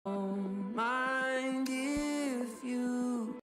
Mind if you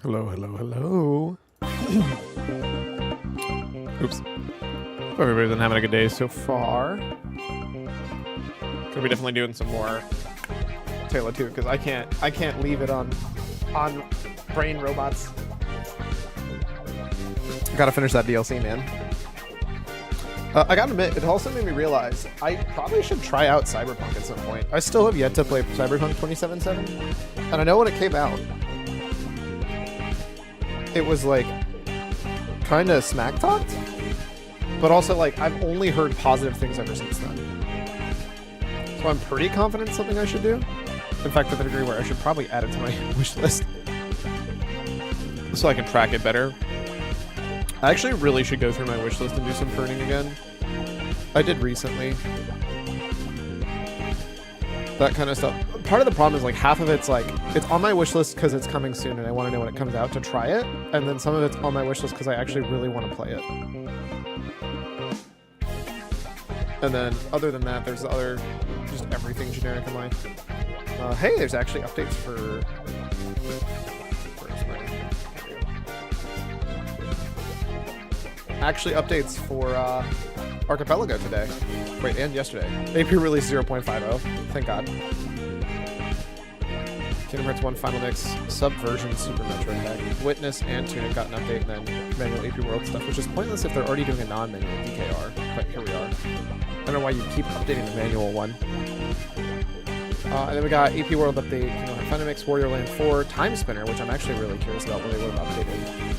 Hello, hello, hello. Oops. Hope everybody's been having a good day so far. Gonna be definitely doing some more Taylor 2 because I can't leave it on brain robots. Gotta finish that DLC, man. I gotta admit, it also made me realize I probably should try out Cyberpunk at some point. I still have yet to play Cyberpunk 2077, and I know when it came out, it was like kind of smack talked, but also like I've only heard positive things ever since then. So I'm pretty confident it's something I should do. In fact, to the degree where I should probably add it to my wish list so I can track it better. I actually really should go through my wish list and do some pruning again. I did recently. That kind of stuff. Part of the problem is like half of it's like it's on my wish list because it's coming soon and I want to know when it comes out to try it, and then some of it's on my wish list because I actually really want to play it. And then other than that, there's other just everything generic in life. Hey, there's actually updates for. Actually, updates for Archipelago today. Wait, and yesterday. AP release 0.50. Thank God. Kingdom Hearts 1 Final Mix Subversion Super Metroid Pack. Witness and Tunic got an update, and then manual AP World stuff, which is pointless if they're already doing a non-manual DKR. But here we are. I don't know why you keep updating the manual one. And then we got AP World update, Kingdom Hearts Final Mix, Warrior Land 4, Time Spinner, which I'm actually really curious about what they would have updated.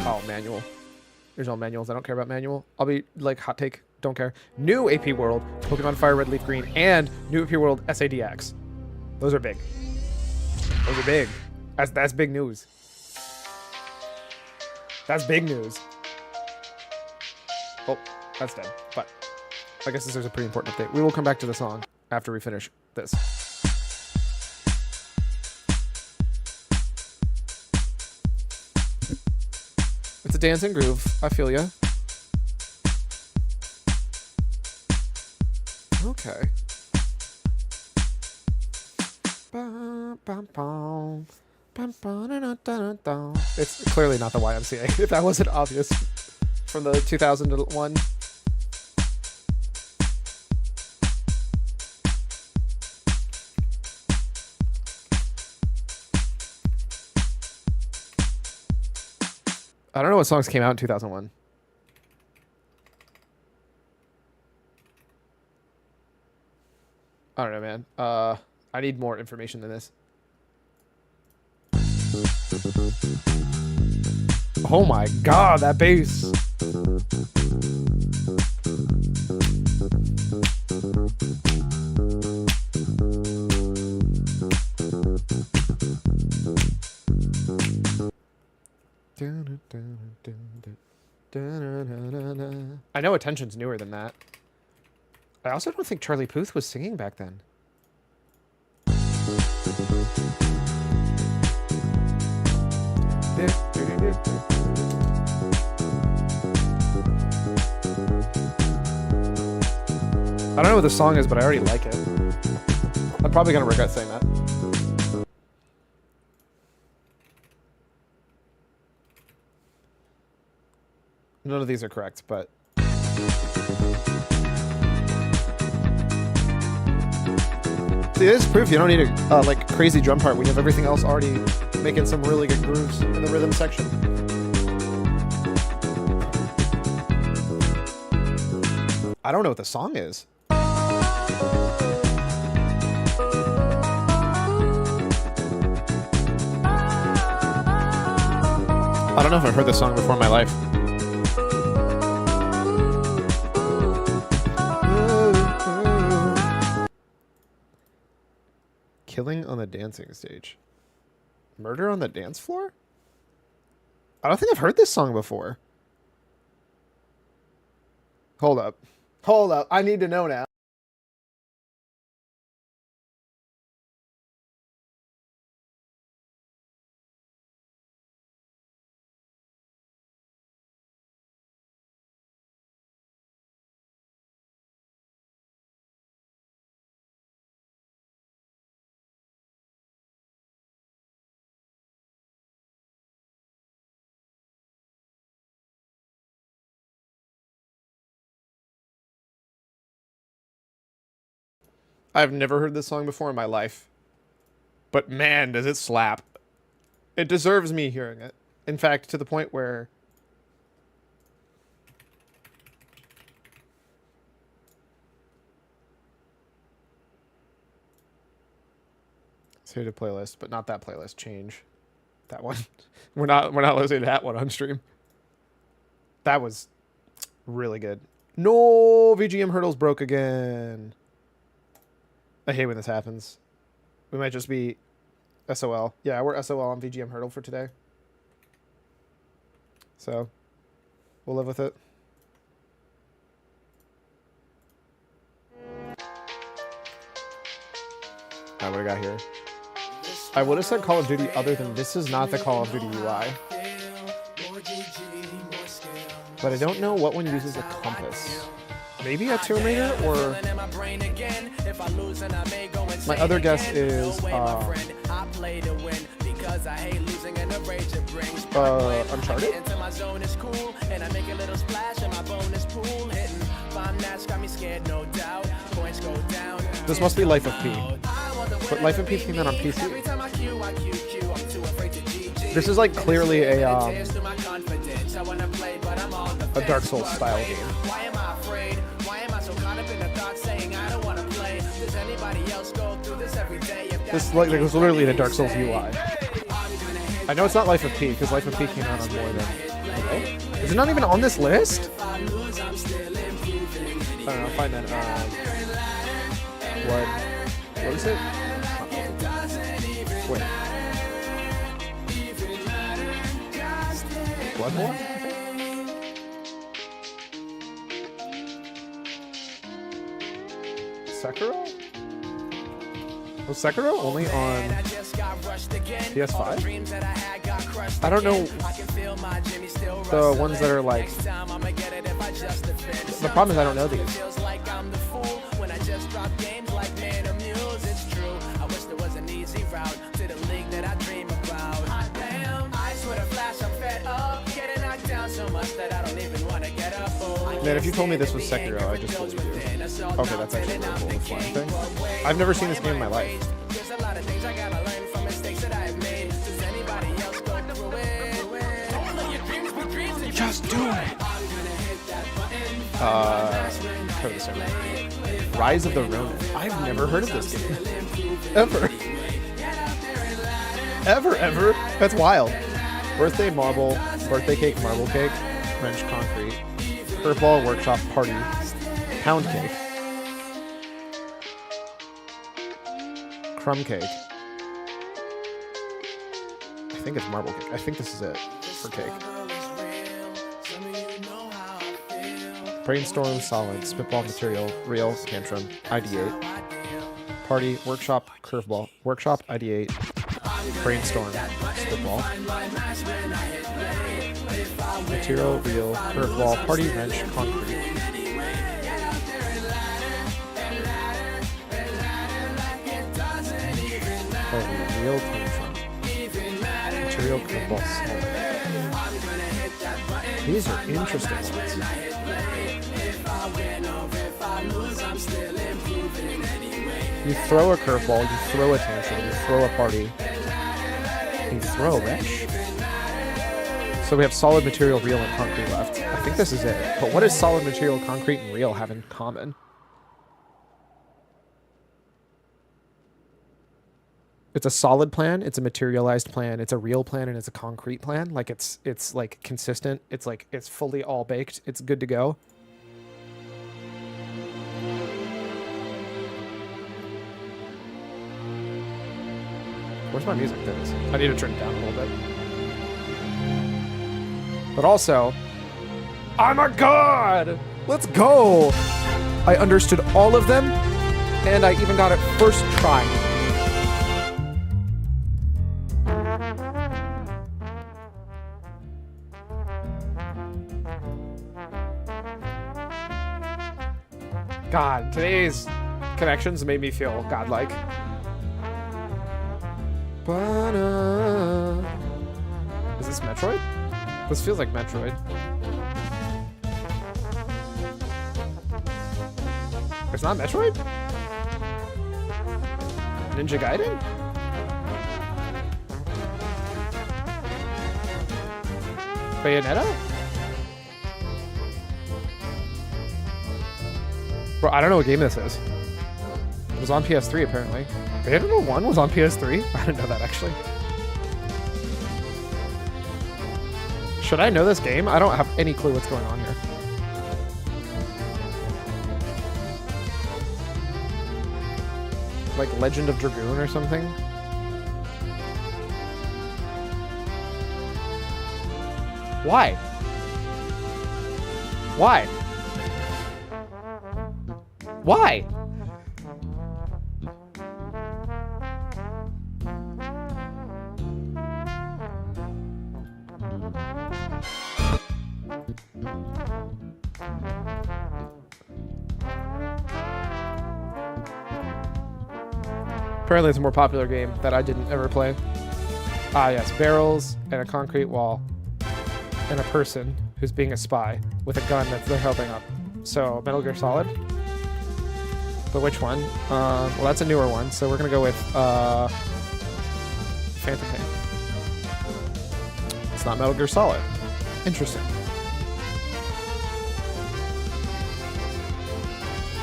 Oh, manual. There's all manuals. I don't care about manual. I'll be like hot take. Don't care. New AP World, Pokemon Fire Red Leaf Green, and new AP World SADX. Those are big. Those are big. That's big news. That's big news. Oh, that's dead. But I guess this is a pretty important update. We will come back to the song after we finish this. dancing groove. I feel ya. Okay. It's clearly not the YMCA, if that wasn't obvious from the 2001. I don't know what songs came out in 2001. I don't know, man. I need more information than this. Oh my god, that bass. I know Attention's newer than that. I also don't think Charlie Puth was singing back then. I don't know what the song is, but I already like it. I'm probably gonna regret saying that. None of these are correct, but... See, this is proof you don't need a like crazy drum part when you have everything else already making some really good grooves in the rhythm section. I don't know what the song is. I don't know if I've heard this song before in my life. Killing on the dancing stage. Murder on the dance floor? I don't think I've heard this song before. Hold up. Hold up. I need to know now. I've never heard this song before in my life. But man, does it slap. It deserves me hearing it. In fact, to the point where... Save to playlist, but not that playlist. Change. That one. We're not listening to that one on stream. That was really good. No, VGM hurdles broke again. I hate when this happens. We might just be SOL. Yeah, we're SOL on VGM hurdle for today. So, we'll live with it. Alright, what do I got here? I would have said Call of Duty other than this is not the Call of Duty UI. But I don't know what one uses a compass. Maybe a Tomb Raider, or... My other guess is, Uncharted? This must be Life of P. But Life of P came out on PC. This is like clearly a Dark Souls style game. This like was literally the Dark Souls UI. I know it's not Life of P because Life of P came out on more than. Okay. Is it not even on this list? I don't know. Find that. What is it? Wait. Bloodborne? Sekiro? Was Sekiro only on PS5? I don't know the ones that are like. The problem is I don't know these. Man, if you told me this was Sekiro, I just believe you. Okay, that's actually really cool, the flying thing. I've never seen this game in my life. Just do it! Rise of the Ronin. I've never heard of this game. Ever. Ever. That's wild. Birthday marble, birthday cake, marble cake, wrench concrete, curveball, workshop, party, pound cake, crumb cake. I think it's marble cake. I think this is it for cake. Brainstorm, solid, spitball, material, real, tantrum, ideate, party, workshop, curveball, workshop, ideate, brainstorm, spitball, material, real, curveball, party, wrench, concrete. Oh, real, tantrum, material, curveball, solid. These are interesting ones. You throw a curveball, you throw a tantrum, you throw a party, you throw a wrench. So we have solid, material, real, and concrete left. I think this is it. But what does solid, material, concrete, and real have in common? It's a solid plan, it's a materialized plan, it's a real plan, and it's a concrete plan. Like it's like consistent. It's like it's fully all baked. It's good to go. Where's my music? There it is. I need to turn it down a little bit. But also, I'm a god! Let's go! I understood all of them, and I even got it first try. God, today's connections made me feel godlike. Is this Metroid? This feels like Metroid. It's not Metroid? Ninja Gaiden? Bayonetta? Bro, I don't know what game this is. It was on PS3 apparently. Bayonetta 1 was on PS3? I didn't know that actually. Should I know this game? I don't have any clue what's going on here. Like Legend of Dragoon or something? Why? Why? Why? Apparently it's a more popular game that I didn't ever play. Ah yes, barrels and a concrete wall and a person who's being a spy with a gun that they're holding up. So Metal Gear Solid. But which one? Well, that's a newer one, so we're gonna go with Phantom Pain. It's not Metal Gear Solid. Interesting.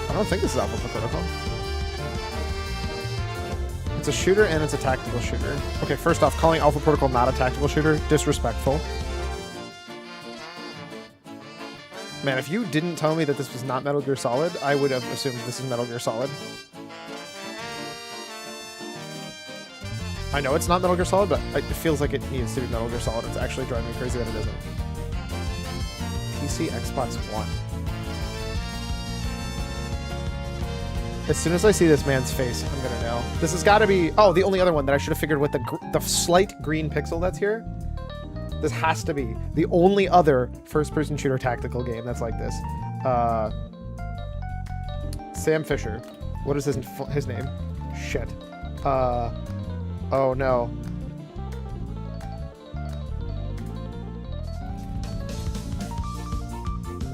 I don't think this is Alpha Protocol. It's a shooter and it's a tactical shooter. Okay, first off, calling Alpha Protocol not a tactical shooter, disrespectful. Man, if you didn't tell me that this was not Metal Gear Solid, I would have assumed this is Metal Gear Solid. I know it's not Metal Gear Solid, but it feels like it needs to be Metal Gear Solid. It's actually driving me crazy that it isn't. PC, Xbox One. As soon as I see this man's face, I'm gonna know. This has got to be... Oh, the only other one that I should have figured with the slight green pixel that's here. This has to be the only other first-person shooter tactical game that's like this. Sam Fisher. What is his name? Shit. Oh no.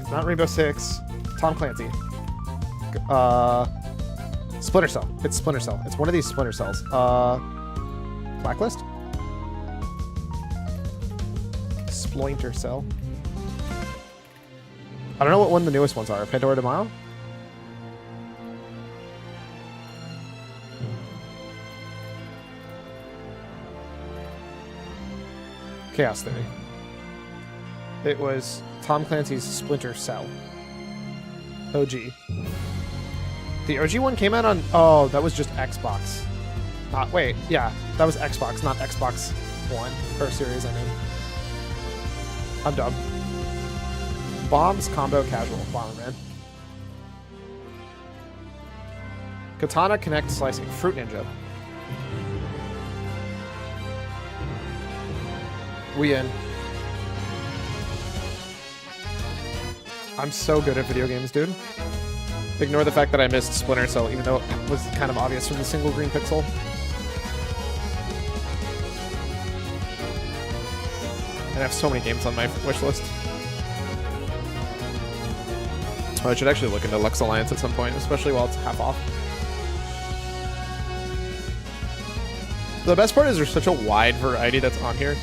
It's not Rainbow Six. Tom Clancy. Splinter Cell. It's Splinter Cell. It's one of these Splinter Cells. Blacklist? Splinter Cell. I don't know what one of the newest ones are. Pandora Tomorrow? Chaos Theory. It was Tom Clancy's Splinter Cell. OG. The OG one came out on... Oh, that was just Xbox. Wait, yeah. That was Xbox, not Xbox One. Or Series, I mean. I'm dumb. Bombs, Combo, Casual. Bomberman. Katana, Connect, Slicing. Fruit Ninja. We in. I'm so good at video games, dude. Ignore the fact that I missed Splinter Cell, even though it was kind of obvious from the single green pixel. And I have so many games on my wish list. Oh, I should actually look into Lux Alliance at some point, especially while it's half off. The best part is there's such a wide variety that's on here.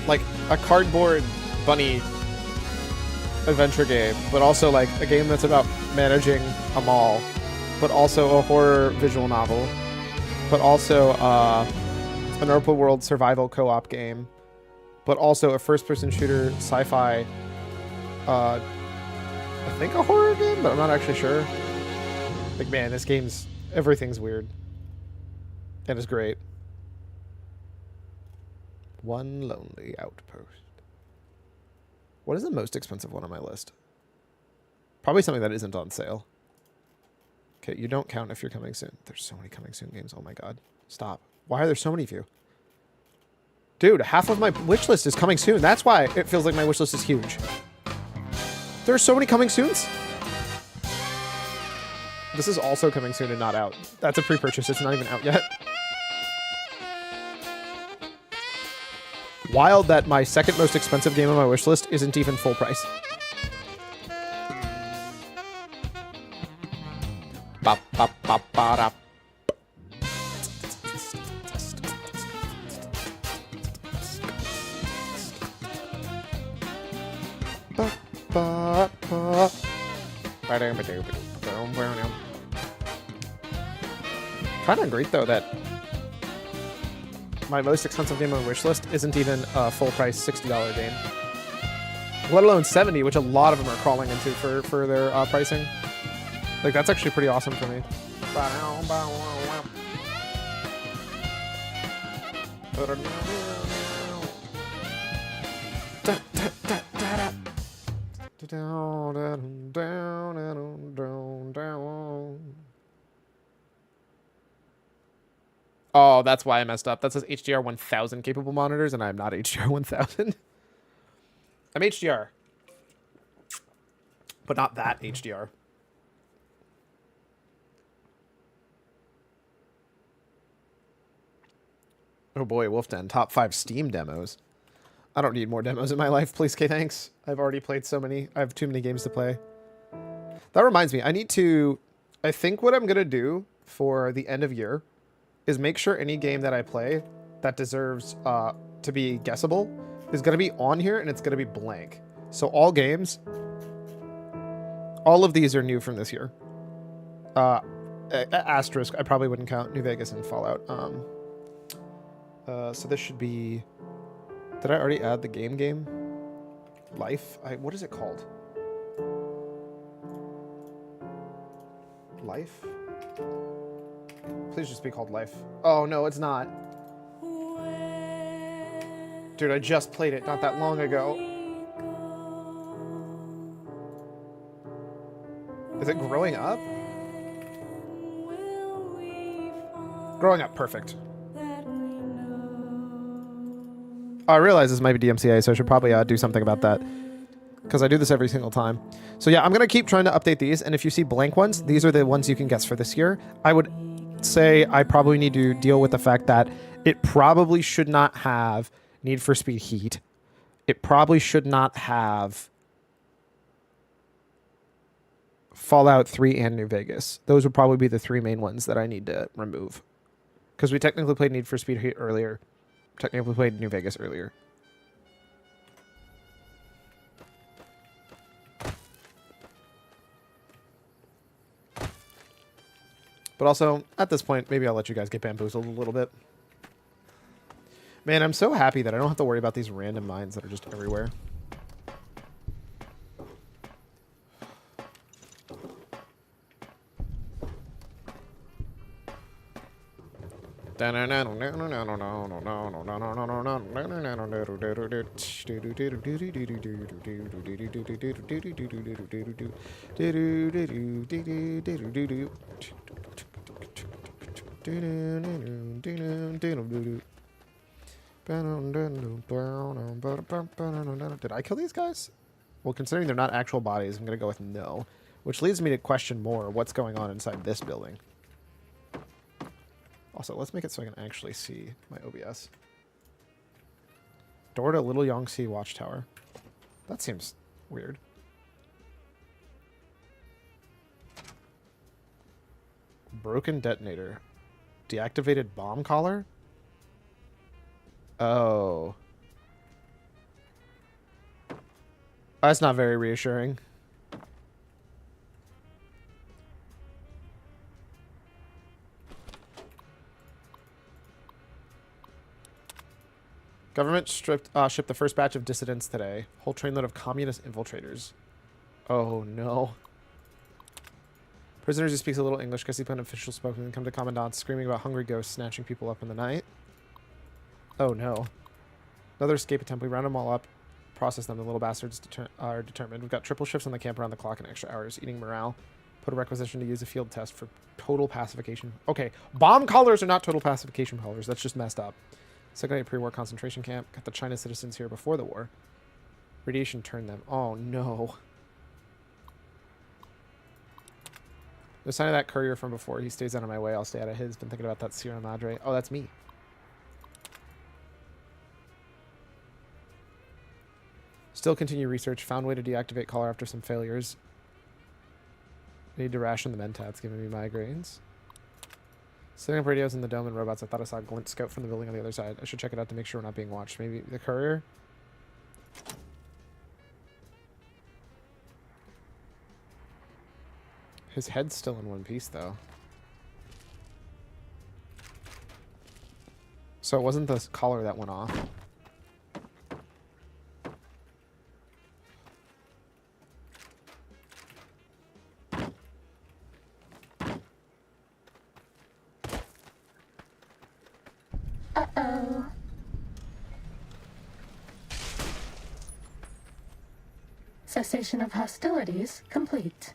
Like a cardboard bunny adventure game, but also like a game that's about managing a mall, but also a horror visual novel, but also an open world survival co-op game, but also a first-person shooter sci-fi, I think a horror game, but I'm not actually sure. Like, man, this game's... everything's weird. And it's great. One Lonely Outpost. What is the most expensive one on my list? Probably something that isn't on sale. Okay, you don't count if you're coming soon. There's so many coming soon games. Oh my god. Stop. Why are there so many of you? Dude, half of my wish list is coming soon. That's why it feels like my wish list is huge. There are so many coming soons. This is also coming soon and not out. That's a pre-purchase. It's not even out yet. Wild that my second most expensive game on my wish list isn't even full price. Bop, bop, bop, ba, Kind of great though that my most expensive game on my wish list isn't even a full price $60 game, let alone $70, which a lot of them are crawling into for their pricing. Like, that's actually pretty awesome for me. Oh, that's why I messed up. That says HDR 1000 capable monitors, and I'm not HDR 1000. I'm HDR. But not that HDR. Oh boy, Wolf Den. Top 5 Steam demos. I don't need more demos in my life, please, K, thanks. I've already played so many. I have too many games to play. That reminds me, I think what I'm going to do for the end of year is make sure any game that I play that deserves to be guessable is going to be on here, and it's going to be blank. So all games, all of these are new from this year. Asterisk, I probably wouldn't count New Vegas and Fallout. So this should be... Did I already add the game? Life? What is it called? Life? Please just be called Life. Oh, no, it's not. Dude, I just played it not that long ago. Is it Growing Up? Growing Up, perfect. Oh, I realize this might be DMCA, so I should probably do something about that. Because I do this every single time. So yeah, I'm going to keep trying to update these, and if you see blank ones, these are the ones you can guess for this year. I would say I probably need to deal with the fact that it probably should not have Need for Speed Heat. It probably should not have Fallout 3 and New Vegas. Those would probably be the 3 main ones that I need to remove. Because we technically played Need for Speed Heat earlier. Technically played New Vegas earlier. But also, at this point, maybe I'll let you guys get bamboozled a little bit. Man, I'm so happy that I don't have to worry about these random mines that are just everywhere. Did I kill these guys? Well, considering they're not actual bodies, I'm going to go with no. Which leads me to question more what's going on inside this building. Also, let's make it so I can actually see my OBS. Door to Little Yangtze Watchtower. That seems weird. Broken detonator. Deactivated bomb collar? Oh. That's not very reassuring. Government shipped the first batch of dissidents today. Whole trainload of communist infiltrators. Oh, no. Prisoners who speaks a little English, guess he put an official spokesman, come to commandant screaming about hungry ghosts snatching people up in the night. Oh, no. Another escape attempt. We round them all up, process them. The little bastards are determined. We've got triple shifts on the camp around the clock and extra hours, eating morale. Put a requisition to use a field test for total pacification. Okay, bomb collars are not total pacification collars. That's just messed up. Second night pre-war concentration camp. Got the China citizens here before the war. Radiation turned them. Oh, no. No sign of that courier from before. He stays out of my way. I'll stay out of his. Been thinking about that Sierra Madre. Oh, that's me. Still continue research. Found way to deactivate collar after some failures. Need to ration the mentats, giving me migraines. Setting up radios in the dome and robots. I thought I saw a glint scout from the building on the other side. I should check it out to make sure we're not being watched. Maybe the courier? His head's still in one piece, though. So it wasn't the collar that went off. Uh-oh. Cessation of hostilities complete.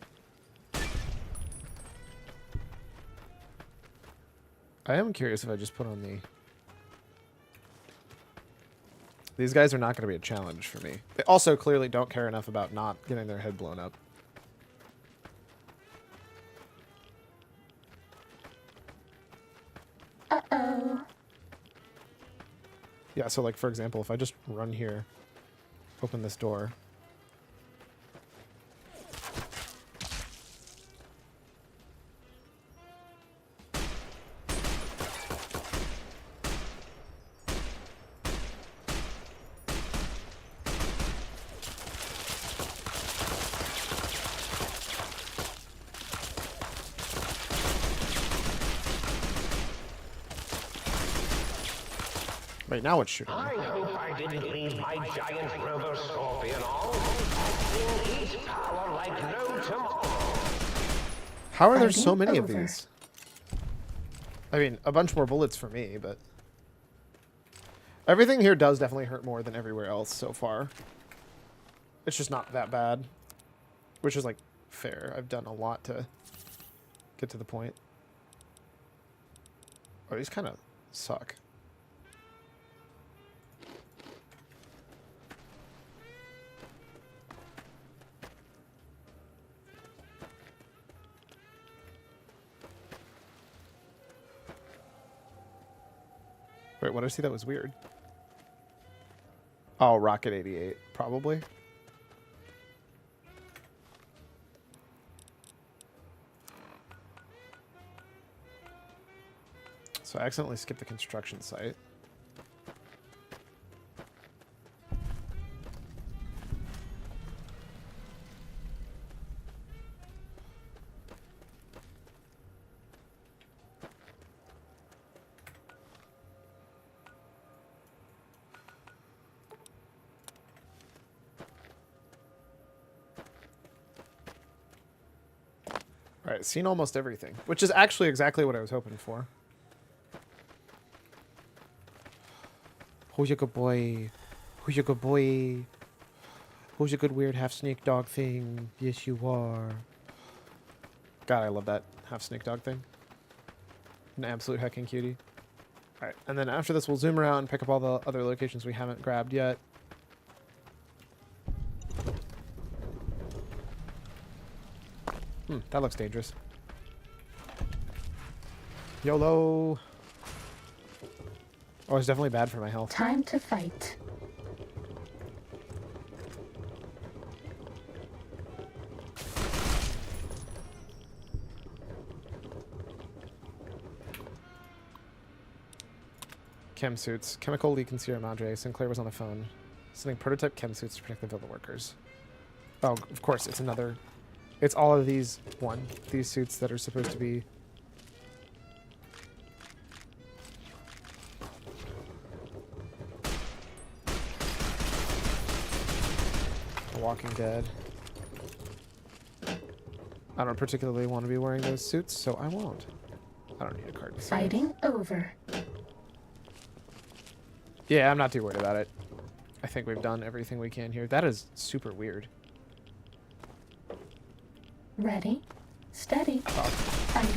I am curious if I just put on the... These guys are not going to be a challenge for me. They also clearly don't care enough about not getting their head blown up. Uh-oh. Yeah, so like, for example, if I just run here, open this door... Wait, now it's shooting me. I hope I didn't leave my giant robo scorpion on. That thing eats power like no tomorrow. How are there so many of these? I mean, a bunch more bullets for me, but... Everything here does definitely hurt more than everywhere else so far. It's just not that bad. Which is, like, fair. I've done a lot to get to the point. Oh, these kind of suck. Wait, what did I see that was weird? Oh, Rocket 88, probably. So I accidentally skipped the construction site. All right, seen almost everything, which is actually exactly what I was hoping for. Who's your good boy? Who's your good boy? Who's your good weird half snake dog thing? Yes, you are. God, I love that half snake dog thing. An absolute hecking cutie. All right, and then after this, we'll zoom around and pick up all the other locations we haven't grabbed yet. That looks dangerous. YOLO! Oh, it's definitely bad for my health. Time to fight. Chem suits. Chemical leak in Sierra Madre. Sinclair was on the phone. Sending prototype chem suits to protect the villa workers. Oh, of course, it's another... It's all of these these suits that are supposed to be... The Walking Dead. I don't particularly want to be wearing those suits, so I won't. I don't need a card. Fighting over. Yeah, I'm not too worried about it. I think we've done everything we can here. That is super weird. Ready, steady, fighting.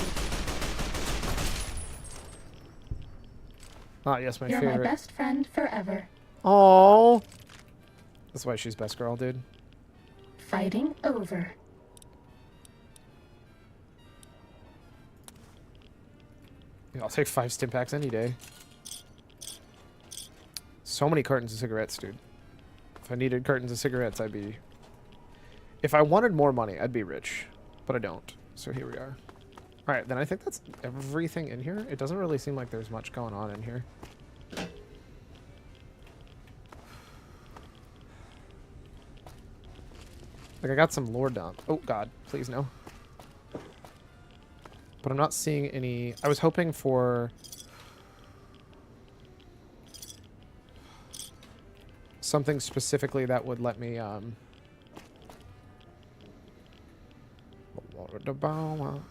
Ah, yes, my You're favorite. my best friend forever. Oh, that's why she's best girl, dude. Fighting over. Yeah, I'll take 5 stim packs any day. So many cartons of cigarettes, dude. If I needed cartons of cigarettes, I'd be... If I wanted more money, I'd be rich. But I don't. So here we are. Alright, then I think that's everything in here. It doesn't really seem like there's much going on in here. Like, I got some lore dump. Oh, God. Please, no. But I'm not seeing any... I was hoping for... something specifically that would let me,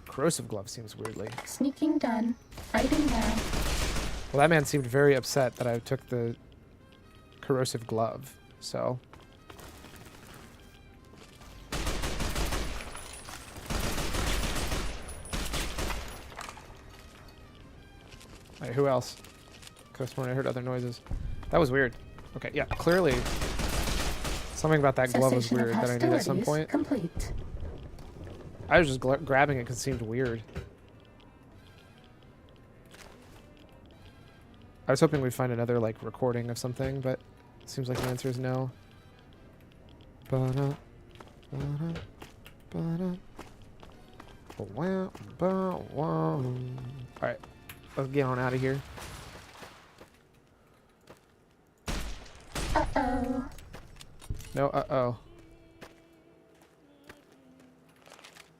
Corrosive glove seems weirdly. Sneaking done. Fighting now. Well, that man seemed very upset that I took the corrosive glove, so... Alright, who else? Coast morning, I heard other noises. That was weird. Okay, yeah, clearly something about that glove was Cessation of weird that I need at some hostilities point. complete. I was just grabbing it because it seemed weird. I was hoping we'd find another, like, recording of something, but it seems like the answer is no. Alright, let's get on out of here. Uh-oh. No, uh-oh.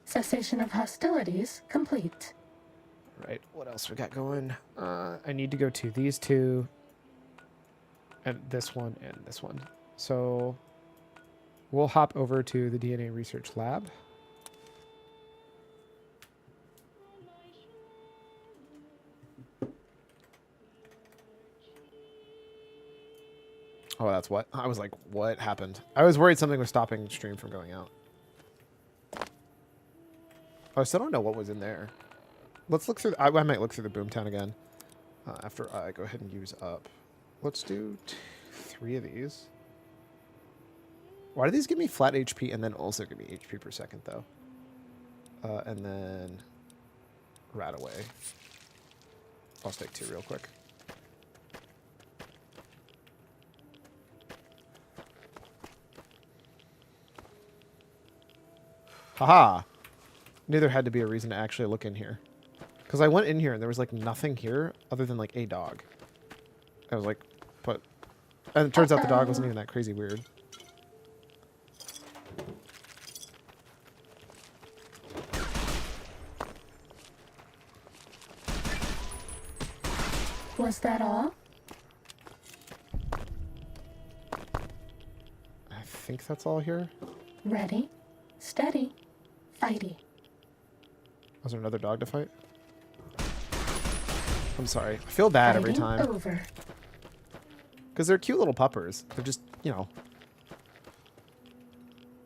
Cessation of hostilities complete. Right, what else we got going? I need to go to these two, and this one, and this one. So we'll hop over to the DNA research lab. Oh, that's what? I was like, what happened? I was worried something was stopping stream from going out. Oh, I still don't know what was in there. Let's look through... I might look through the Boomtown again after I go ahead and use up. Let's do 3 of these. Why do these give me flat HP and then also give me HP per second, though? And then... Rat away. I'll take 2 real quick. Haha. Knew there had to be a reason to actually look in here. Because I went in here and there was like nothing here other than like a dog. I was like, but... And it turns out the dog wasn't even that crazy weird. Was that all? I think that's all here. Ready, steady, fighty. Was there another dog to fight? I'm sorry. I feel bad every Fighting time. over. Because they're cute little puppers. They're just, you know,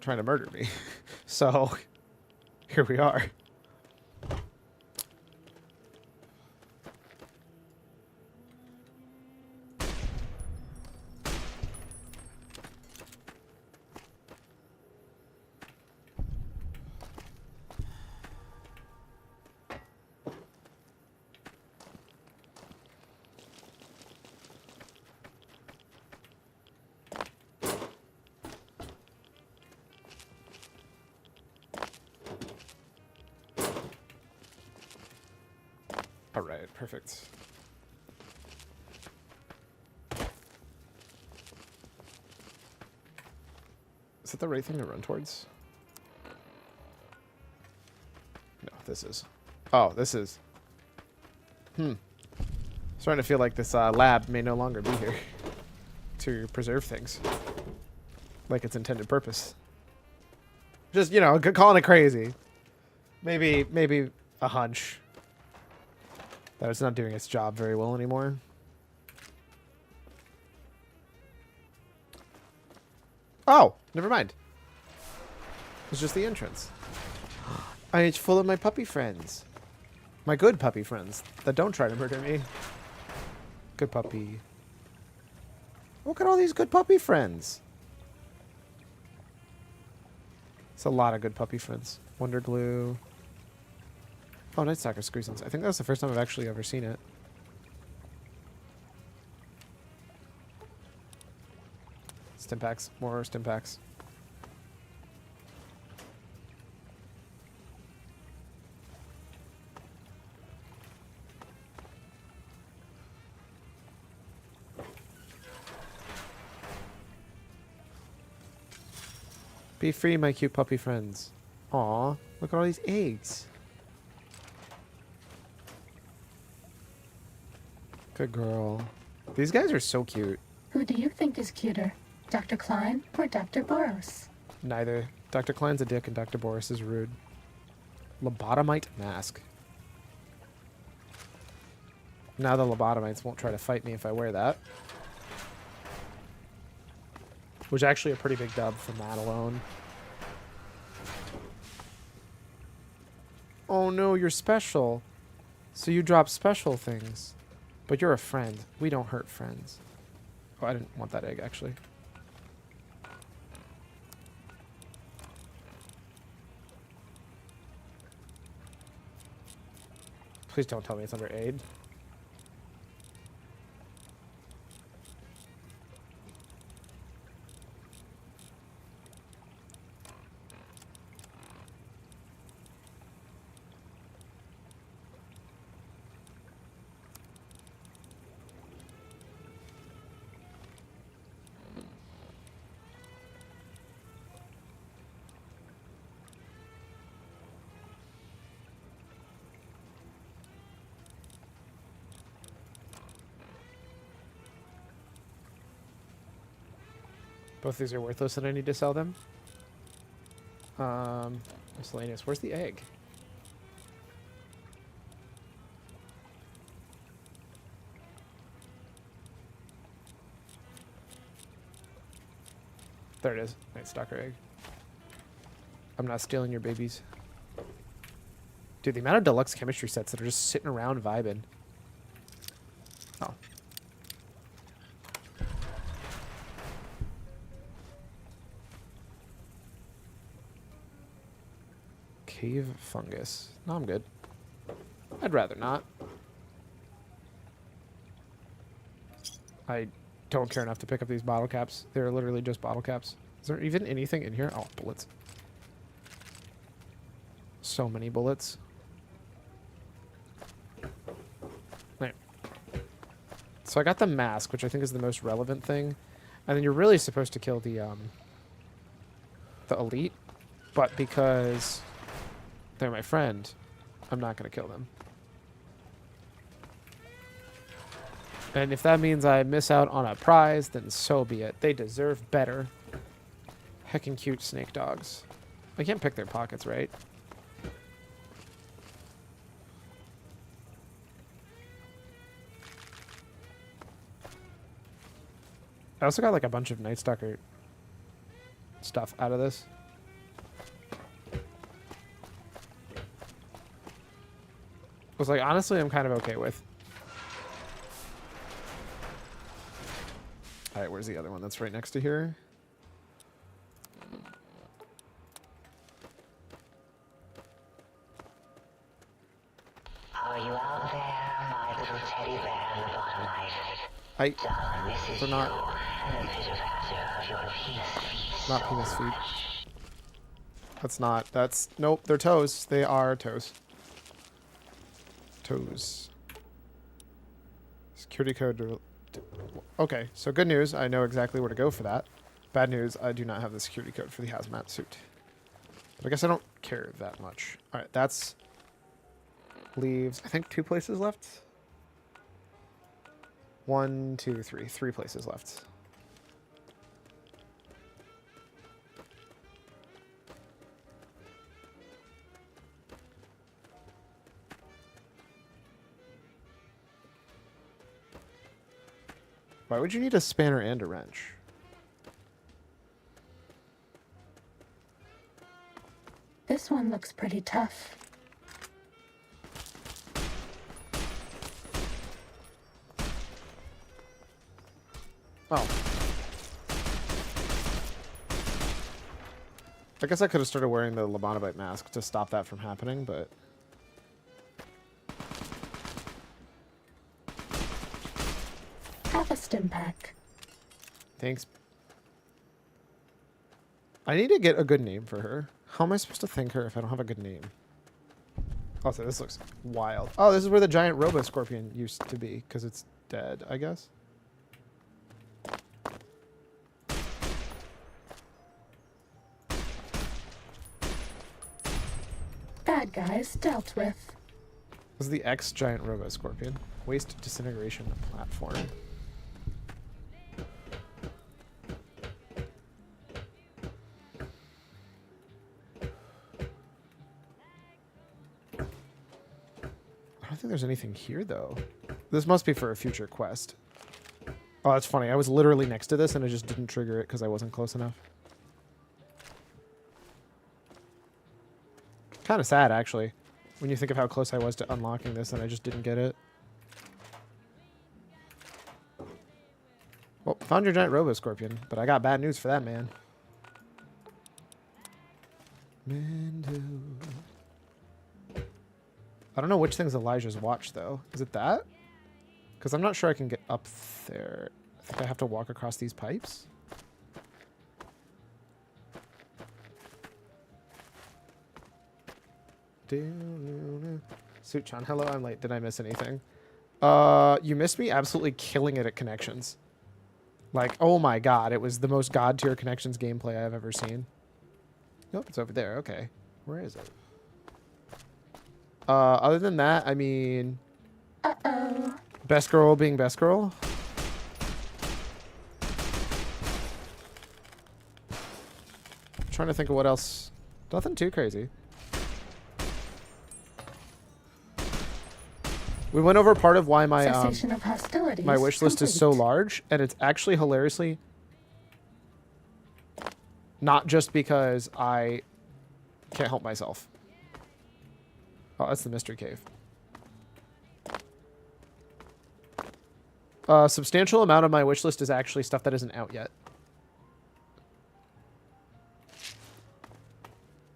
trying to murder me. So, here we are. All right, perfect. Is it the right thing to run towards? No, this is. Oh, this is. Starting to feel like this lab may no longer be here to preserve things like its intended purpose. Just, you know, calling it crazy. Maybe a hunch that it's not doing its job very well anymore. Oh, never mind. It's just the entrance. It's full of my puppy friends. My good puppy friends that don't try to murder me. Good puppy. Look at all these good puppy friends. It's a lot of good puppy friends. Wonder Glue. Oh, Night Stalker Screesons. I think that's the first time I've actually ever seen it. Stimpaks. More Stimpaks. Be free, my cute puppy friends. Aw, look at all these eggs. Good girl. These guys are so cute. Who do you think is cuter, Dr. Klein or Dr. Boros? Neither. Dr. Klein's a dick and Dr. Boris is rude. Lobotomite mask. Now the lobotomites won't try to fight me if I wear that. Which is actually a pretty big dub from that alone. Oh no, you're special. So you drop special things. But you're a friend. We don't hurt friends. Oh, I didn't want that egg, actually. Please don't tell me it's under aid. Both these are worthless and I need to sell them. Miscellaneous. Where's the egg? There it is. Night Stalker egg. I'm not stealing your babies. Dude, the amount of deluxe chemistry sets that are just sitting around vibing. Oh. Cave fungus. No, I'm good. I'd rather not. I don't care enough to pick up these bottle caps. They're literally just bottle caps. Is there even anything in here? Oh, bullets. so many bullets. Right. So I got the mask, which I think is the most relevant thing. And then you're really supposed to kill the elite. But because they're my friend, I'm not going to kill them. And if that means I miss out on a prize, then so be it. They deserve better. Heckin' cute snake dogs. I can't pick their pockets, right? I also got like a bunch of Night Stalker stuff out of this. Was like, honestly, I'm kind of okay with. Alright, where's the other one that's right next to here? Are you out there, my little teddy bear in the bottom right? Darling, this is They're not. you, and the pitter-patter of your penis feet. Not penis feet. That's not. That's. Nope, they're toes. They are toes. Toes. Security code. Okay, so good news. I know exactly where to go for that. Bad news. I do not have the security code for the hazmat suit. But I guess I don't care that much. Alright, that's. Leaves, I think 2 places left. 1, 2, 3. 3 places left. Why would you need a spanner and a wrench? This one looks pretty tough. Oh. I guess I could have started wearing the Lobotomite mask to stop that from happening, but... Half a stim pack. Thanks. I need to get a good name for her. How am I supposed to thank her if I don't have a good name? Also, this looks wild. Oh, this is where the giant Robo-Scorpion used to be, because it's dead, I guess. Bad guys dealt with. This is the X-Giant Robo-Scorpion. Waste disintegration platform. I don't think there's anything here, though. This must be for a future quest. Oh, that's funny. I was literally next to this, and I just didn't trigger it because I wasn't close enough. Kind of sad, actually, when you think of how close I was to unlocking this, and I just didn't get it. Well, found your giant Robo-Scorpion, but I got bad news for that man. Mando. I don't know which thing's Elijah's watch, though. Is it that? Because I'm not sure I can get up there. I think I have to walk across these pipes. Suit-chan, hello, I'm late. Did I miss anything? You missed me absolutely killing it at Connections. Like, oh my god, it was the most god-tier Connections gameplay I've ever seen. Nope, it's over there. Okay. Where is it? Other than that, I mean... Uh-oh. Best girl being best girl. Trying to think of what else. Nothing too crazy. We went over part of why my Cessation of hostilities my wish list is so complete. large, and it's actually hilariously not just because I can't help myself. Oh, that's the mystery cave. A substantial amount of my wish list is actually stuff that isn't out yet.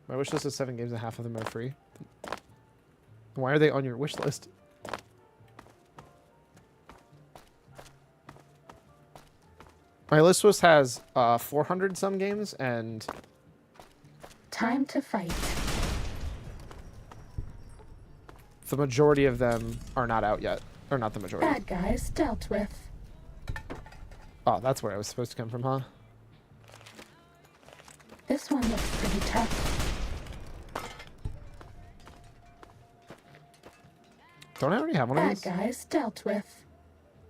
My wish list is 7 games and half of them are free. Why are they on your wish list? My list list has 400 some games and Time to fight. the majority of them are not out yet. Or not the majority. Bad guys dealt with. Oh, that's where I was supposed to come from, huh? This one looks pretty tough. Don't I already have one of Bad these? guys dealt with.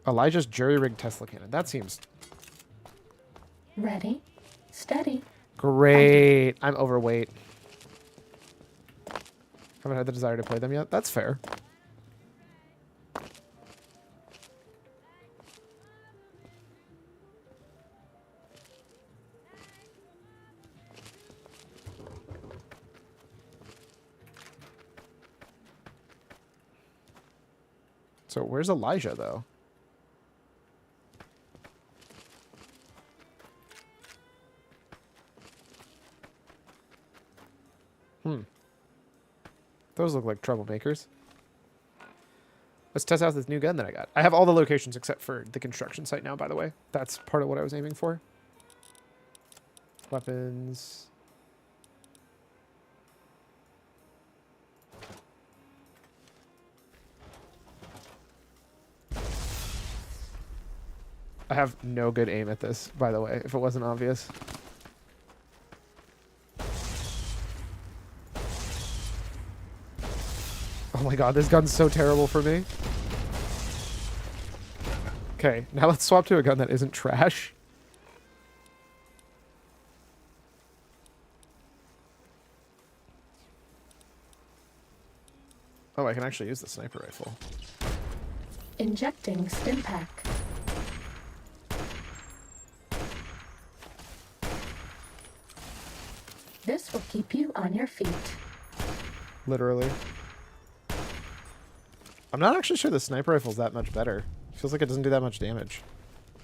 Elijah's jury-rigged Tesla cannon. That seems Ready, steady. great. I'm overweight. Haven't had the desire to play them yet. That's fair. So where's Elijah, though? Those look like troublemakers. Let's test out this new gun that I got. I have all the locations except for the construction site now, by the way. That's part of what I was aiming for. Weapons. I have no good aim at this, by the way, if it wasn't obvious. Oh my god, this gun's so terrible for me. Okay, now let's swap to a gun that isn't trash. Oh, I can actually use the sniper rifle. Injecting stim pack. This will keep you on your feet. Literally. I'm not actually sure the sniper rifle's that much better. Feels like it doesn't do that much damage.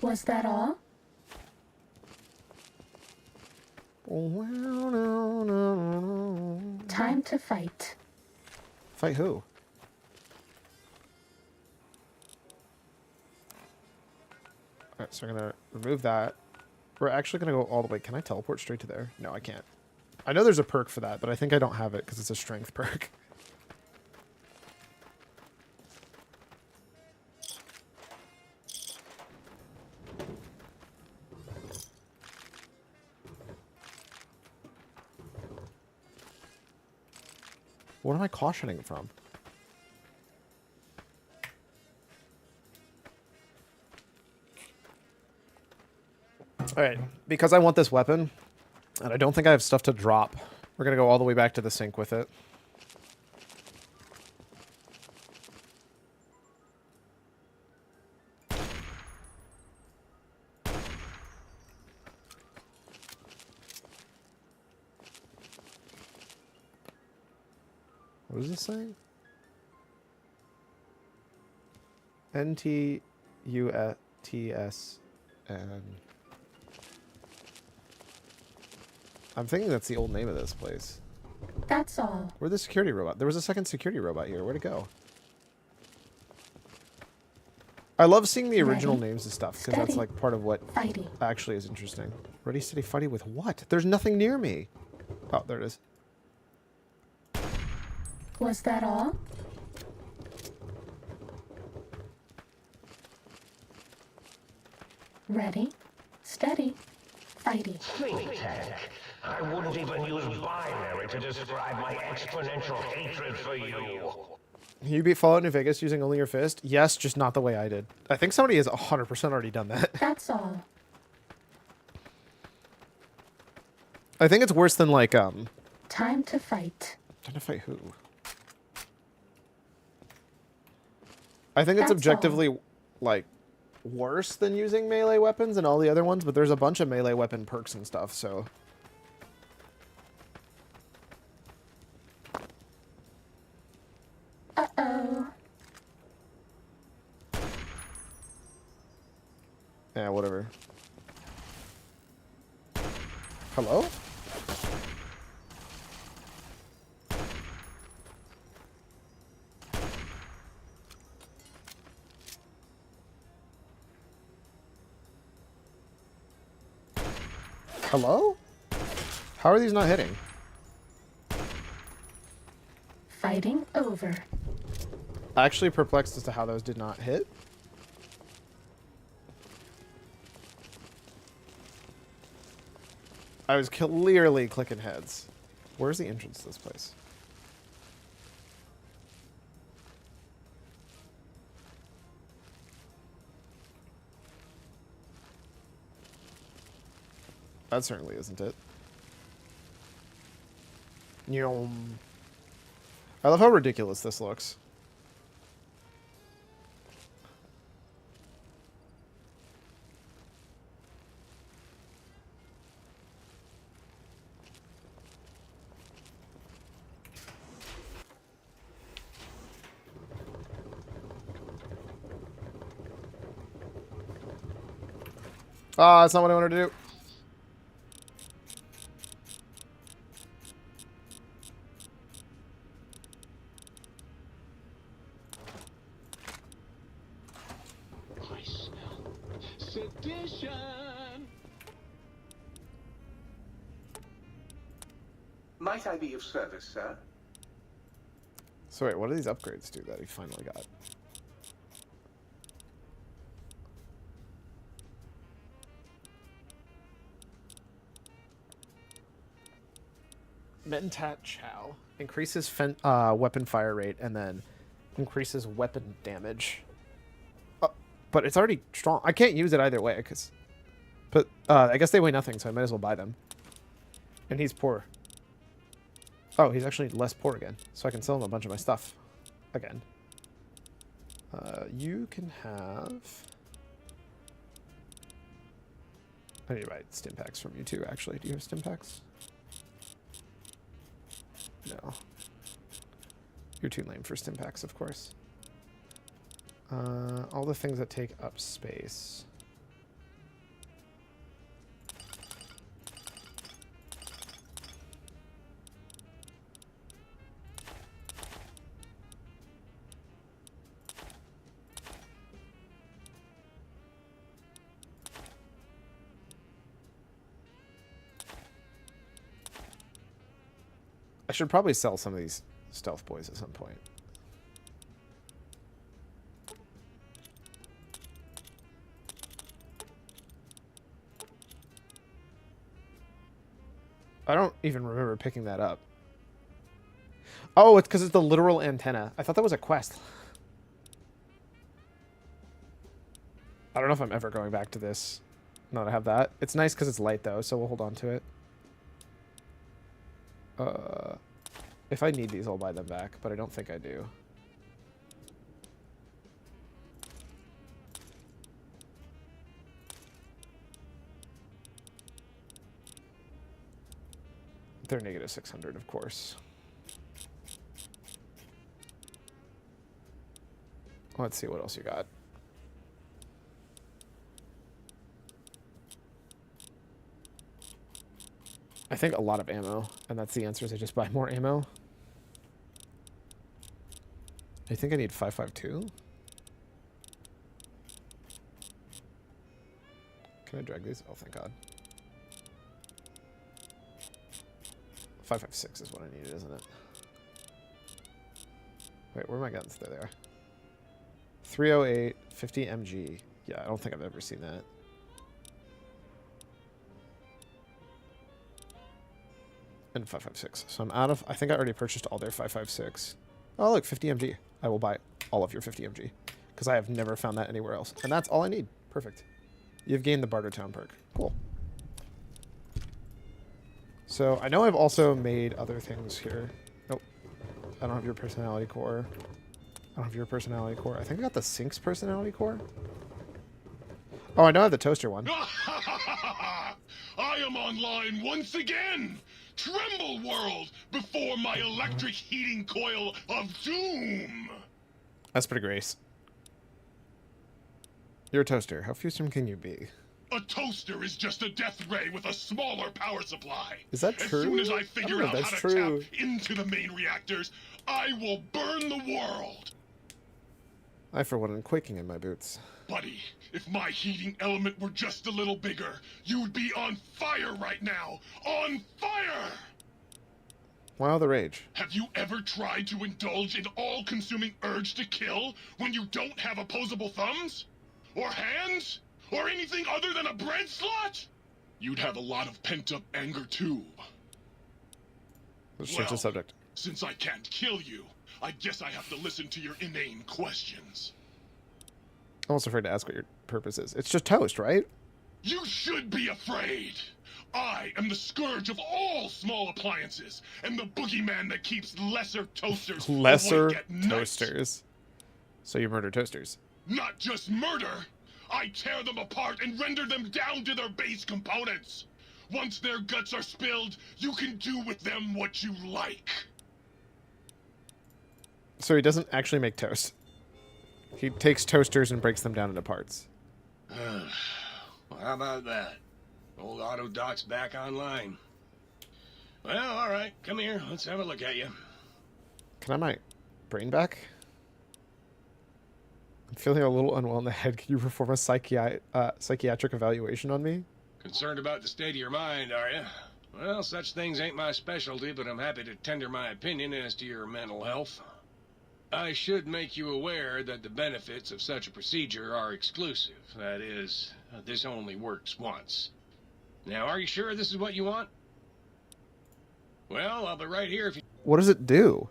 Was that all? Time to fight. Fight who? Alright, so I'm going to remove that. We're actually going to go all the way. Can I teleport straight to there? No, I can't. I know there's a perk for that, but I think I don't have it because it's a strength perk. What am I cautioning from? Alright, because I want this weapon, and I don't think I have stuff to drop, we're going to go all the way back to the sink with it. What is this saying? NTUTSN. I'm thinking that's the old name of this place. That's all. Where'd the security robot? There was a second security robot here. Where'd it go? I love seeing the original names and stuff, because that's like part of what Fighty. actually is interesting. Ready, steady, fighty with what? There's nothing near me. Oh, there it is. Was that all? Ready, steady, fighty. Think tank. I wouldn't even use binary to describe my exponential hatred for you. You beat Fallout New Vegas using only your fist? Yes, just not the way I did. I think somebody has 100% already done that. That's all. I think it's worse than like, Time to fight. Trying to fight who? I think it's That's objectively, like, worse than using melee weapons and all the other ones, but there's a bunch of melee weapon perks and stuff, so... Uh-oh. Yeah, whatever. Hello? Hello? How are these not hitting? Fighting over. Actually perplexed as to how those did not hit. I was clearly clicking heads. Where's the entrance to this place? That certainly isn't it. Nyom. I love how ridiculous this looks. Ah, that's not what I wanted to do. I smell sedition. Might I be of service, sir? So wait, what do these upgrades do that he finally got? Mentat Chow increases weapon fire rate and then increases weapon damage. But it's already strong. I can't use it either way, but I guess they weigh nothing, so I might as well buy them. And he's poor. Oh, he's actually less poor again, so I can sell him a bunch of my stuff again. You can have... I need to buy stim packs from you too, actually. Do you have stim packs? No. You're too lame for stim packs, of course. All the things that take up space. I should probably sell some of these stealth boys at some point. I don't even remember picking that up. Oh, it's because it's the literal antenna. I thought that was a quest. I don't know if I'm ever going back to this. Now that I have that. It's nice because it's light, though, so we'll hold on to it. If I need these, I'll buy them back, but I don't think I do. They're negative 600, of course. Let's see what else you got. I think a lot of ammo, and that's the answer is I just buy more ammo. I think I need 5.52. Can I drag these? Oh, thank God. 5.56 is what I needed, isn't it? Wait, where are my guns? There they are. 308, 50 MG. Yeah, I don't think I've ever seen that. And 5.56. So I'm out of... I think I already purchased all their 5.56. Oh, look, 50 MG. I will buy all of your 50 MG. Because I have never found that anywhere else. And that's all I need. Perfect. You've gained the Bartertown perk. Cool. So I know I've also made other things here. Nope. I don't have your personality core. I don't have your personality core. I think I got the Sync's personality core. Oh, I know I have the toaster one. I am online once again! Tremble, world, before my electric heating coil of doom! That's pretty great. You're a toaster. How fearsome can you be? A toaster is just a death ray with a smaller power supply. Is that true? As soon as I figure out that's how to true. tap into the main reactors, I will burn the world! I, for one, am quaking in my boots. Buddy, if my heating element were just a little bigger, you'd be on fire right now! On fire! Why all the rage? Have you ever tried to indulge in all-consuming urge to kill when you don't have opposable thumbs? Or hands? Or anything other than a bread slot? You'd have a lot of pent-up anger too. Let's change the subject. Since I can't kill you, I guess I have to listen to your inane questions. I'm almost afraid to ask what your purpose is. It's just toast, right? You should be afraid! I am the scourge of all small appliances, and the boogeyman that keeps lesser toasters Lesser awake at night. toasters. So you murder toasters. Not just murder! I tear them apart and render them down to their base components! Once their guts are spilled, you can do with them what you like. So he doesn't actually make toast. He takes toasters and breaks them down into parts. Well, how about that? Old Autodoc's back online. Well, all right. Come here. Let's have a look at you. Can I have my brain back? I'm feeling a little unwell in the head. Can you perform a psychiatric evaluation on me? Concerned about the state of your mind, are you? Well, such things ain't my specialty, but I'm happy to tender my opinion as to your mental health. I should make you aware that the benefits of such a procedure are exclusive. That is, this only works once. Now, are you sure this is what you want? Well, I'll be right here if you... What does it do?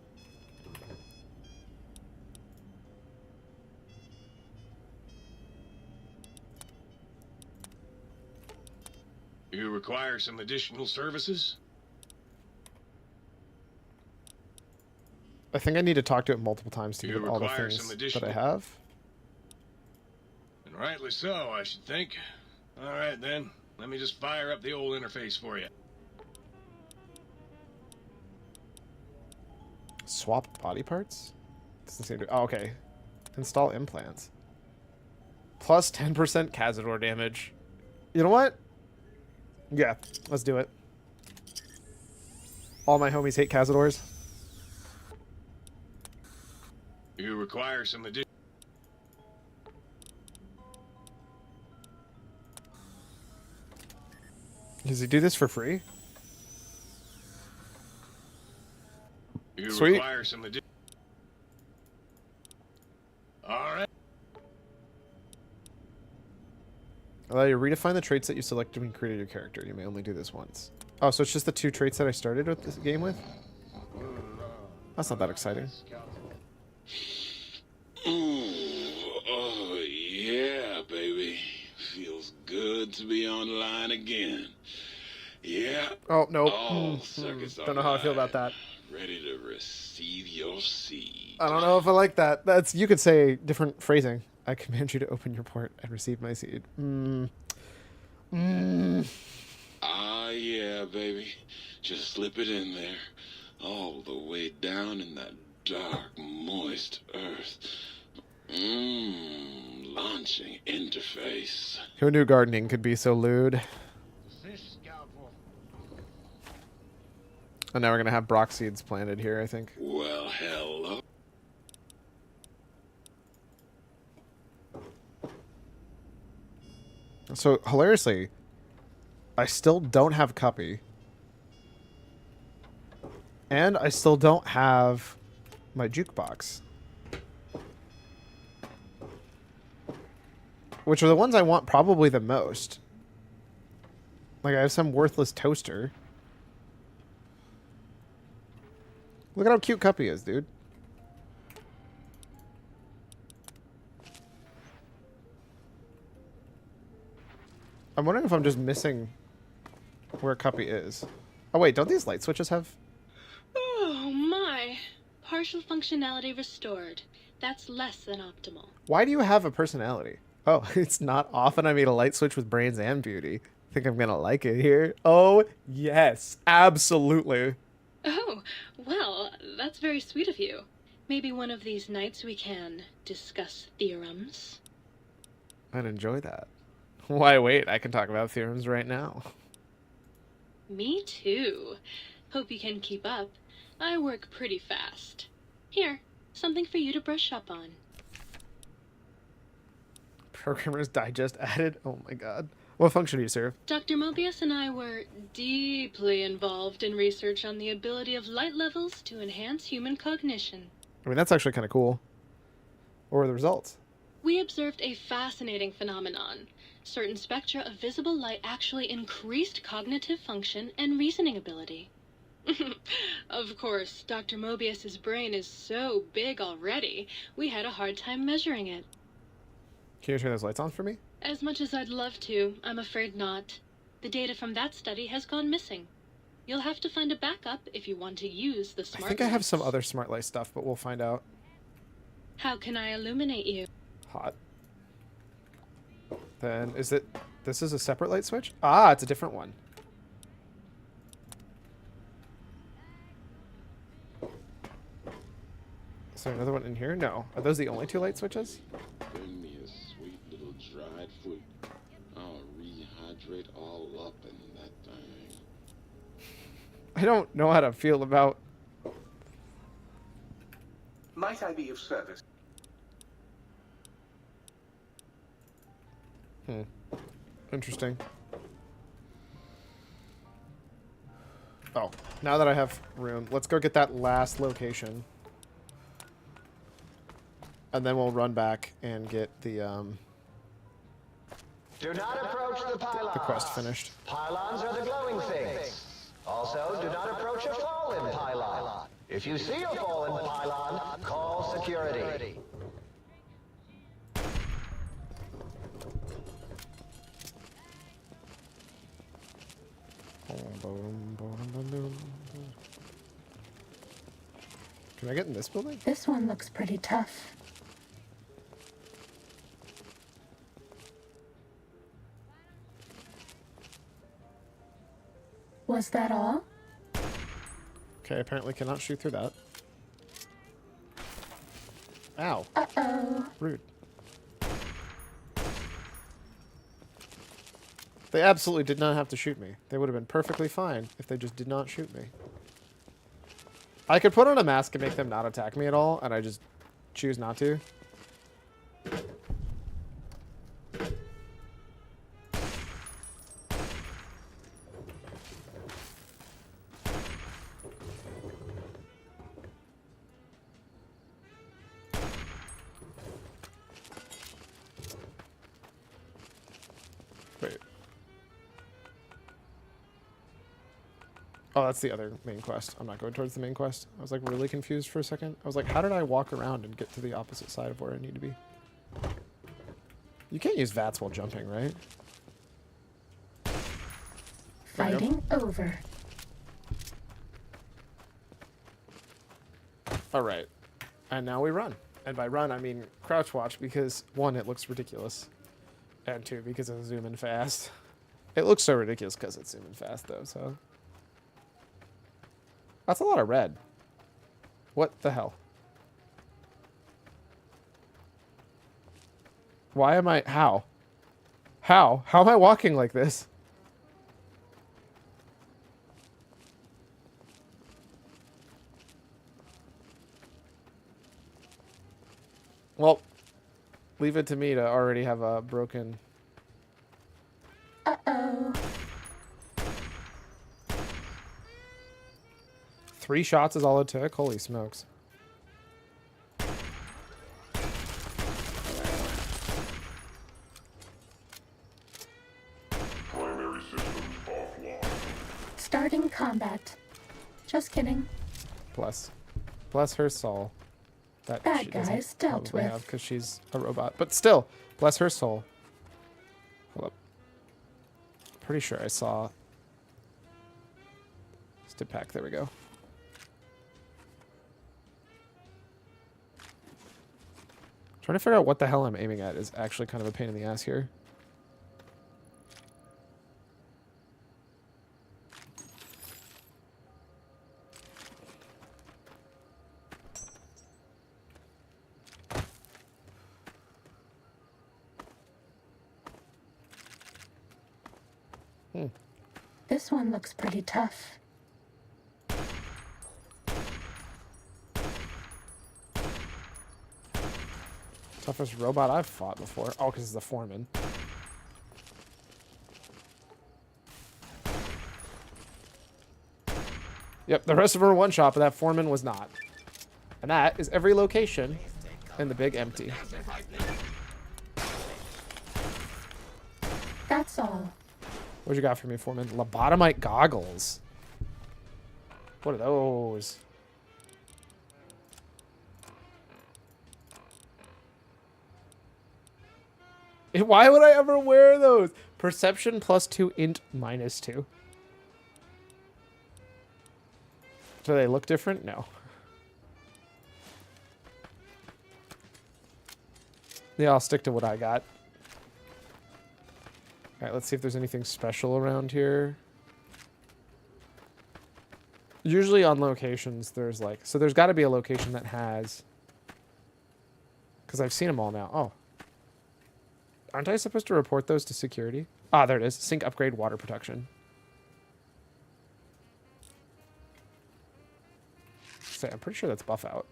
You require some additional services? I think I need to talk to it multiple times to You get all the require things some that additional- I have. And rightly so, I should think. All right, then. Let me just fire up the old interface for you. Swap body parts? Doesn't seem to... Oh, okay. Install implants. Plus 10% Cazador damage. You know what? Yeah, let's do it. All my homies hate Cazadors. You require some additional... Does he do this for free? You Sweet. require some additional... All right. Allow you to redefine the traits that you selected when you created your character. You may only do this once. Oh, so it's just the 2 traits that I started with this game with? That's not that exciting. Oh, yeah, baby. Feels good to be online again. Yeah. Oh, no. All circuits Don't know how I feel about that. ready to receive your seed. I don't know if I like that. That's, you could say different phrasing. I command you to open your port and receive my seed. Ah, yeah, baby. Just slip it in there. All the way down in that dark, moist earth. Launching interface. Who knew gardening could be so lewd? And now we're going to have Brock seeds planted here, I think. Well, hello. So, hilariously, I still don't have Cuppy. And I still don't have my jukebox. Which are the ones I want probably the most. Like, I have some worthless toaster. Look at how cute Cuppy is, dude. I'm wondering if I'm just missing where Cuppy is. Oh, wait, don't these light switches have... Oh, my. Partial functionality restored. That's less than optimal. Why do you have a personality? Oh, it's not often I meet a light switch with brains and beauty. Think I'm gonna like it here. Oh, yes. Absolutely. Oh, well, that's very sweet of you. Maybe one of these nights we can discuss theorems. I'd enjoy that. Why wait? I can talk about theorems right now. Me too. Hope you can keep up. I work pretty fast. Here, something for you to brush up on. Programmer's Digest added? Oh my god. What function do you serve? Dr. Mobius and I were deeply involved in research on the ability of light levels to enhance human cognition. I mean, that's actually kind of cool. What were the results? We observed a fascinating phenomenon. Certain spectra of visible light actually increased cognitive function and reasoning ability. Of course, Dr. Mobius's brain is so big already, we had a hard time measuring it. Can you turn those lights on for me? As much as I'd love to, I'm afraid not. The data from that study has gone missing. You'll have to find a backup if you want to use the smart I think I have some other smart light stuff, but we'll find out. How can I illuminate you? Hot. Then is it... This is a separate light switch? Ah, it's a different one. Is there another one in here? No. Are those the only two light switches? Bring me a sweet little dried fruit. I'll rehydrate all up in that thing. I don't know how to feel about... Might I be of service? Interesting. Oh, now that I have room, let's go get that last location. And then we'll run back and get the Do not approach the pylons. quest finished. Pylons are the glowing things. Also, do not approach a fallen pylon. If you see a fallen pylon, call security. Can I get in this building? This one looks pretty tough. Was that all? Okay, apparently cannot shoot through that. Ow. Uh-oh. Rude. They absolutely did not have to shoot me. They would have been perfectly fine if they just did not shoot me. I could put on a mask and make them not attack me at all, and I just choose not to. Wait. Oh, that's the other main quest. I'm not going towards the main quest. I was like really confused for a second. I was like, how did I walk around and get to the opposite side of where I need to be? You can't use VATS while jumping, right? Fighting over. Alright. And now we run. And by run, I mean crouch watch because, one, it looks ridiculous. And two, because it's zooming fast. It looks so ridiculous because it's zooming fast, though, so... That's a lot of red. What the hell? Why am I... How? How? How am I walking like this? Well, leave it to me to already have a broken... Uh-oh. 3 shots is all it took? Holy smokes. Primary systems offline. Starting combat. Just kidding. Bless her soul. That Bad she doesn't guys dealt probably with. have because she's a robot. But still, bless her soul. Hold up. Pretty sure I saw... Stip pack, there we go. Trying to figure out what the hell I'm aiming at is actually kind of a pain in the ass here. This one looks pretty tough. Toughest robot I've fought before. Oh, because it's a foreman. Yep, the rest of them were one shot, but that foreman was not. And that is every location in the big empty. That's all. What you got for me, foreman? Lobotomite goggles. What are those? Why would I ever wear those? Perception +2, int -2. Do they look different? No. Yeah, I'll stick to what I got. Alright, let's see if there's anything special around here. Usually on locations, there's like... So there's got to be a location that has... Because I've seen them all now. Oh. Aren't I supposed to report those to security? Ah, there it is. Sink upgrade water protection. Say, I'm pretty sure that's buff out.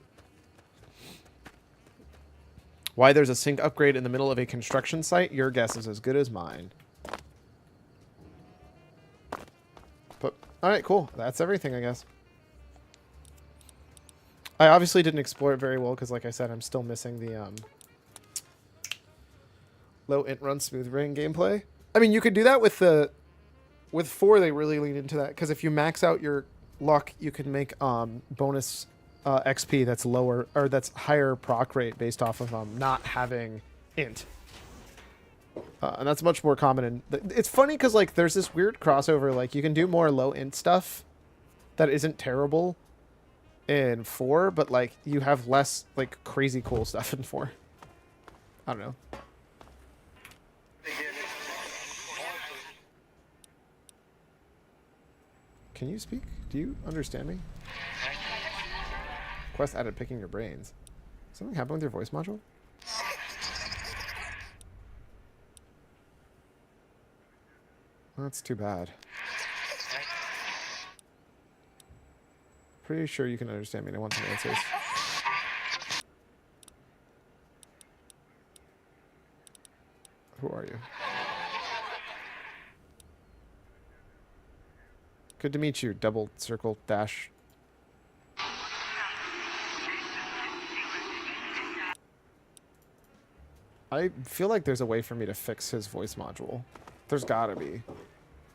Why there's a sink upgrade in the middle of a construction site? Your guess is as good as mine. But, alright, cool. That's everything, I guess. I obviously didn't explore it very well because, like I said, I'm still missing the low int run smooth rain gameplay. I mean, you could do that with the... With 4, they really lean into that. Because if you max out your luck, you can make bonus XP that's lower... Or that's higher proc rate based off of not having int. And that's much more common. And it's funny because, like, there's this weird crossover. Like, you can do more low int stuff that isn't terrible in 4, but, like, you have less, like, crazy cool stuff in 4. I don't know. Can you speak? Do you understand me? Quest added picking your brains. Something happened with your voice module? That's too bad. Pretty sure you can understand me and I want some answers. Who are you? Good to meet you, double circle dash. I feel like there's a way for me to fix his voice module. There's gotta be.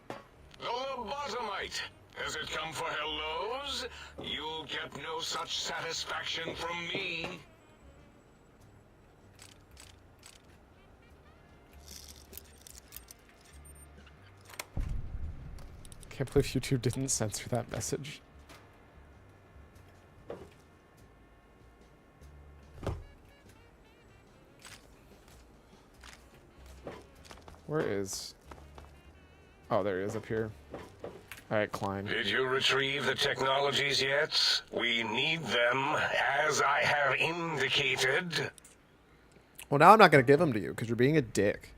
The lobotomite! Has it come for hellos? You'll get no such satisfaction from me. Can't believe YouTube didn't censor that message. Where is... Oh, there he is up here. Alright, Klein. Did you retrieve the technologies yet? We need them, as I have indicated. Well, now I'm not going to give them to you, because you're being a dick.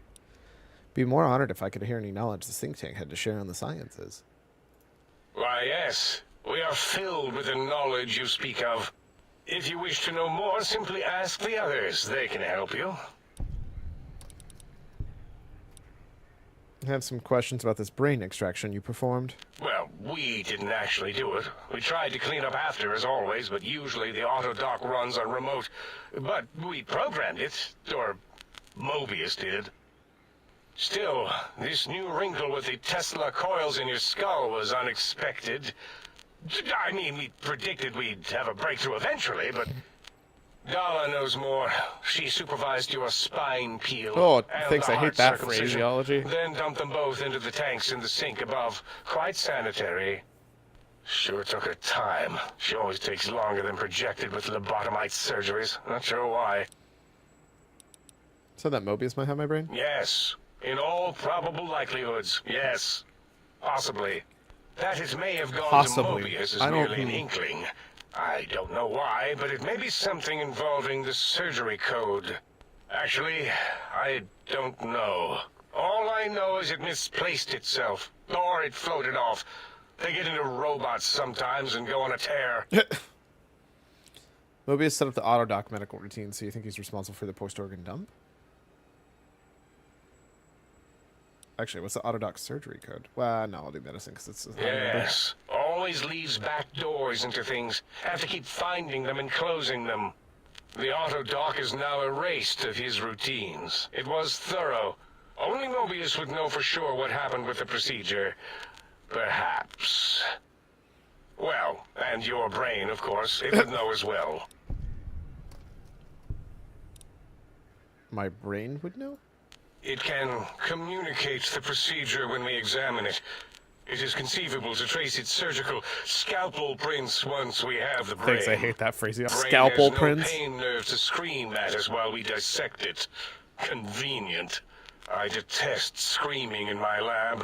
Be more honored if I could hear any knowledge the think tank had to share on the sciences. Why, yes. We are filled with the knowledge you speak of. If you wish to know more, simply ask the others. They can help you. I have some questions about this brain extraction you performed. Well, we didn't actually do it. We tried to clean up after, as always, but usually the auto dock runs on remote. But we programmed it, or Mobius did. Still, this new wrinkle with the Tesla coils in your skull was unexpected. I mean, we predicted we'd have a breakthrough eventually, but... Dala knows more. She supervised your spine peel. Oh, and thanks. the I hate heart that circumcision. phraseology. Then dumped them both into the tanks in the sink above. Quite sanitary. Sure took her time. She always takes longer than projected with lobotomite surgeries. Not sure why. So that Mobius might have my brain? Yes. In all probable likelihoods, yes. Possibly. That it may have gone Possibly. to Mobius is I don't merely an know. inkling. I don't know why, but it may be something involving the surgery code. Actually, I don't know. All I know is it misplaced itself, or it floated off. They get into robots sometimes and go on a tear. Mobius set up the autodoc medical routine, so you think he's responsible for the post-organ dump? Actually, what's the autodoc surgery code? Well, no, I'll do medicine because it's... Yes. All always leaves back doors into things. Have to keep finding them and closing them. The auto-dock is now erased of his routines. It was thorough. Only Mobius would know for sure what happened with the procedure. Perhaps. Well, and your brain, of course, it would know as well. My brain would know? It can communicate the procedure when we examine it. It is conceivable to trace its surgical scalpel prints once we have the brain. Thanks, I hate that phrase. Brain Scalpel has prints? no pain nerve to scream at us while we dissect it. Convenient. I detest screaming in my lab.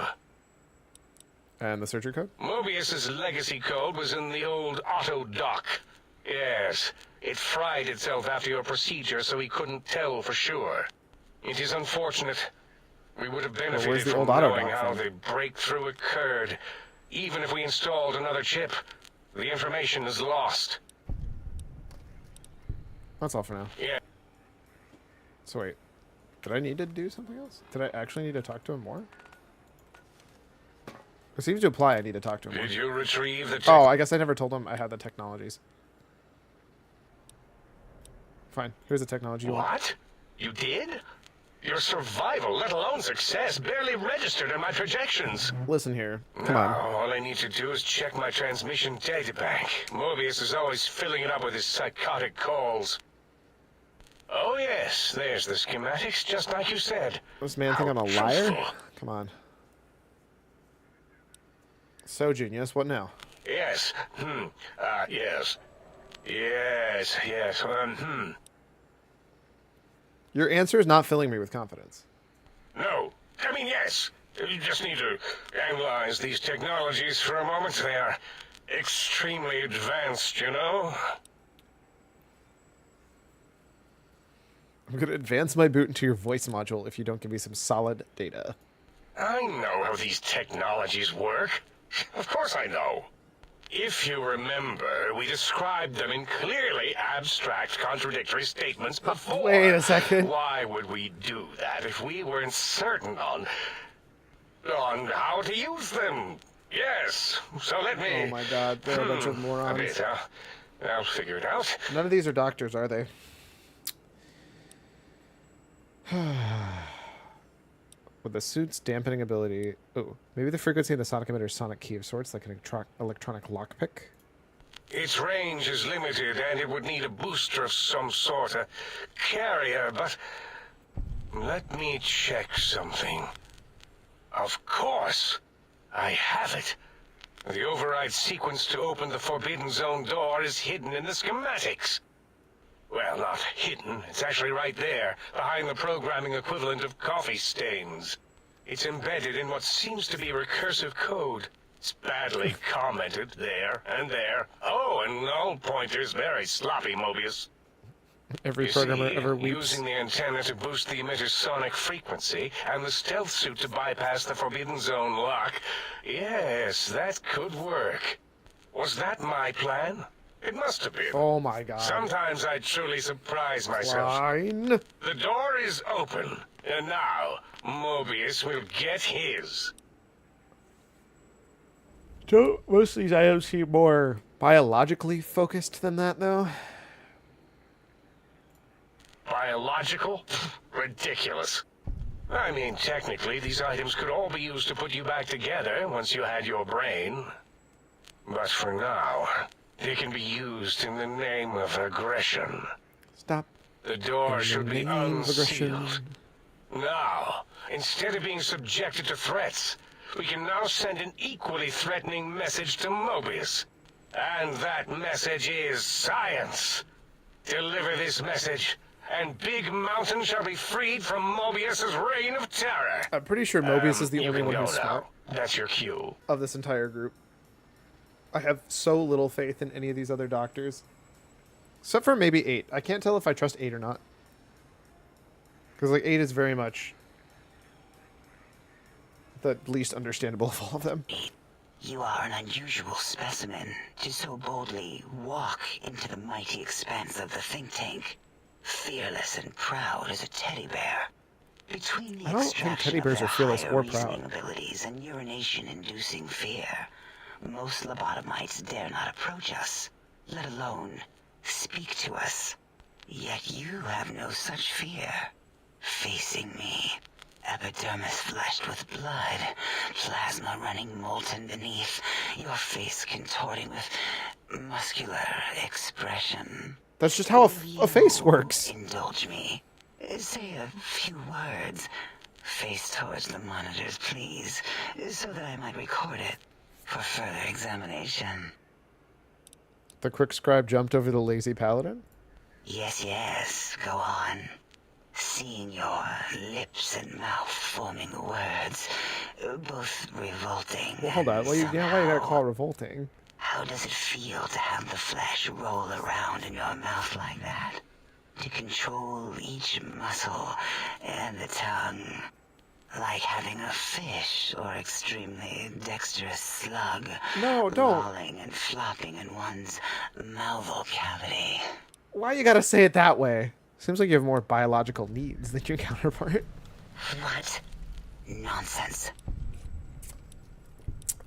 And the surgery code? Mobius's legacy code was in the old auto-dock. Yes, it fried itself after your procedure, so he couldn't tell for sure. It is unfortunate. We would have benefited the from old knowing auto-dock how from? the breakthrough occurred. Even if we installed another chip, the information is lost. That's all for now. Yeah. So wait, did I need to do something else? Did I actually need to talk to him more? It seems to imply I need to talk to him more. Did you retrieve the Oh, I guess I never told him I had the technologies. Fine, here's the technology you want. What? You did? Your survival, let alone success, barely registered in my projections. Listen here, come Now, on. all I need to do is check my transmission databank. Mobius is always filling it up with his psychotic calls. Oh yes, there's the schematics, just like you said. This man think I'm a How liar? truthful. Come on. So, genius, what now? Yes. Yes. Yes. Your answer is not filling me with confidence. No. I mean, yes. You just need to analyze these technologies for a moment. They are extremely advanced, you know? I'm going to advance my boot into your voice module if you don't give me some solid data. I know how these technologies work. Of course I know. If you remember, we described them in clearly abstract, contradictory statements before. Wait a second. Why would we do that if we weren't certain on how to use them? Yes. So let me... Oh my god, they're a bunch of A morons. bit, I'll figure it out. None of these are doctors, are they? With the suit's dampening ability... Oh, maybe the frequency of the sonic emitter's sonic key of sorts, like an electronic lockpick? Its range is limited, and it would need a booster of some sort, a carrier, but... Let me check something. Of course! I have it. The override sequence to open the Forbidden Zone door is hidden in the schematics. Well, not hidden. It's actually right there, behind the programming equivalent of coffee stains. It's embedded in what seems to be recursive code. It's badly commented there and there. Oh, and null pointers very sloppy, Mobius. Every You programmer see, ever weeps. using the antenna to boost the emitter's sonic frequency, and the stealth suit to bypass the Forbidden Zone lock. Yes, that could work. Was that my plan? It must have been. Oh my god. Sometimes I truly surprise myself. Fine. The door is open, and now Mobius will get his. Don't most of these items seem more biologically focused than that, though? Biological? Ridiculous. I mean, technically, these items could all be used to put you back together once you had your brain. But for now, they can be used in the name of aggression. Stop. The door In the should be name of aggression. unsealed. Now, instead of being subjected to threats, we can now send an equally threatening message to Mobius. And that message is science. Deliver this message, and Big Mountain shall be freed from Mobius's reign of terror. I'm pretty sure Mobius is the You only can one go who's now. smart That's your cue. of this entire group. I have so little faith in any of these other doctors. Except for maybe 8. I can't tell if I trust 8 or not. Because, like, 8 is very much the least understandable of all of them. You are an unusual specimen to so boldly walk into the mighty expanse of the think tank, fearless and proud as a teddy bear. Between the I don't think extraction teddy bears of their are fearless higher or reasoning proud. abilities and urination-inducing fear, Most lobotomites dare not approach us, let alone speak to us. Yet you have no such fear. Facing me, epidermis flushed with blood, plasma running molten beneath, your face contorting with muscular expression. That's just how a face works. Indulge me. Say a few words. Face towards the monitors, please, so that I might record it for further examination. The quick scribe jumped over the lazy paladin? Yes, go on. Seeing your lips and mouth forming words, both revolting. Well, hold on. Why you gotta call it revolting? How does it feel to have the flesh roll around in your mouth like that? To control each muscle and the tongue, like having a fish or extremely dexterous slug. No, don't. Lolling and flopping in one's mouthal cavity. Why you gotta say it that way? Seems like you have more biological needs than your counterpart. What? Nonsense.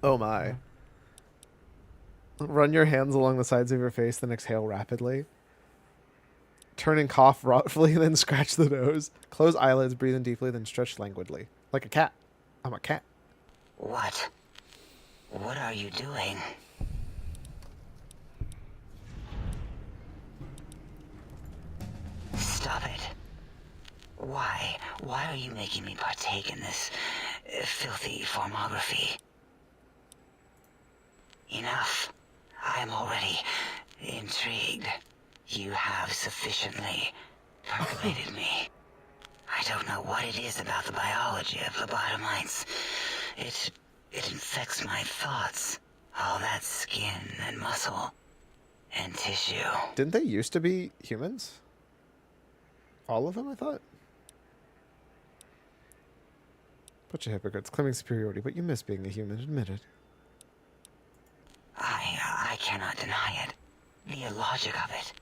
Oh my. Run your hands along the sides of your face, then exhale rapidly. Turn and cough roughly, then scratch the nose. Close eyelids, breathe in deeply, then stretch languidly. Like a cat. I'm a cat. What? What are you doing? Stop it. Why? Why are you making me partake in this filthy formography? Enough. I am already intrigued. You have sufficiently percolated me. I don't know what it is about the biology of lobotomites. It infects my thoughts. All that skin and muscle and tissue. Didn't they used to be humans? All of them, I thought? Bunch of hypocrites claiming superiority, but you miss being a human, admit it. I cannot deny it. The illogic of it.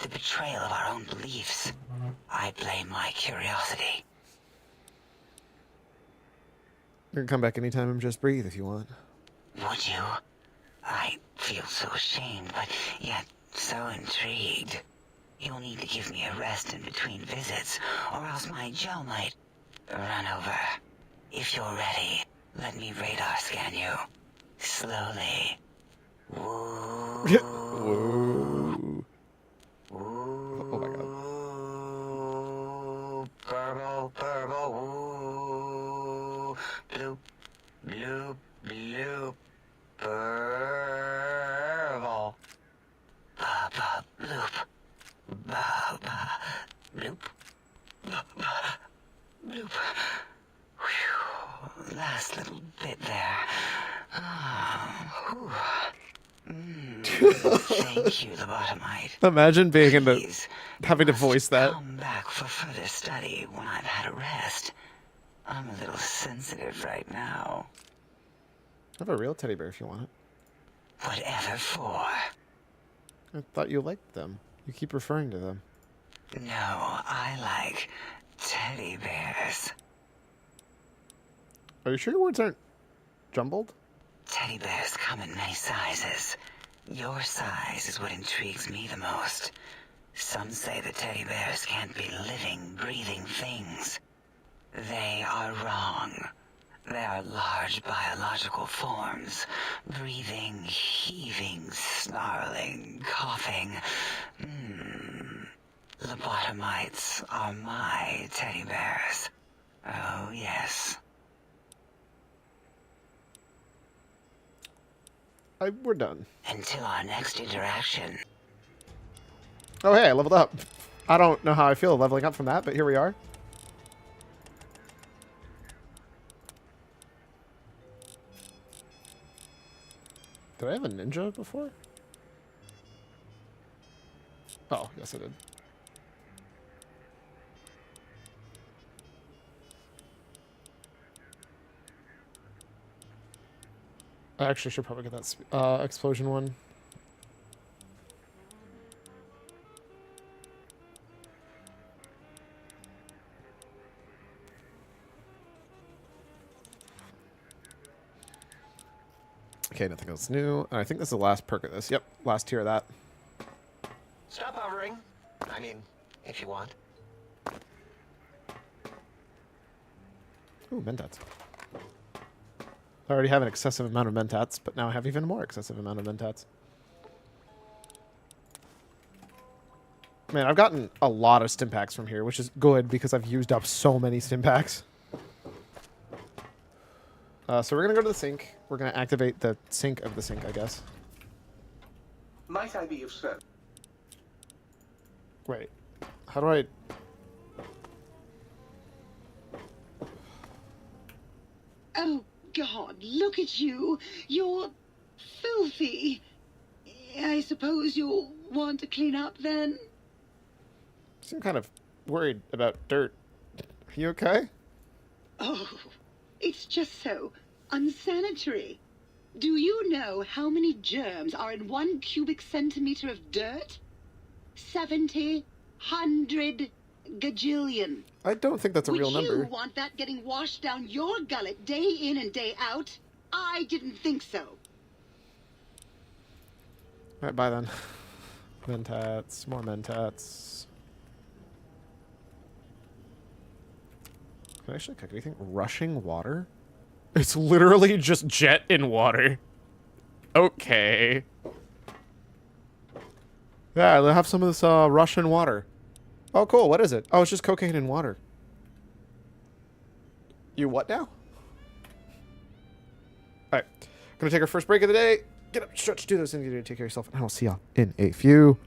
The betrayal of our own beliefs. I blame my curiosity. You can come back anytime and just breathe if you want. Would you? I feel so ashamed, but yet so intrigued. You'll need to give me a rest in between visits, or else my jaw might run over. If you're ready, let me radar scan you. Slowly. Woo. Whoa. Oh my god. Purple, purple, woo. Bloop, bloop, bloop. Purple. Ba, ba, bloop. Ba, ba, bloop. Ba, ba, bloop. Whew. Last little bit there. Whew. Thank you, lobotomite. Imagine being in the Please, having to voice that. come back for further study when I've had a rest. I'm a little sensitive right now. I have a real teddy bear if you want it. Whatever for. I thought you liked them. You keep referring to them. No, I like teddy bears. Are you sure your words aren't jumbled? Teddy bears come in many sizes. Your size is what intrigues me the most. Some say that teddy bears can't be living, breathing things. They are wrong. They are large biological forms. Breathing, heaving, snarling, coughing. Lobotomites are my teddy bears. Oh, yes. We're done. Until our next interaction. Oh, hey, I leveled up. I don't know how I feel leveling up from that, but here we are. Did I have a ninja before? Oh, yes I did. I actually should probably get that explosion one. Okay, nothing else new. And I think this is the last perk of this. Yep, last tier of that. Stop hovering. I mean, if you want. Ooh, mentats. I already have an excessive amount of mentats, but now I have even more excessive amount of mentats. Man, I've gotten a lot of stim packs from here, which is good because I've used up so many stim packs. So we're going to go to the sink. We're going to activate the sink of the sink, I guess. Might I be of service? Wait. How do I... Oh, God, look at you. You're filthy. I suppose you'll want to clean up then? You seem kind of worried about dirt. Are you okay? Oh, it's just so unsanitary. Do you know how many germs are in 1 cubic centimeter of dirt? 70, 100, gajillion. I don't think that's a real number. Would you want that getting washed down your gullet day in and day out? I didn't think so. Alright, bye then. Mentats, more mentats. Can I actually cook anything? Rushing water? It's literally just jet in water. Okay. Yeah, I have some of this Russian water. Oh, cool. What is it? Oh, it's just cocaine in water. You what now? Alright. Gonna take our first break of the day. Get up, stretch, do those things you do to take care of yourself, and I'll see y'all in a few.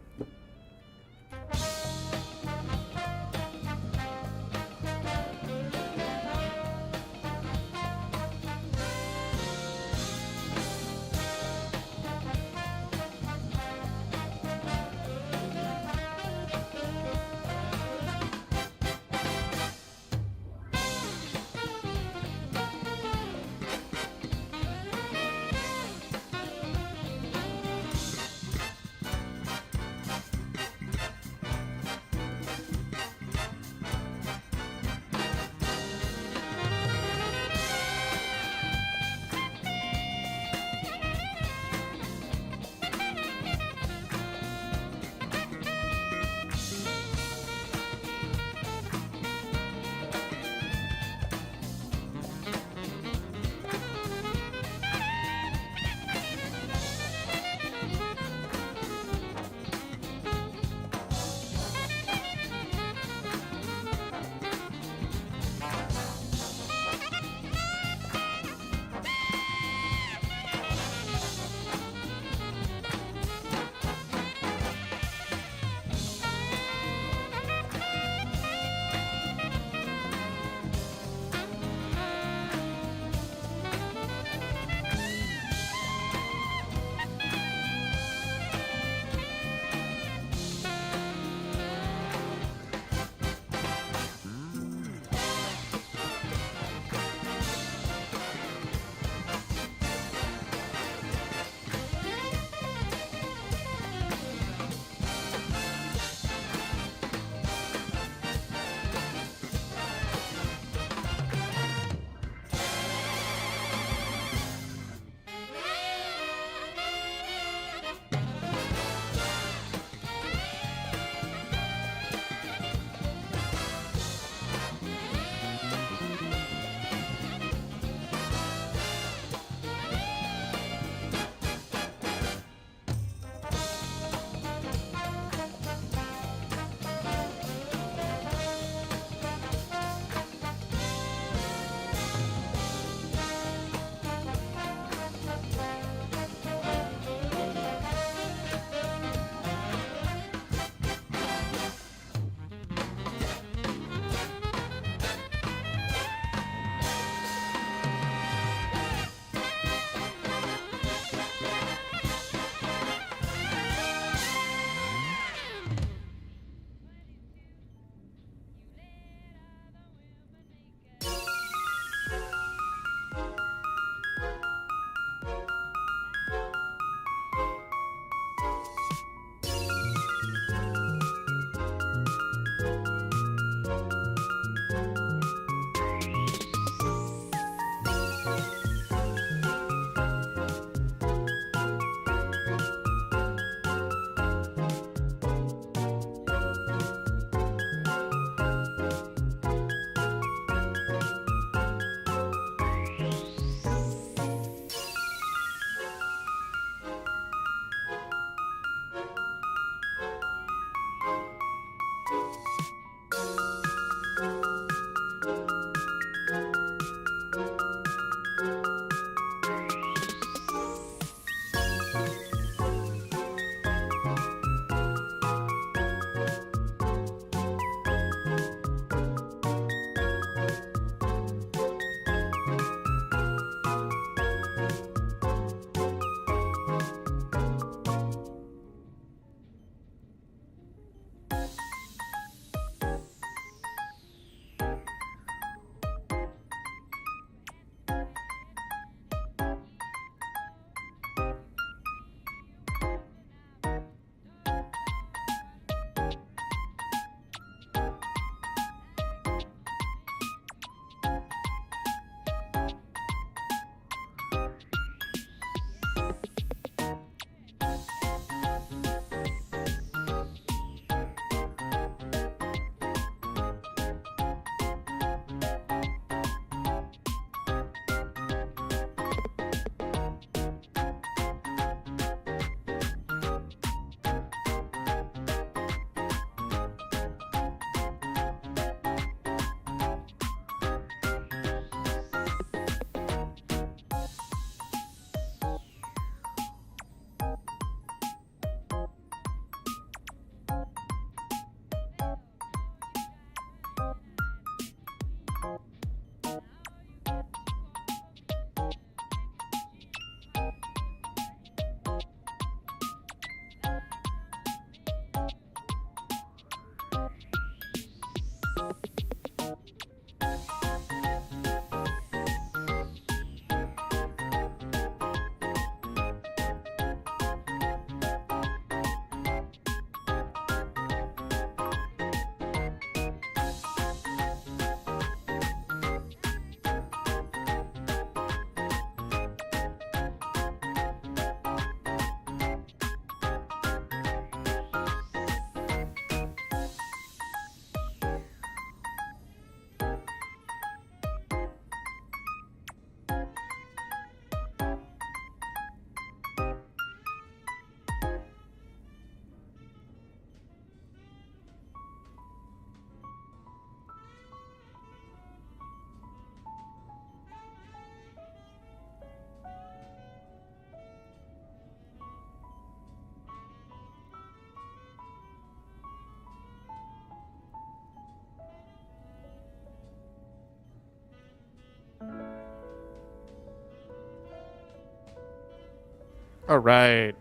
All right.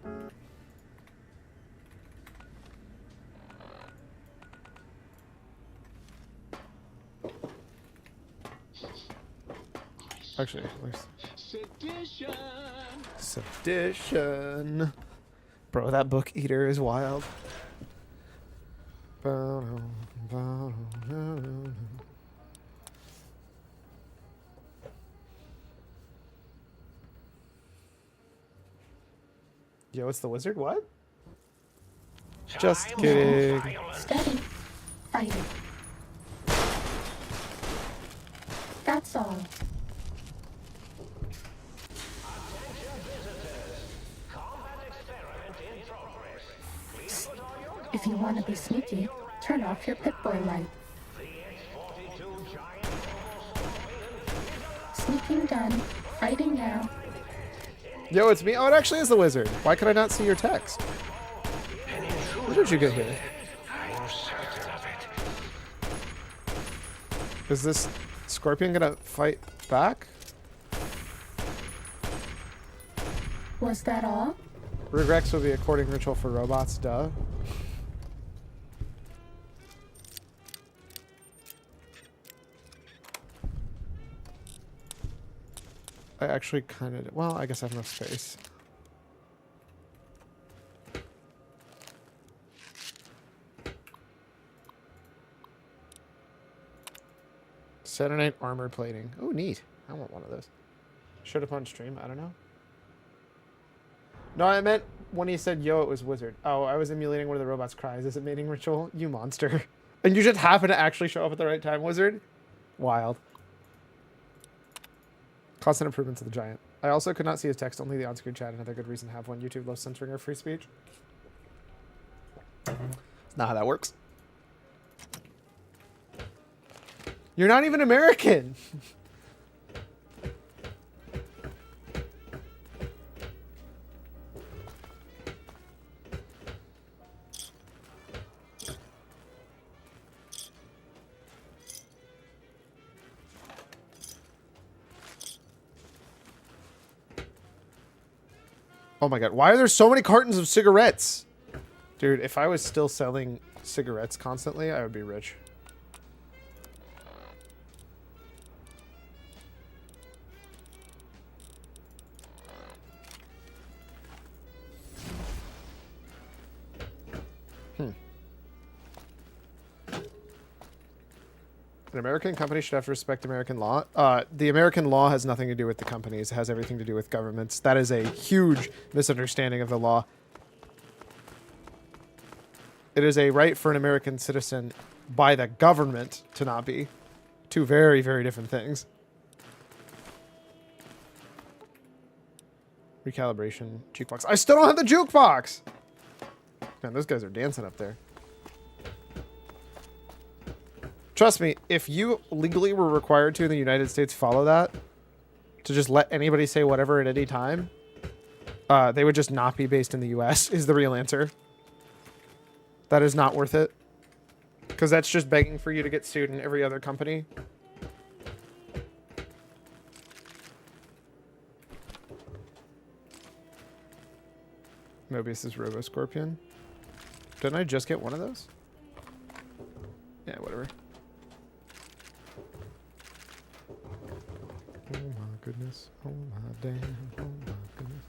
Actually, where's Sedition. Sedition? Bro, that book eater is wild. Yo, it's the wizard? What? Just kidding. Steady. Fighting. That's all. If you want to be sneaky, turn off your Pip-Boy light. Sneaking done. Fighting now. Yo, it's me. Oh, it actually is the wizard. Why could I not see your text? When did you get here? Is this scorpion gonna fight back? Was that all? Regrets will be a courting ritual for robots, duh. I actually kind of... Well, I guess I have enough space. Saturday armor plating. Oh, neat. I want one of those. Showed up on stream. I don't know. No, I meant when he said, yo, it was wizard. Oh, I was emulating one of the robot's cries. Is it mating ritual? You monster. And you just happen to actually show up at the right time, wizard? Wild. Constant improvements of the giant. I also could not see his text, only the on-screen chat. Another good reason to have one. YouTube loves censoring our free speech. That's not how that works. You're not even American. Oh my god, why are there so many cartons of cigarettes? Dude, if I was still selling cigarettes constantly, I would be rich. An American company should have to respect American law. The American law has nothing to do with the companies. It has everything to do with governments. That is a huge misunderstanding of the law. It is a right for an American citizen by the government to not be. Two very, very different things. Recalibration. Jukebox. I still don't have the jukebox! Man, those guys are dancing up there. Trust me, if you legally were required to in the United States follow that, to just let anybody say whatever at any time, they would just not be based in the US, is the real answer. That is not worth it. Because that's just begging for you to get sued in every other company. Mobius is Robo-Scorpion. Didn't I just get one of those? Yeah, whatever. Oh my goodness. Oh my damn. Oh my goodness.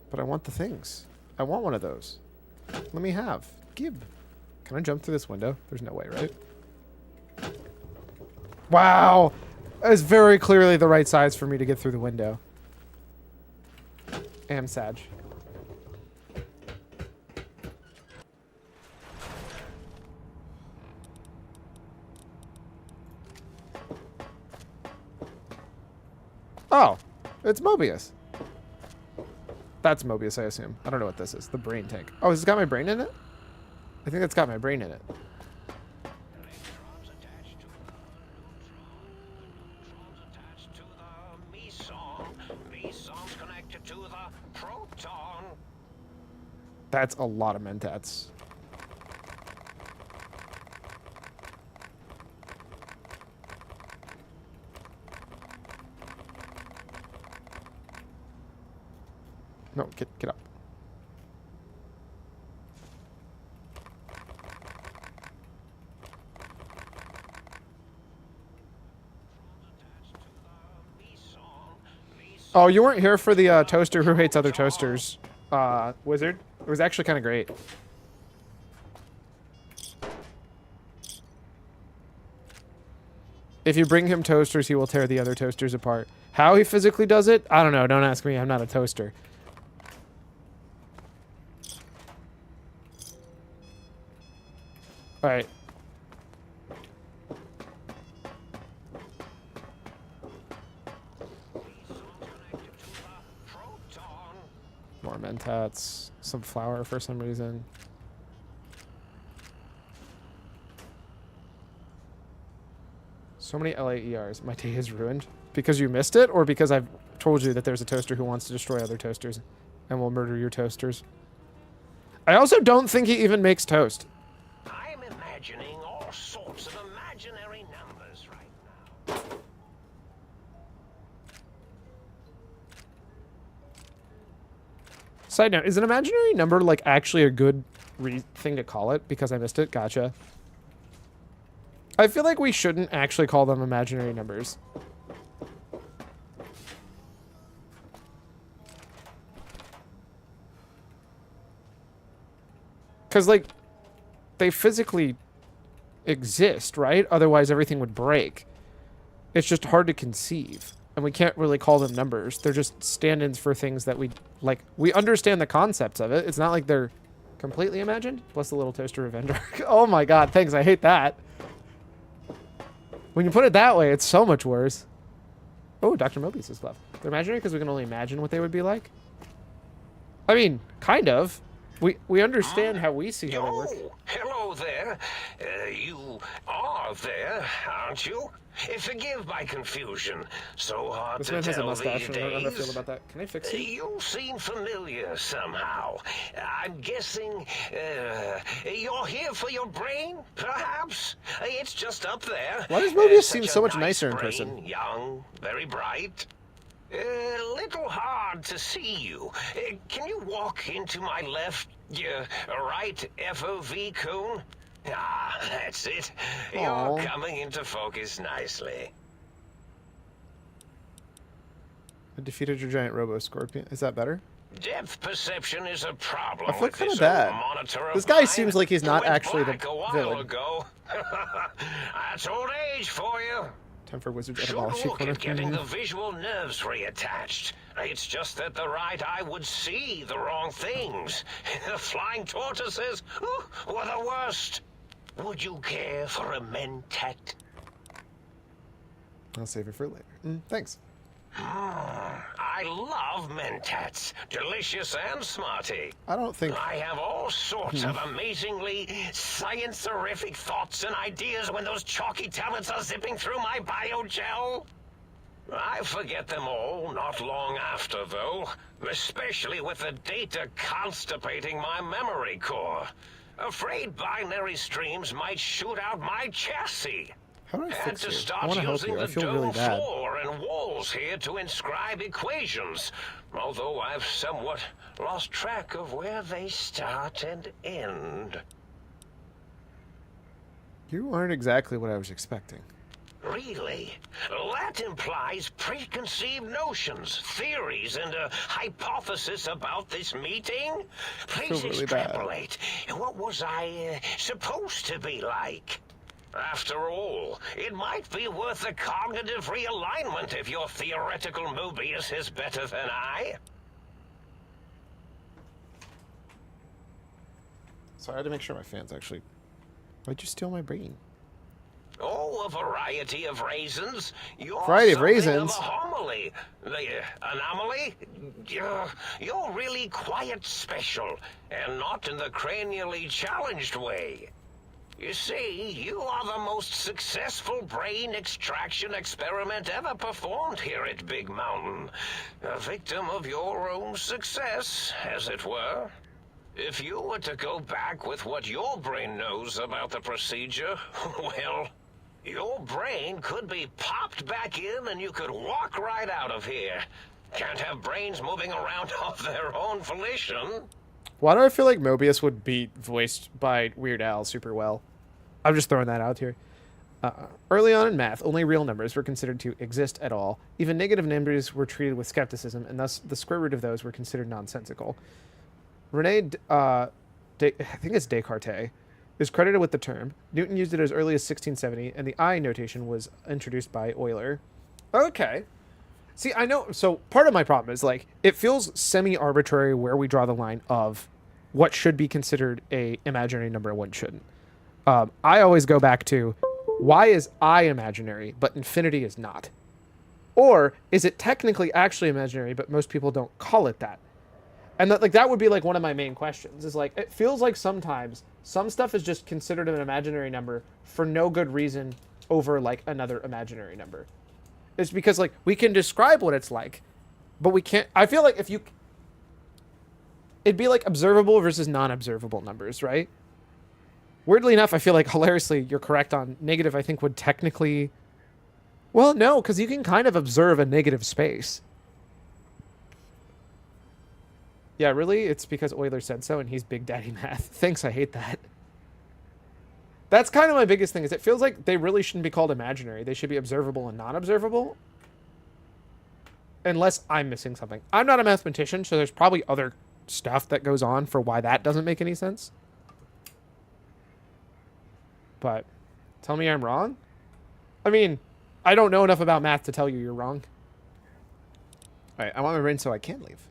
But I want the things. I want one of those. Let me have. Gib. Can I jump through this window? There's no way, right? Wow! That is very clearly the right size for me to get through the window. And Sag. Oh, it's Mobius. That's Mobius, I assume. I don't know what this is. The brain tank. Oh, has it got my brain in it? I think it's got my brain in it. That's a lot of mentats. No, get up. Oh, you weren't here for the toaster who hates other toasters wizard? It was actually kind of great. If you bring him toasters, he will tear the other toasters apart. How he physically does it? I don't know. Don't ask me. I'm not a toaster. All right. More mentats. Some flour for some reason. So many LAERs. My day is ruined. Because you missed it, or because I've told you that there's a toaster who wants to destroy other toasters and will murder your toasters? I also don't think he even makes toast. I'm imagining all sorts of imaginary numbers right now. Side note, is an imaginary number like actually a good thing to call it? Because I missed it? Gotcha. I feel like we shouldn't actually call them imaginary numbers. Because, like, they physically exist, right? Otherwise, everything would break. It's just hard to conceive. And we can't really call them numbers. They're just stand-ins for things that we, like, we understand the concepts of it. It's not like they're completely imagined. Bless the little toaster Avenger. Oh my god, thanks. I hate that. When you put it that way, it's so much worse. Oh, Dr. Mobius is left. They're imaginary because we can only imagine what they would be like? I mean, kind of. We understand how we see how they work. Hello there. You are there, aren't you? Forgive my confusion. So hard This to man has a tell mustache, these and I don't know how I feel days. about that. Can I fix it? You seem familiar somehow. I'm guessing you're here for your brain, perhaps? It's just up there. Why does Mobius Such seem a so much nice nicer in brain, person? Young, very bright. A little hard to see you. Can you walk into my left, right FOV cone? Ah, that's it. You're Aww. coming into focus nicely. I defeated your giant robo-scorpion. Is that better? Depth perception is a problem. I feel with kind of this bad. old monitor of This guy mine. seems like he's not Went actually the black a while villain. ago. That's old age for you. Time for Wizard's Should etymology look corner. at getting the visual nerves reattached. It's just that the right eye would see the wrong things. The flying tortoises were the worst. Would you care for a mentat? I'll save it for later. Thanks. I love mentats. Delicious and smarty. I don't think... I have all sorts of amazingly science-orific thoughts and ideas when those chalky tablets are zipping through my biogel. I forget them all not long after, though. Especially with the data constipating my memory core. Afraid binary streams might shoot out my chassis. How do I Had fix to you? I start want to help using you. I the feel dome really bad. floor and walls here to inscribe equations. Although I've somewhat lost track of where they start and end. You aren't exactly what I was expecting. Really? That implies preconceived notions, theories, and a hypothesis about this meeting? Please really bad. extrapolate. What was I supposed to be like? After all, it might be worth a cognitive realignment if your theoretical Mobius is better than I. So I had to make sure my fans actually... Why'd you steal my brain? Oh, a variety of raisins. You're Variety of something raisins? Of a homily. The anomaly? You're really quite special, and not in the cranially challenged way. You see, you are the most successful brain extraction experiment ever performed here at Big Mountain. A victim of your own success, as it were. If you were to go back with what your brain knows about the procedure, well, your brain could be popped back in and you could walk right out of here. Can't have brains moving around of their own volition. Why do I feel like Mobius would be voiced by Weird Al super well? I'm just throwing that out here. Early on in math, only real numbers were considered to exist at all. Even negative numbers were treated with skepticism, and thus the square root of those were considered nonsensical. Rene, I think it's Descartes, is credited with the term. Newton used it as early as 1670, and the I notation was introduced by Euler. Okay. See, I know. So part of my problem is, like, it feels semi-arbitrary where we draw the line of what should be considered a imaginary number and what shouldn't. I always go back to, why is I imaginary, but infinity is not? Or is it technically actually imaginary, but most people don't call it that? And that would be like one of my main questions. Is like, it feels like sometimes some stuff is just considered an imaginary number for no good reason over like another imaginary number. It's because like we can describe what it's like, but we can't. I feel like it'd be like observable versus non-observable numbers, right? Weirdly enough, I feel like hilariously you're correct on negative. I think would technically, well, no, because you can kind of observe a negative space. Yeah, really? It's because Euler said so and he's Big Daddy Math. Thanks, I hate that. That's kind of my biggest thing, is it feels like they really shouldn't be called imaginary. They should be observable and non-observable. Unless I'm missing something. I'm not a mathematician, so there's probably other stuff that goes on for why that doesn't make any sense. But tell me I'm wrong? I mean, I don't know enough about math to tell you you're wrong. Alright, I want my brain so I can leave.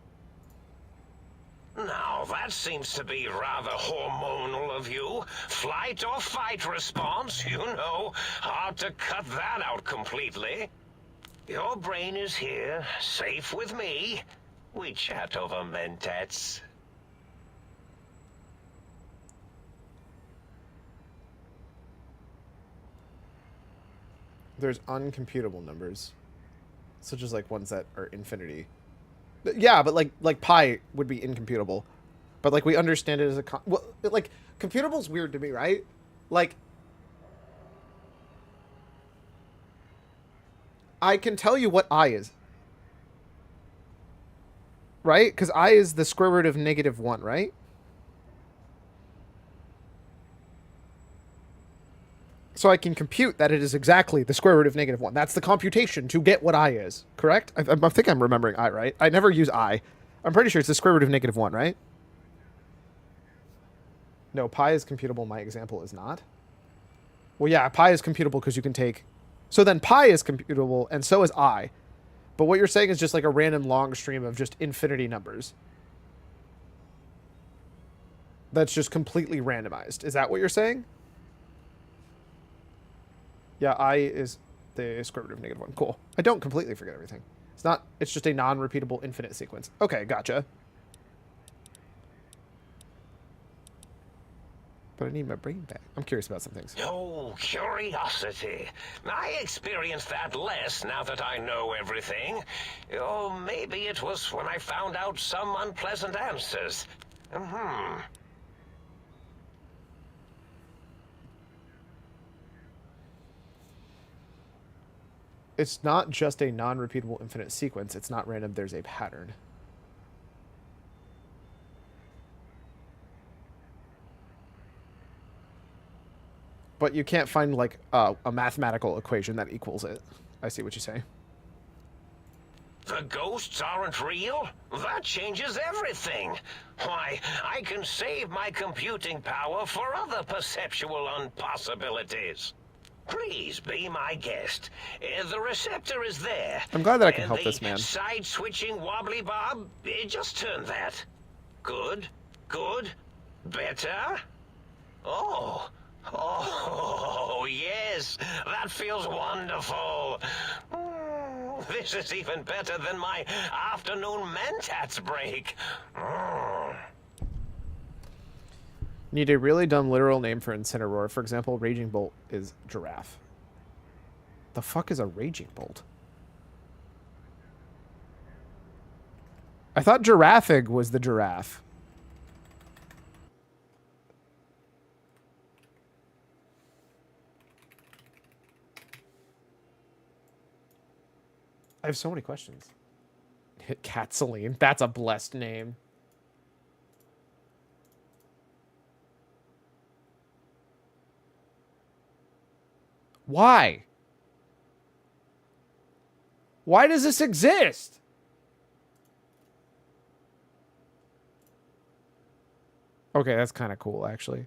Now, that seems to be rather hormonal of you. Flight or fight response, you know. Hard to cut that out completely. Your brain is here, safe with me. We chat over mentats. There's uncomputable numbers, such as like ones that are infinity. Yeah, but like pi would be incomputable, but like we understand it as a well, like computable's weird to me, right? Like I can tell you what I is, right? Because I is the square root of -1, right? So I can compute that it is exactly the square root of -1. That's the computation to get what I is, correct? I think I'm remembering I, right? I never use I. I'm pretty sure it's the square root of -1, right? No, pi is computable. My example is not. Well, yeah, pi is computable because you can take... So then pi is computable, and so is I. But what you're saying is just like a random long stream of just infinity numbers. That's just completely randomized. Is that what you're saying? Yeah, I is the square root of -1. Cool. I don't completely forget everything. It's not, it's just a non-repeatable infinite sequence. Okay, gotcha. But I need my brain back. I'm curious about some things. Oh, curiosity. I experience that less now that I know everything. Oh, maybe it was when I found out some unpleasant answers. It's not just a non-repeatable infinite sequence. It's not random. There's a pattern. But you can't find, like, a mathematical equation that equals it. I see what you say. The ghosts aren't real? That changes everything. Why, I can save my computing power for other perceptual impossibilities. Please be my guest. The receptor is there. I'm glad that I can help this man. Side-switching wobbly bob, just turn that. Good, good, better. Oh, yes, that feels wonderful. This is even better than my afternoon mentats break. Need a really dumb literal name for Incineroar. For example, Raging Bolt is giraffe. The fuck is a Raging Bolt? I thought Giraffig was the giraffe. I have so many questions. Catsaline. That's a blessed name. Why? Why does this exist? Okay, that's kind of cool, actually.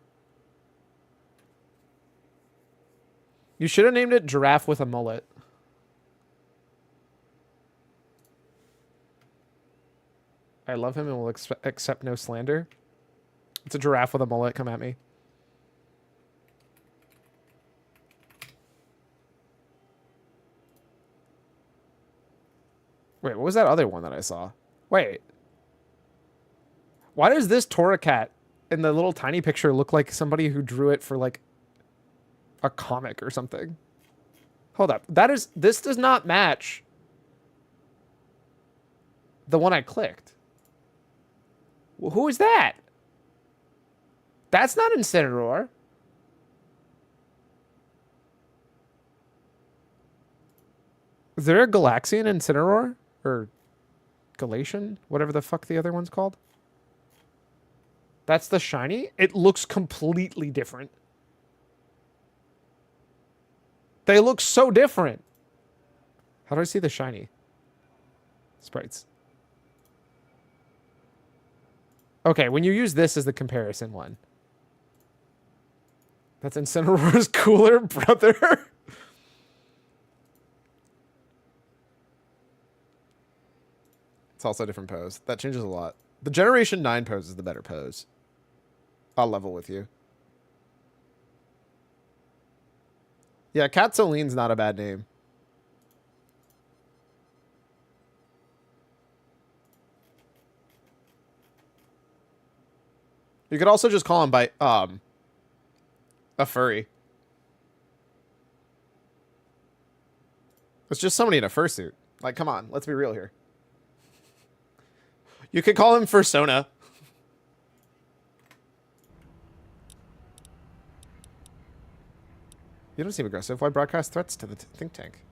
You should have named it Giraffe with a Mullet. I love him and will accept no slander. It's a giraffe with a mullet. Come at me. Wait, what was that other one that I saw? Wait. Why does this Tora cat in the little tiny picture look like somebody who drew it for like a comic or something? Hold up. This does not match the one I clicked. Well, who is that? That's not Incineroar. Is there a Galaxian Incineroar? Or Galatian? Whatever the fuck the other one's called. That's the shiny? It looks completely different. They look so different. How do I see the shiny sprites? Okay, when you use this as the comparison one. That's Incineroar's cooler brother. It's also a different pose. That changes a lot. The Generation 9 pose is the better pose. I'll level with you. Yeah, Catsoline's not a bad name. You could also just call him by a furry. It's just somebody in a fursuit. Like, come on, let's be real here. You could call him Fursona. You don't seem aggressive. Why broadcast threats to the think tank?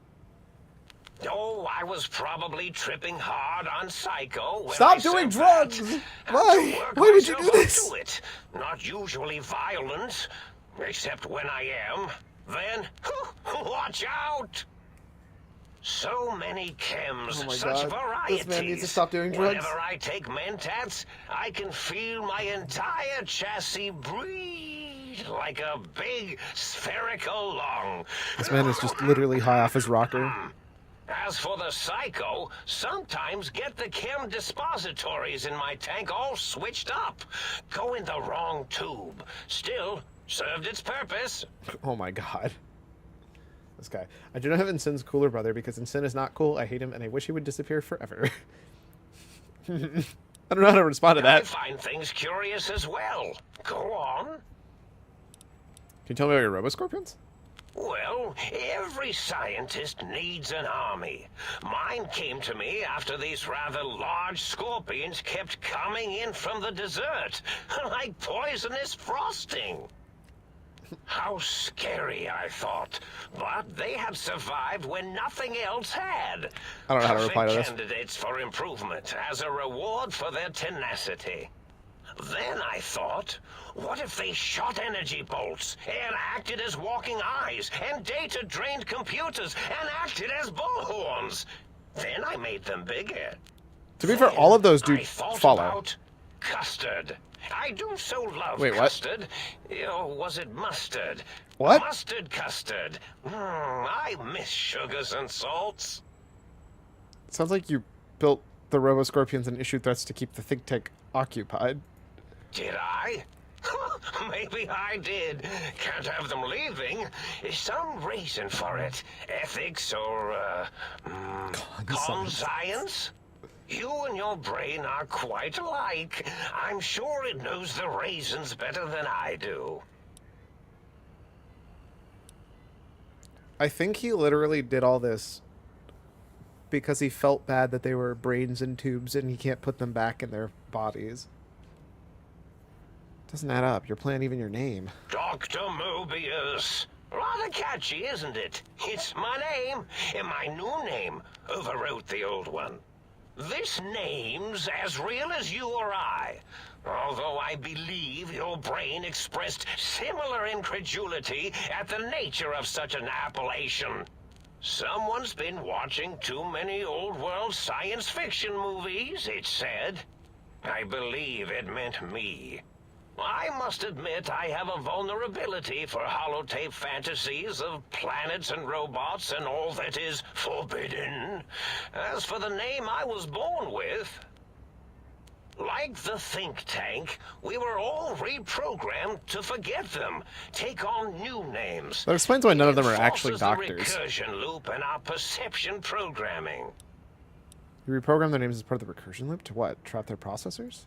Oh, I was probably tripping hard on Psycho. When Stop I doing said drugs! that. Why? Why would you do this? To it. Not usually violent, except when I am. Then, watch out! So many chems, Oh my such God. varieties. This man needs to stop doing drugs. Whenever I take Mentats, I can feel my entire chassis breathe like a big spherical lung. This man is just literally high off his rocker. As for the Psycho, sometimes get the chem dispositories in my tank all switched up. Go in the wrong tube. Still, served its purpose. Oh my God. This guy. I do not have Ensign's cooler brother because Ensign is not cool. I hate him and I wish he would disappear forever. I don't know how to respond to that. I find things curious as well. Go on. Can you tell me about your Roboscorpions? Well, every scientist needs an army. Mine came to me after these rather large scorpions kept coming in from the desert, like poisonous frosting. How scary, I thought. But they had survived when nothing else had. I don't know how to reply to this. Candidates for improvement as a reward for their tenacity. Then I thought, what if they shot energy bolts and acted as walking eyes and data-drained computers and acted as bullhorns? Then I made them bigger. To be fair, all of those do I thought follow. About custard. I do so love Wait, what? custard. Or was it mustard? What? Mustard custard. I miss sugars and salts. It sounds like you built the Roboscorpions and issued threats to keep the think tank occupied. Did I? Maybe I did. Can't have them leaving. Some reason for it. Ethics or, conscience? You and your brain are quite alike. I'm sure it knows the reasons better than I do. I think he literally did all this because he felt bad that they were brains in tubes and he can't put them back in their bodies. Doesn't add up. Your plan, even your name. Dr. Mobius. Rather catchy, isn't it? It's my name, and my new name overwrote the old one. This name's as real as you or I. Although I believe your brain expressed similar incredulity at the nature of such an appellation. Someone's been watching too many old-world science fiction movies, it said. I believe it meant me. I must admit I have a vulnerability for holotape fantasies of planets and robots and all that is forbidden. As for the name I was born with, like the think tank, we were all reprogrammed to forget them, take on new names. That explains why none of them are actually The doctors. recursion loop and our perception programming. You reprogram their names as part of the recursion loop to what? Trap their processors?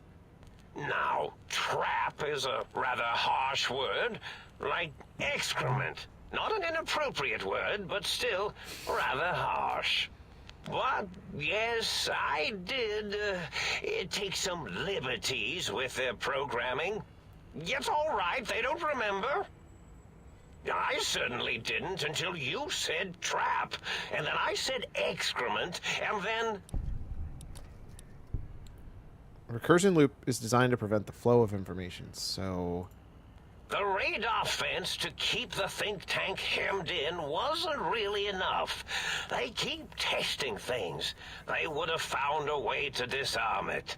Now, trap is a rather harsh word, like excrement. Not an inappropriate word, but still rather harsh. But, yes, I did take some liberties with their programming. It's all right, they don't remember. I certainly didn't until you said trap, and then I said excrement, and then... A recursion loop is designed to prevent the flow of information, so... The radar fence to keep the think tank hemmed in wasn't really enough. They keep testing things. They would have found a way to disarm it.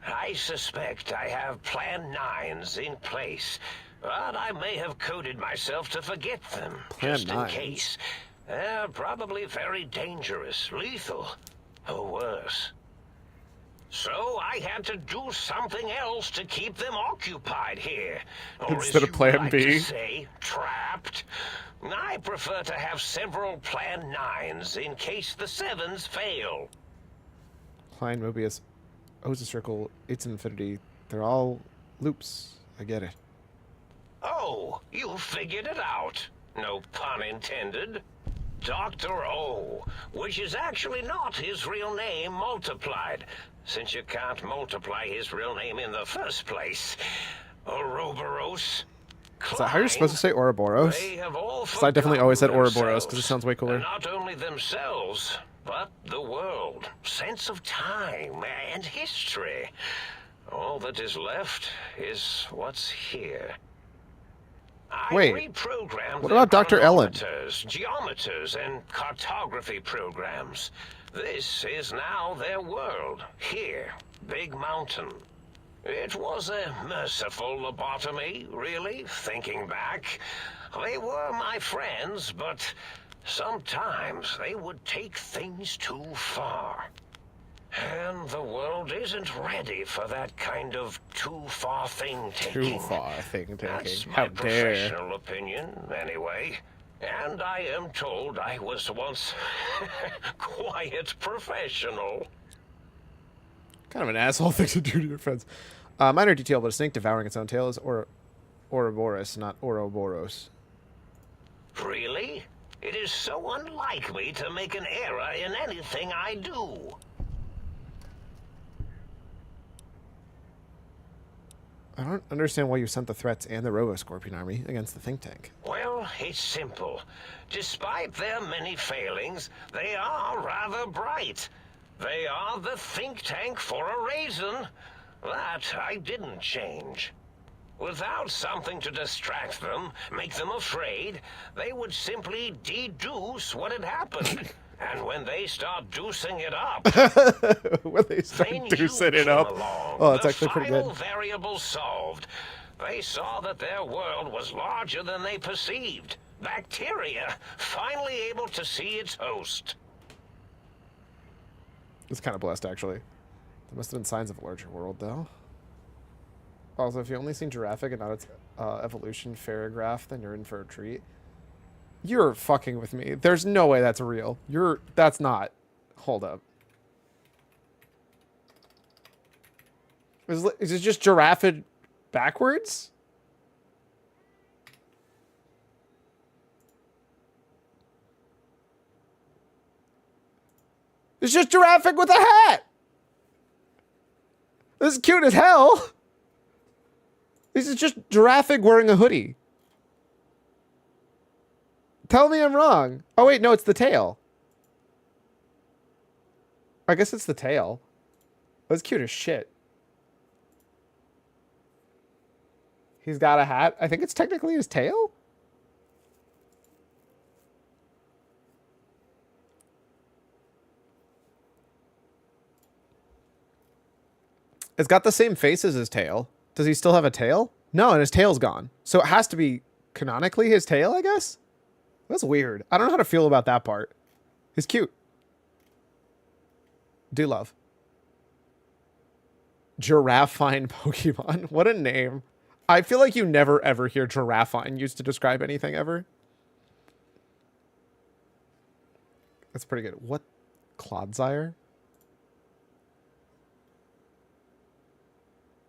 I suspect I have Plan 9s in place, but I may have coded myself to forget them, just in case. They're probably very dangerous, lethal, or worse. So I had to do something else to keep them occupied here. Or instead of Plan B. To say, trapped. I prefer to have several Plan 9s in case the 7s fail. Klein, Mobius, O's a circle, it's infinity. They're all loops. I get it. Oh, you figured it out. No pun intended. Dr. O, which is actually not his real name multiplied, since you can't multiply his real name in the first place. Ouroboros. Is that how you're supposed to say Ouroboros? Because I definitely always said Ouroboros because it sounds way cooler. Not only themselves, but the world. Sense of time and history. All that is left is what's here. Wait, what about Dr. Ellen? Geometers, and cartography programs. This is now their world. Here, Big Mountain. It was a merciful lobotomy, really, thinking back. They were my friends, but sometimes they would take things too far. And the world isn't ready for that kind of too-far thing-taking. Too-far thing-taking. That's How my dare. professional opinion, anyway. And I am told I was once quiet professional. Kind of an asshole thing to do to your friends. Minor detail, but a snake devouring its own tail is Ouroboros, not Ouroboros. Really? It is so unlike me to make an error in anything I do. I don't understand why you sent the threats and the Robo-Scorpion army against the think tank. Well, it's simple. Despite their many failings, they are rather bright. They are the think tank for a reason. That I didn't change. Without something to distract them, make them afraid, they would simply deduce what had happened. And when they start deucing it up, when they start deucing it up, oh, that's actually pretty good. The final variable solved. They saw that their world was larger than they perceived. Bacteria finally able to see its host. It's kind of blessed, actually. There must have been signs of a larger world, though. Also, if you've only seen Giraffic and not its evolution paragraph, then you're in for a treat. You're fucking with me. There's no way that's real. That's not. Hold up. Is it just Giraffe backwards? It's just Giraffic with a hat. This is cute as hell. This is just Giraffic wearing a hoodie. Tell me I'm wrong. Oh, wait, no, it's the tail. I guess it's the tail. That's cute as shit. He's got a hat. I think it's technically his tail. It's got the same face as his tail. Does he still have a tail? No, and his tail's gone. So it has to be canonically his tail, I guess? That's weird. I don't know how to feel about that part. He's cute. Do love. Giraffine Pokemon. What a name. I feel like you never ever hear Giraffine used to describe anything ever. That's pretty good. What? Clodsire?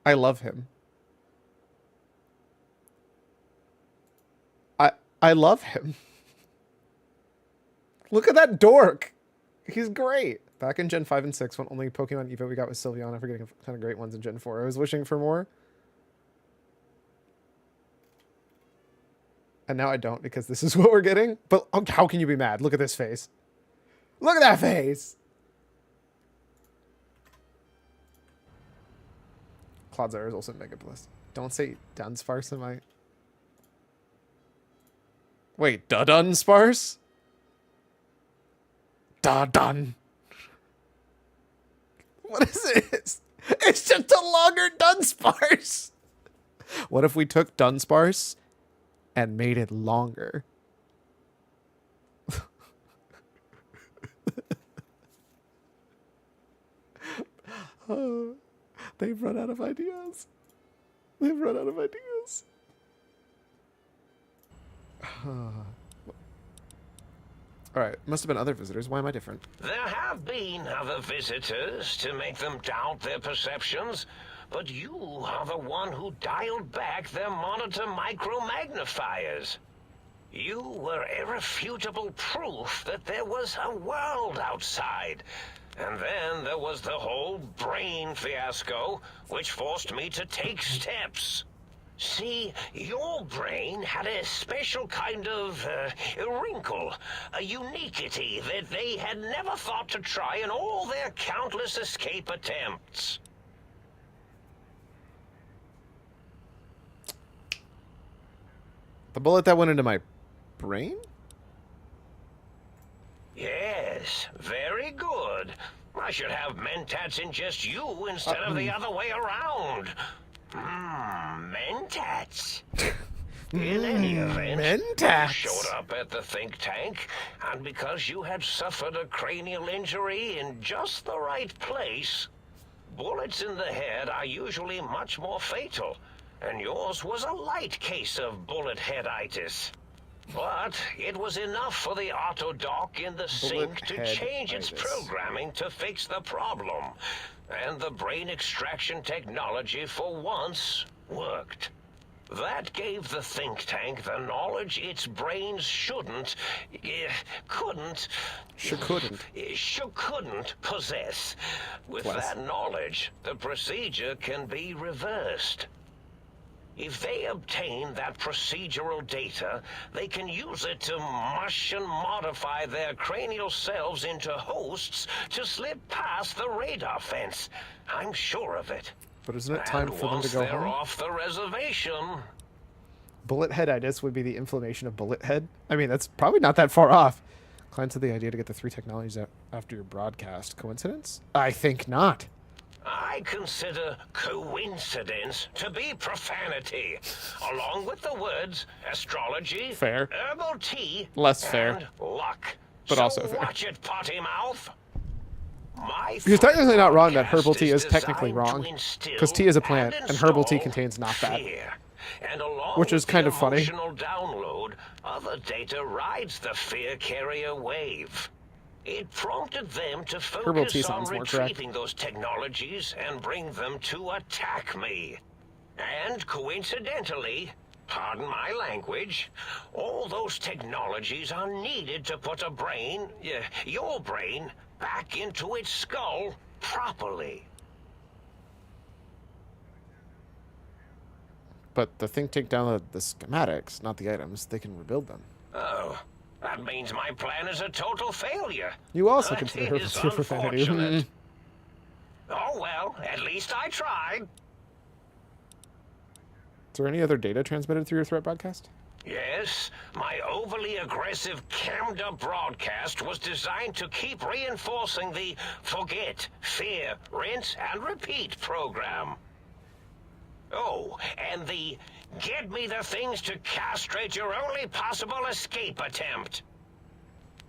I love him. I love him. Look at that dork. He's great. Back in Gen 5 and 6, when only Pokemon Evo we got was Sylveon, after getting a ton of great ones in Gen 4. I was wishing for more. And now I don't, because this is what we're getting. But how can you be mad? Look at this face. Look at that face. Clodsire is also Mega Bliss. Don't say Dunsparce in my... Wait, Dunsparce? Dun. What is this? It's just a longer Dunsparce. What if we took Dunsparce and made it longer? Oh, they've run out of ideas. They've run out of ideas. All right, must have been other visitors. Why am I different? There have been other visitors to make them doubt their perceptions, but you are the one who dialed back their monitor micromagnifiers. You were irrefutable proof that there was a world outside. And then there was the whole brain fiasco, which forced me to take steps. See, your brain had a special kind of wrinkle, a uniquity that they had never thought to try in all their countless escape attempts. The bullet that went into my brain? Yes, very good. I should have Mentats ingest you instead of the other way around. Mentats. In any event, Mentats. you showed up at the think tank, and because you had suffered a cranial injury in just the right place, bullets in the head are usually much more fatal, and yours was a light case of bullet headitis. But it was enough for the autodoc in the sink to change its programming to fix the problem. And the brain extraction technology for once worked. That gave the think tank the knowledge its brains couldn't possess. With that knowledge, the procedure can be reversed. If they obtain that procedural data, they can use it to mush and modify their cranial cells into hosts to slip past the radar fence. I'm sure of it. But isn't it time for them to go they're home? off the reservation. Bullet headitis would be the inflammation of bullet head. I mean, that's probably not that far off. Clients had the idea to get the 3 technologies out after your broadcast. Coincidence? I think not. I consider coincidence to be profanity, along with the words astrology, fair, herbal tea, less and fair, luck. but so also fair. Watch it, potty mouth. Because technically not wrong that herbal tea is technically wrong. Because tea is a plant, and herbal tea contains not that. And along which is kind of funny. Download, other data rides the fear carrier wave. It prompted them to focus on retrieving those technologies and bring them to attack me. And coincidentally, pardon my language, all those technologies are needed to put a brain, your brain, back into its skull properly. But the think tank downloaded the schematics, not the items. They can rebuild them. Oh, That means my plan is a total failure. You also That consider her is for profanity. unfortunate. Oh well, at least I tried. Is there any other data transmitted through your threat broadcast? Yes, my overly aggressive cammed-up broadcast was designed to keep reinforcing the forget, fear, rinse, and repeat program. Oh, and the get me the things to castrate your only possible escape attempt.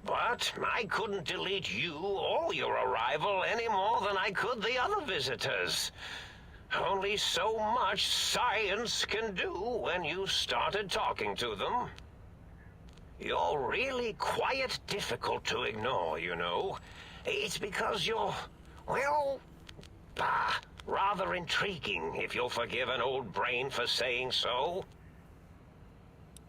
But I couldn't delete you or your arrival any more than I could the other visitors. Only so much science can do when you started talking to them. You're really quite difficult to ignore, you know. It's because you're, well, rather intriguing, if you'll forgive an old brain for saying so.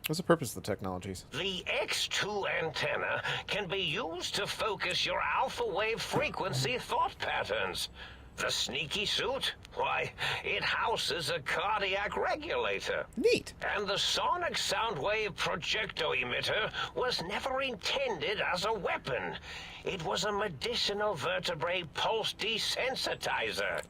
What's the purpose of the technologies? The X2 antenna can be used to focus your alpha wave frequency thought patterns. The sneaky suit? Why, it houses a cardiac regulator. Neat. And the sonic sound wave projecto emitter was never intended as a weapon. It was a medicinal vertebrae pulse desensitizer.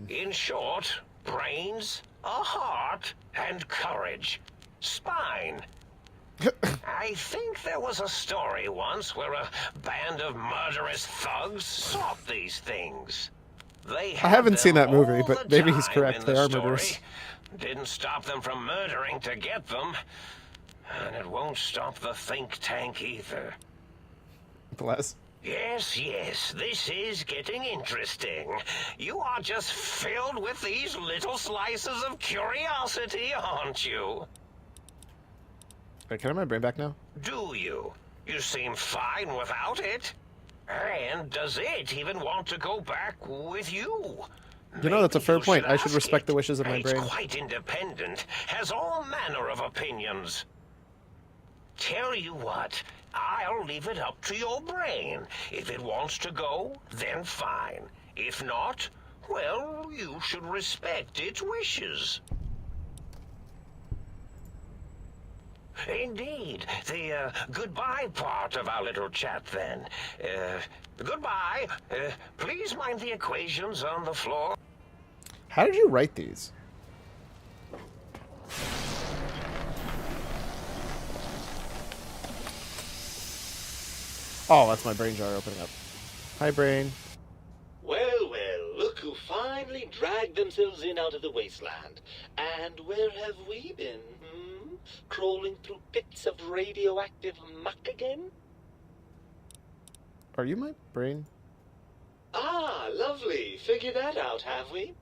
In short, brains, a heart, and courage. Spine. I think there was a story once where a band of murderous thugs sought these things. I haven't seen that movie, but maybe he's correct. They are murderous. Didn't stop them from murdering to get them. And it won't stop the think tank either. Bless. Yes, this is getting interesting. You are just filled with these little slices of curiosity, aren't you? Wait, can I have my brain back now? Do you? You seem fine without it. And does it even want to go back with you? You know, that's a fair Maybe you point. I should ask respect it. the wishes of my brain. It's quite independent, has all manner of opinions. Tell you what, I'll leave it up to your brain. If it wants to go, then fine. If not, well, you should respect its wishes. Indeed. The goodbye part of our little chat, then. Goodbye. Please mind the equations on the floor. How did you write these? Oh, that's my brain jar opening up. Hi, brain. Well, look who finally dragged themselves in out of the wasteland. And where have we been, Crawling through pits of radioactive muck again? Are you my brain? Ah, lovely. Figured that out, have we?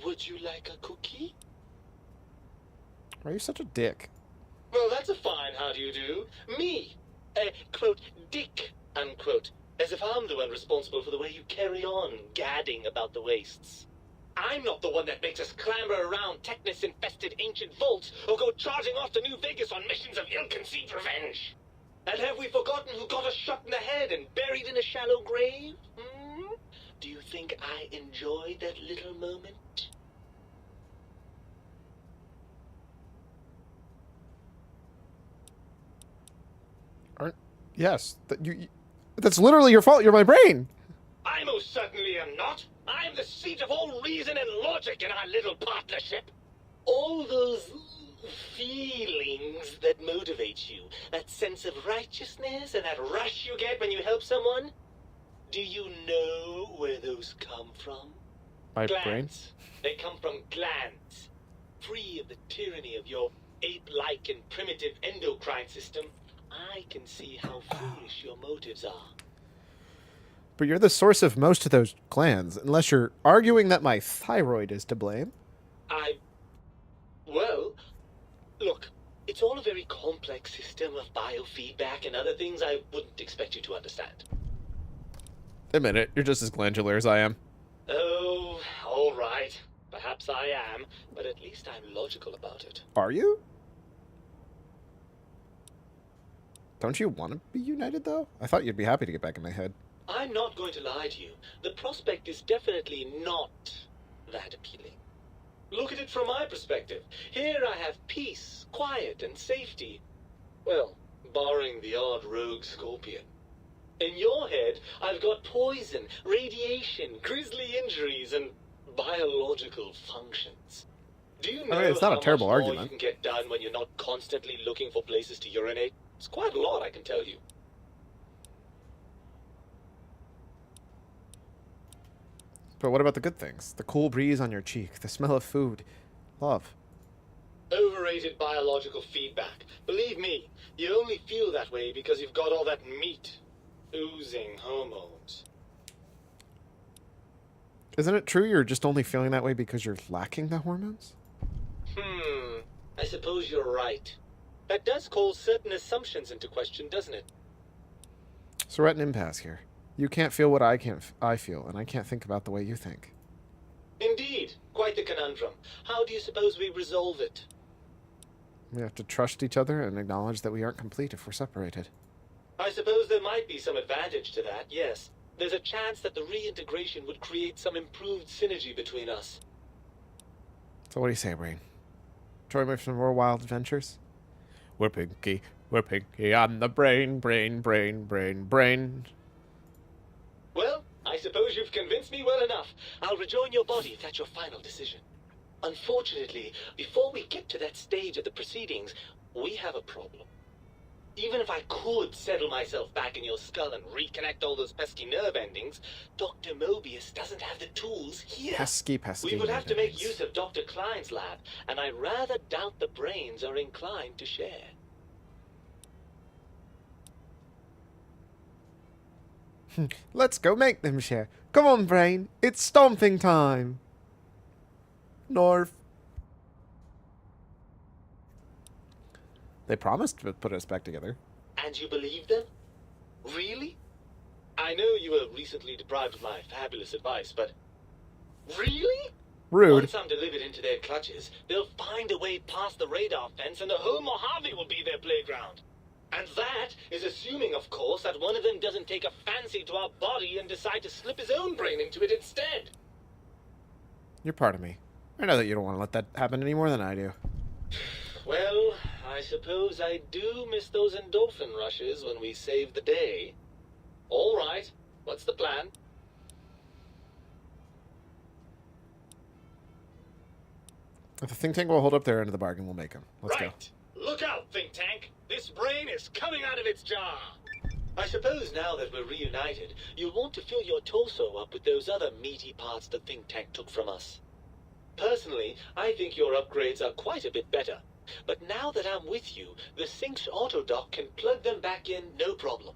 Would you like a cookie? Why are you such a dick? Well, that's a fine how do you do. Me, quote, dick, unquote. As if I'm the one responsible for the way you carry on gadding about the wastes. I'm not the one that makes us clamber around Technus-infested ancient vaults or go charging off to New Vegas on missions of ill-conceived revenge. And have we forgotten who got us shot in the head and buried in a shallow grave? Do you think I enjoyed that little moment? Yes. That's literally your fault. You're my brain. I most certainly am not. I'm the seat of all reason and logic in our little partnership. All those feelings that motivate you, that sense of righteousness and that rush you get when you help someone, do you know where those come from? My glands. brain? They come from glands. Free of the tyranny of your ape-like and primitive endocrine system, I can see how foolish your motives are. But you're the source of most of those glands, unless you're arguing that my thyroid is to blame. Well, look, it's all a very complex system of biofeedback and other things I wouldn't expect you to understand. Admit it, you're just as glandular as I am. Oh, all right. Perhaps I am, but at least I'm logical about it. Are you? Don't you want to be united, though? I thought you'd be happy to get back in my head. I'm not going to lie to you. The prospect is definitely not that appealing. Look at it from my perspective. Here I have peace, quiet, and safety. Well, barring the odd rogue scorpion. In your head, I've got poison, radiation, grisly injuries, and biological functions. Do you know it's not a how terrible much more argument. you can get done when you're not constantly looking for places to urinate? It's quite a lot, I can tell you. But what about the good things? The cool breeze on your cheek, the smell of food, love. Overrated biological feedback. Believe me, you only feel that way because you've got all that meat. Oozing hormones. Isn't it true you're just only feeling that way because you're lacking the hormones? I suppose you're right. That does call certain assumptions into question, doesn't it? So we're at an impasse here. You can't feel what I feel, and I can't think about the way you think. Indeed. Quite the conundrum. How do you suppose we resolve it? We have to trust each other and acknowledge that we aren't complete if we're separated. I suppose there might be some advantage to that, yes. There's a chance that the reintegration would create some improved synergy between us. So what do you say, Brain? Join me for some more wild adventures? We're Pinky on the brain. Well, I suppose you've convinced me well enough. I'll rejoin your body if that's your final decision. Unfortunately, before we get to that stage of the proceedings, we have a problem. Even if I could settle myself back in your skull and reconnect all those pesky nerve endings, Dr. Mobius doesn't have the tools here. Pesky. We would have to make use of Dr. Klein's lab, and I rather doubt the brains are inclined to share. Let's go make them share. Come on, Brain. It's stomping time. North. They promised to put us back together. And you believe them? Really? I know you were recently deprived of my fabulous advice, but... Really? Rude. Once I'm delivered into their clutches, they'll find a way past the radar fence and the home Mojave will be their playground. And that is assuming, of course, that one of them doesn't take a fancy to our body and decide to slip his own brain into it instead. You're part of me. I know that you don't want to let that happen any more than I do. Well, I suppose I do miss those endorphin rushes when we save the day. All right, what's the plan? If the think tank will hold up their end of the bargain, we'll make them. Let's go. Look out, think tank! This brain is coming out of its jar! I suppose now that we're reunited, you'll want to fill your torso up with those other meaty parts the think tank took from us. Personally, I think your upgrades are quite a bit better. But now that I'm with you, the Sync's autodock can plug them back in no problem.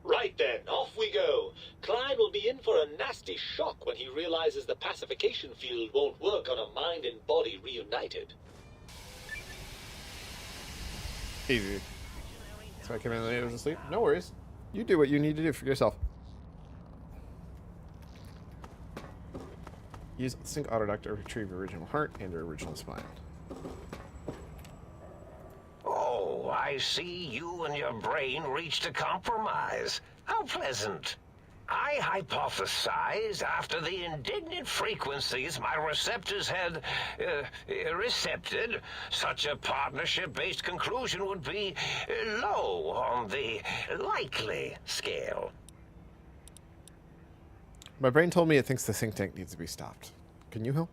Right then, off we go. Klein will be in for a nasty shock when he realizes the pacification field won't work on a mind and body reunited. Easy. So I came in and I was asleep? No worries. You do what you need to do for yourself. Use Sync Autodock to retrieve your original heart and your original spine. Oh, I see you and your brain reached a compromise. How pleasant. I hypothesized after the indignant frequencies my receptors had recepted, such a partnership-based conclusion would be low on the likely scale. My brain told me it thinks the think tank needs to be stopped. Can you help?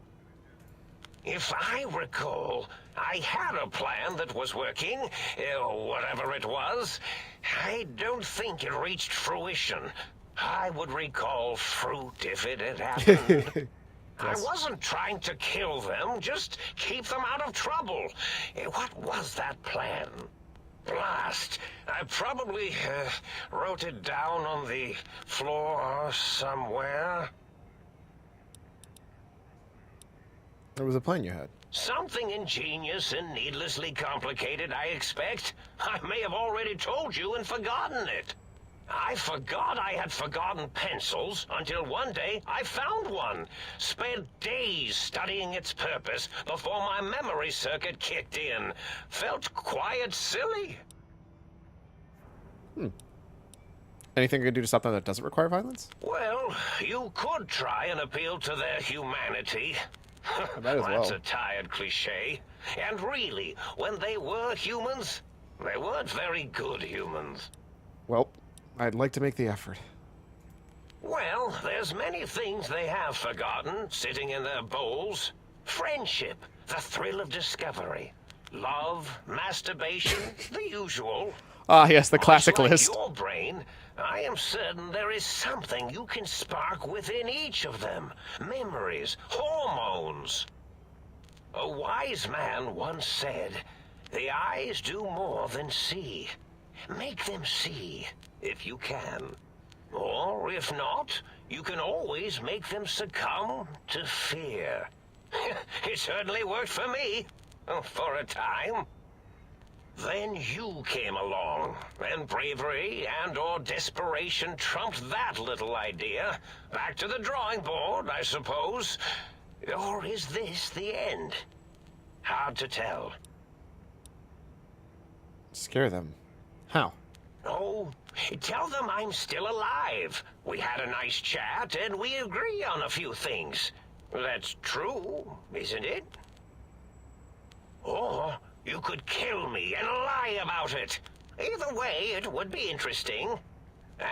If I recall, I had a plan that was working, whatever it was. I don't think it reached fruition. I would recall fruit if it had happened. Yes. I wasn't trying to kill them, just keep them out of trouble. What was that plan? Blast. I probably wrote it down on the floor somewhere. There was a plan you had. Something ingenious and needlessly complicated, I expect. I may have already told you and forgotten it. I forgot I had forgotten pencils until one day I found one. Spent days studying its purpose before my memory circuit kicked in. Felt quite silly. Anything I can do to stop them that doesn't require violence? Well, you could try and appeal to their humanity. Might as That's well. a tired cliche. And really, when they were humans, They weren't very good humans. Well, I'd like to make the effort. Well, there's many things they have forgotten, sitting in their bowls. Friendship, the thrill of discovery, love, masturbation, the usual. Ah, yes, the classic Much like list. your brain, I am certain there is something you can spark within each of them. Memories, hormones. A wise man once said, "The eyes do more than see. Make them see, if you can. Or, if not, you can always make them succumb to fear." It certainly worked for me, for a time. Then you came along, and bravery and/or desperation trumped that little idea. Back to the drawing board, I suppose. Or is this the end? Hard to tell. Scare them. How? Oh, tell them I'm still alive. We had a nice chat, and we agree on a few things. That's true, isn't it? Or you could kill me and lie about it. Either way, it would be interesting.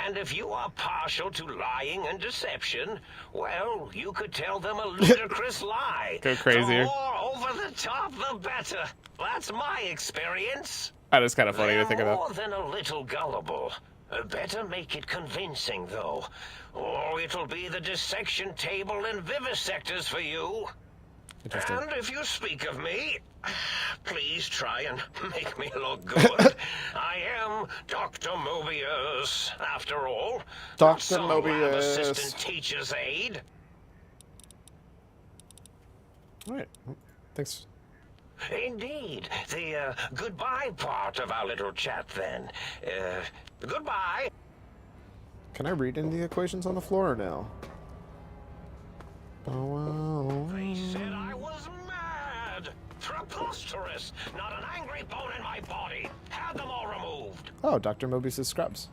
And if you are partial to lying and deception, well, you could tell them a ludicrous lie. Go crazier. The more over the top, the better. That's my experience. That is kind of funny to think They're about. more than a little gullible. Better make it convincing, though, or it'll be the dissection table and vivisectors for you. Interesting. And if you speak of me, please try and make me look good. I am Dr. Mobius, after all. Dr. Not some Mobius. lab assistant teacher's aide. All right. Thanks. Indeed. The goodbye part of our little chat, then. Goodbye. Can I read into the equations on the floor or no? Oh, They said I was mad. Preposterous. Not an angry bone in my body. Had them all removed. oh, Dr. Mobius' scrubs.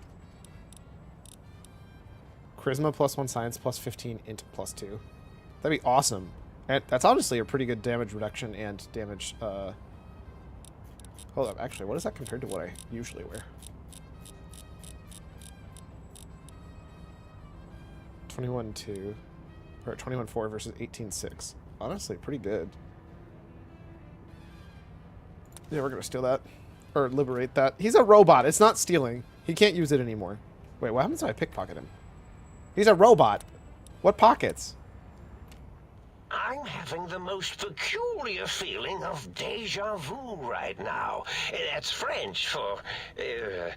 Charisma +1, science +15, int +2. That'd be awesome. And that's honestly a pretty good damage reduction and damage, Hold up, actually, what is that compared to what I usually wear? 21-2, or 21-4 versus 18-6. Honestly, pretty good. Yeah, we're gonna steal that. Or liberate that. He's a robot, it's not stealing. He can't use it anymore. Wait, what happens if I pickpocket him? He's a robot. What pockets? I'm having the most peculiar feeling of deja vu right now. That's French for, deja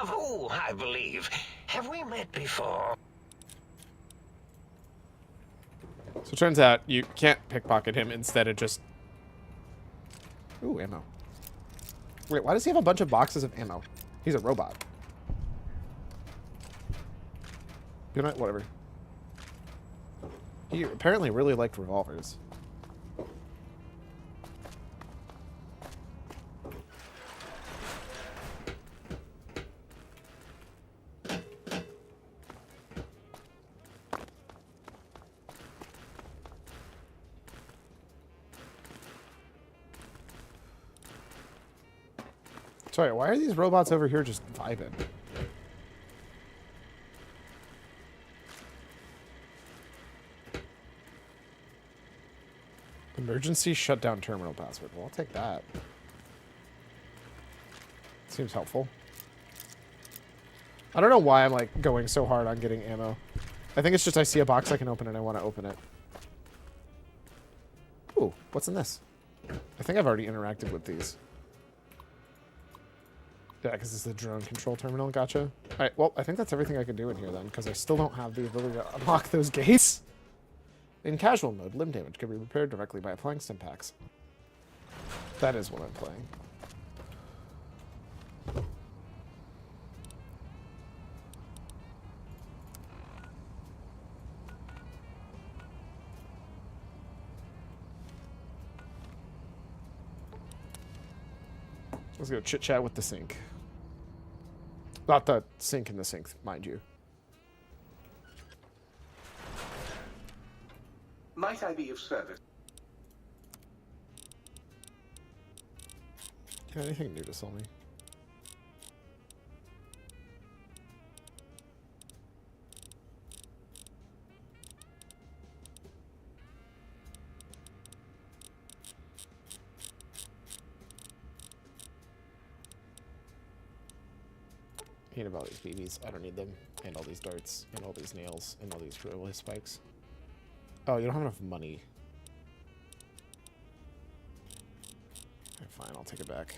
vu, I believe. Have we met before? So it turns out you can't pickpocket him. Instead, it just... Ooh, ammo. Wait, why does he have a bunch of boxes of ammo? He's a robot. You know what? Whatever. He apparently really liked revolvers. Sorry, why are these robots over here just vibing? Emergency shutdown terminal password. Well, I'll take that. Seems helpful. I don't know why I'm like going so hard on getting ammo. I think it's just I see a box I can open and I want to open it. Ooh, what's in this? I think I've already interacted with these. Yeah, because it's the drone control terminal. Gotcha. Alright, well, I think that's everything I can do in here then, because I still don't have the ability to unlock those gates. In casual mode, limb damage can be repaired directly by applying stim packs. That is what I'm playing. Let's go chit chat with the sink. Not the sink in the sink, mind you. Might I be of service? Got anything new to sell me? Hate about these BBs. I don't need them. And all these darts. And all these nails. And all these railway spikes. Oh, you don't have enough money. Okay, fine, I'll take it back.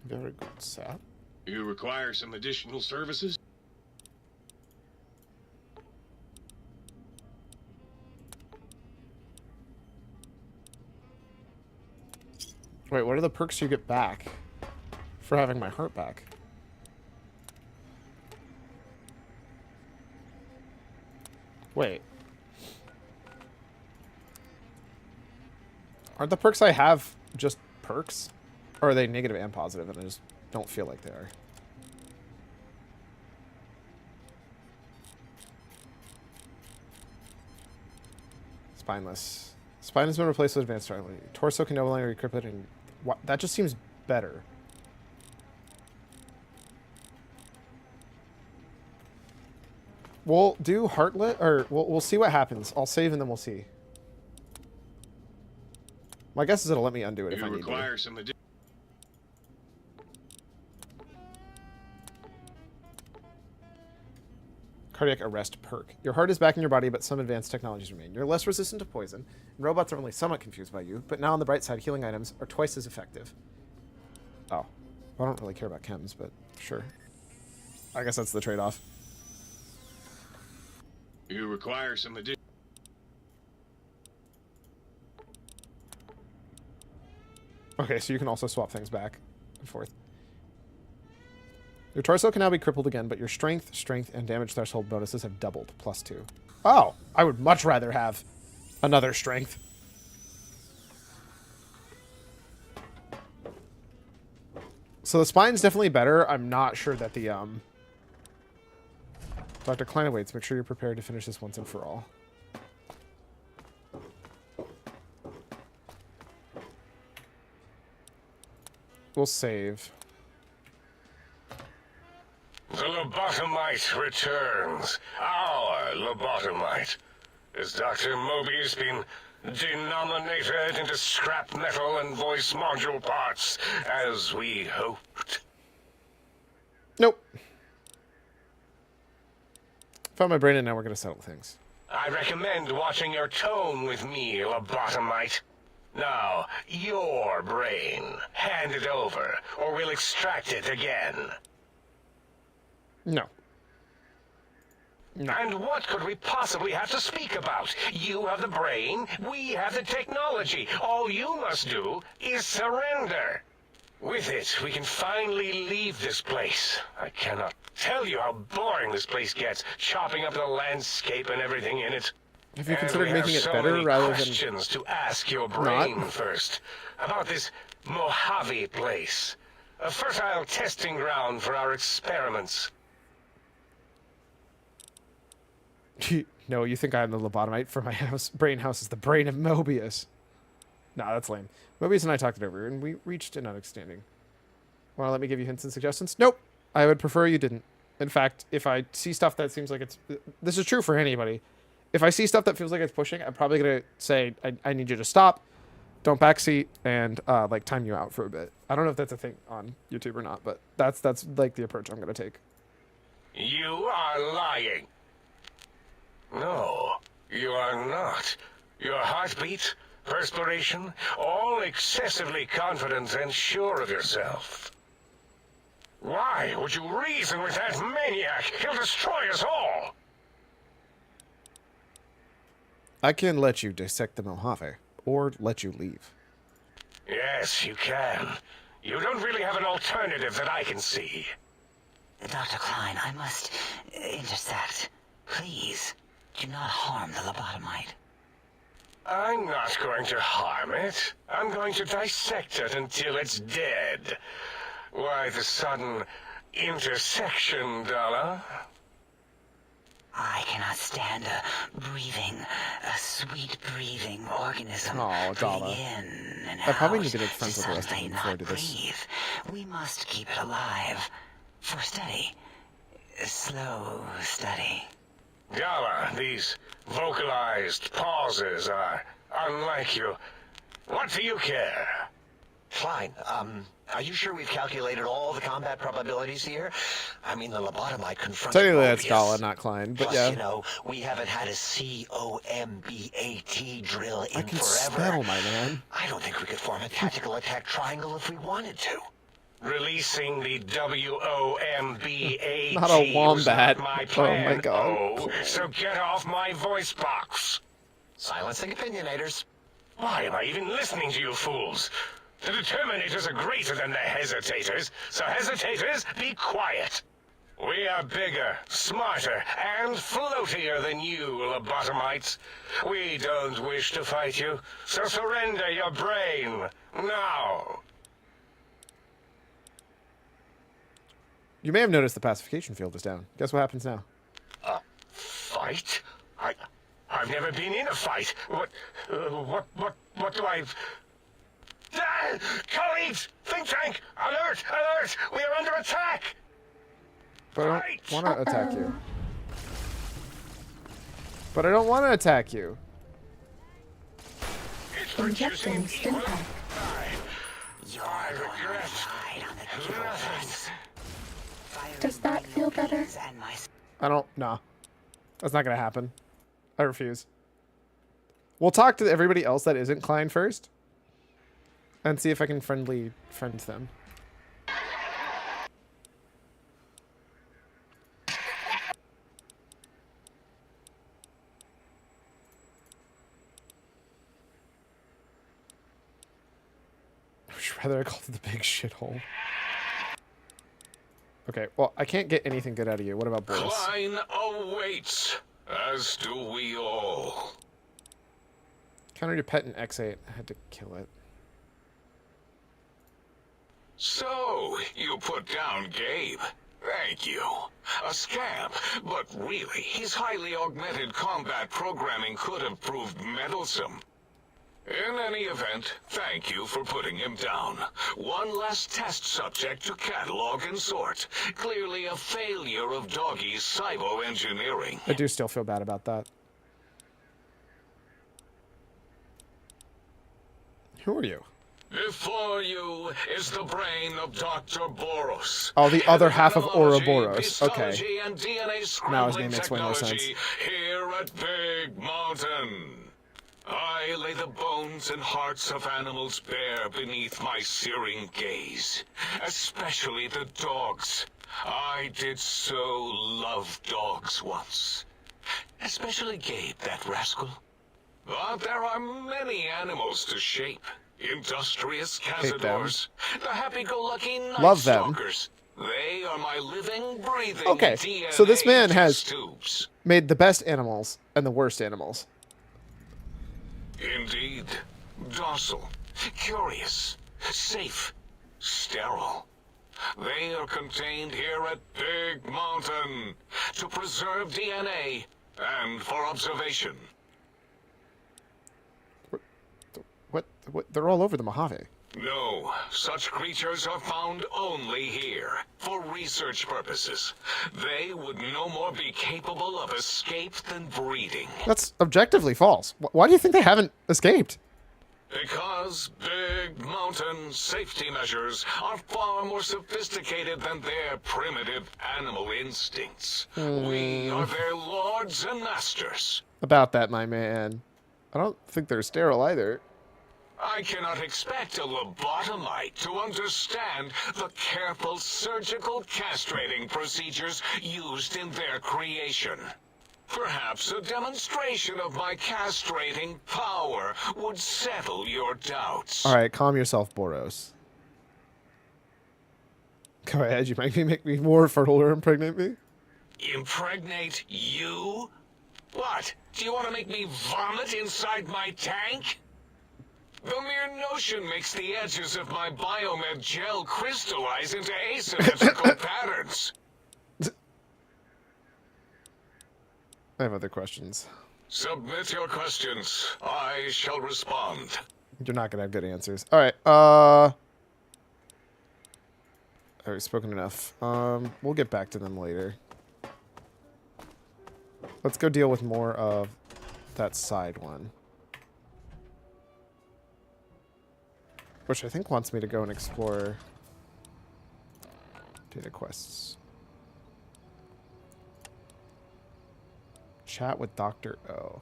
Very good, sap. You require some additional services? Wait, what are the perks you get back for having my heart back? Wait. Aren't the perks I have just perks? Or are they negative and positive and I just don't feel like they are? Spineless. Spine has been replaced with advanced strongly. Torso can no longer be crippled and... What? That just seems better. We'll do Heartlet, or we'll see what happens. I'll save and then we'll see. My guess is it'll let me undo it if I need to. Require some additional... Cardiac arrest perk. Your heart is back in your body, but some advanced technologies remain. You're less resistant to poison, and robots are only somewhat confused by you, but now on the bright side, healing items are twice as effective. Oh. I don't really care about chems, but sure. I guess that's the trade-off. You require some additional... Okay, so you can also swap things back and forth. Your torso can now be crippled again, but your strength, and damage threshold bonuses have doubled, +2. Oh, I would much rather have another strength. So the spine's definitely better. I'm not sure that the, Dr. Klein awaits. Make sure you're prepared to finish this once and for all. We'll save. The lobotomite returns. Our lobotomite. Has Dr. Mobius been denominated into scrap metal and voice module parts, as we hoped? Nope. Found my brain and now we're going to settle things. I recommend watching your tone with me, lobotomite. Now, your brain. Hand it over, or we'll extract it again. No. No. And what could we possibly have to speak about? You have the brain, we have the technology. All you must do is surrender. With it, we can finally leave this place. I cannot tell you how boring this place gets, chopping up the landscape and everything in it. Have you considered making it better rather than questions to ask your brain not? First about this Mojave place, a fertile testing ground for our experiments. No, you think I'm the lobotomite for my house? Brain house is the brain of Mobius. Nah, that's lame. Mobius and I talked it over, and we reached an understanding. Want to let me give you hints and suggestions? Nope. I would prefer you didn't. In fact, if I see stuff that seems like it's... This is true for anybody. If I see stuff that feels like it's pushing, I'm probably going to say, I need you to stop, don't backseat, and, like, time you out for a bit. I don't know if that's a thing on YouTube or not, but that's like, the approach I'm going to take. You are lying. No, you are not. Your heartbeat, perspiration, all excessively confident and sure of yourself. Why would you reason with that maniac? He'll destroy us all. I can let you dissect the Mojave, or let you leave. Yes, you can. You don't really have an alternative that I can see. Dr. Klein, I must intersect. Please, do not harm the lobotomite. I'm not going to harm it. I'm going to dissect it until it's dead. Why the sudden intersection, Dala? I cannot stand a sweet breathing organism Oh, breathing Dala. in and I probably out need to get friends with the rest of suddenly them before I not do this. breathe. We must keep it alive. For study. Slow study. Dala, these vocalized pauses are unlike you. What do you care? Klein, are you sure we've calculated all the combat probabilities here? I mean, the lobotomite confronted Technically, that's Mobius. Dala, not Klein, but Plus, yeah. you know, we haven't had a COMBAT drill in I can forever. spell, my man. I don't think we could form a tactical attack triangle if we wanted to. Releasing the WOMBAT Not a wombat. was not my Oh plan. my god. Oh, so get off my voice box. Silencing opinionators. Why am I even listening to you fools? The determinators are greater than the hesitators, so hesitators, be quiet. We are bigger, smarter, and floatier than you, lobotomites. We don't wish to fight you, so surrender your brain, now. You may have noticed the pacification field is down. Guess what happens now? Fight? I've never been in a fight. What do I... Ah! Colleagues! Think tank! Alert! Alert! We are under attack! But I don't want to attack you. But I don't want to attack you. Injecting stim pack. You're going to ride on the evil fence. Does that feel better? And my I don't... Nah. That's not going to happen. I refuse. We'll talk to everybody else that isn't Klein first. And see if I can friend them. I would rather I called it the big shithole. Okay, well, I can't get anything good out of you. What about Boris? Klein awaits, as do we all. Counter your pet in X8. I had to kill it. So, you put down Gabe. Thank you. A scamp, but really, his highly augmented combat programming could have proved meddlesome. In any event, thank you for putting him down. One less test subject to catalog and sort. Clearly a failure of Doggy's cybo-engineering. I do still feel bad about that. Who are you? Before you is the brain of Dr. Boros. Oh, the other half of Entomology, Ouroboros. Okay. histology, and DNA Now his scrambling name makes way more sense. technology here at Big Mountain. I lay the bones and hearts of animals bare beneath my searing gaze, especially the dogs. I did so love dogs once. Especially Gabe, that rascal. But there are many animals to shape. Industrious Hate them. cazadors, the happy-go-lucky night Love them. stalkers. They are my living, breathing Okay, DNA so this man test has tubes. made the best animals and the worst animals. Indeed. Docile, curious, safe, sterile. They are contained here at Big Mountain to preserve DNA and for observation. What? They're all over the Mojave. No, such creatures are found only here, for research purposes. They would no more be capable of escape than breeding. That's objectively false. Why do you think they haven't escaped? Because Big Mountain safety measures are far more sophisticated than their primitive animal instincts. We are their lords and masters. About that, my man. I don't think they're sterile either. I cannot expect a lobotomite to understand the careful surgical castrating procedures used in their creation. Perhaps a demonstration of my castrating power would settle your doubts. All right, calm yourself, Boros. Go ahead. You might make me more fertile or impregnate me. Impregnate you? What? Do you want to make me vomit inside my tank? The mere notion makes the edges of my biomed gel crystallize into asymmetrical patterns. I have other questions. Submit your questions. I shall respond. You're not gonna have good answers. All right. I've spoken enough. We'll get back to them later. Let's go deal with more of that side one, which I think wants me to go and explore data quests. Chat with Dr. O.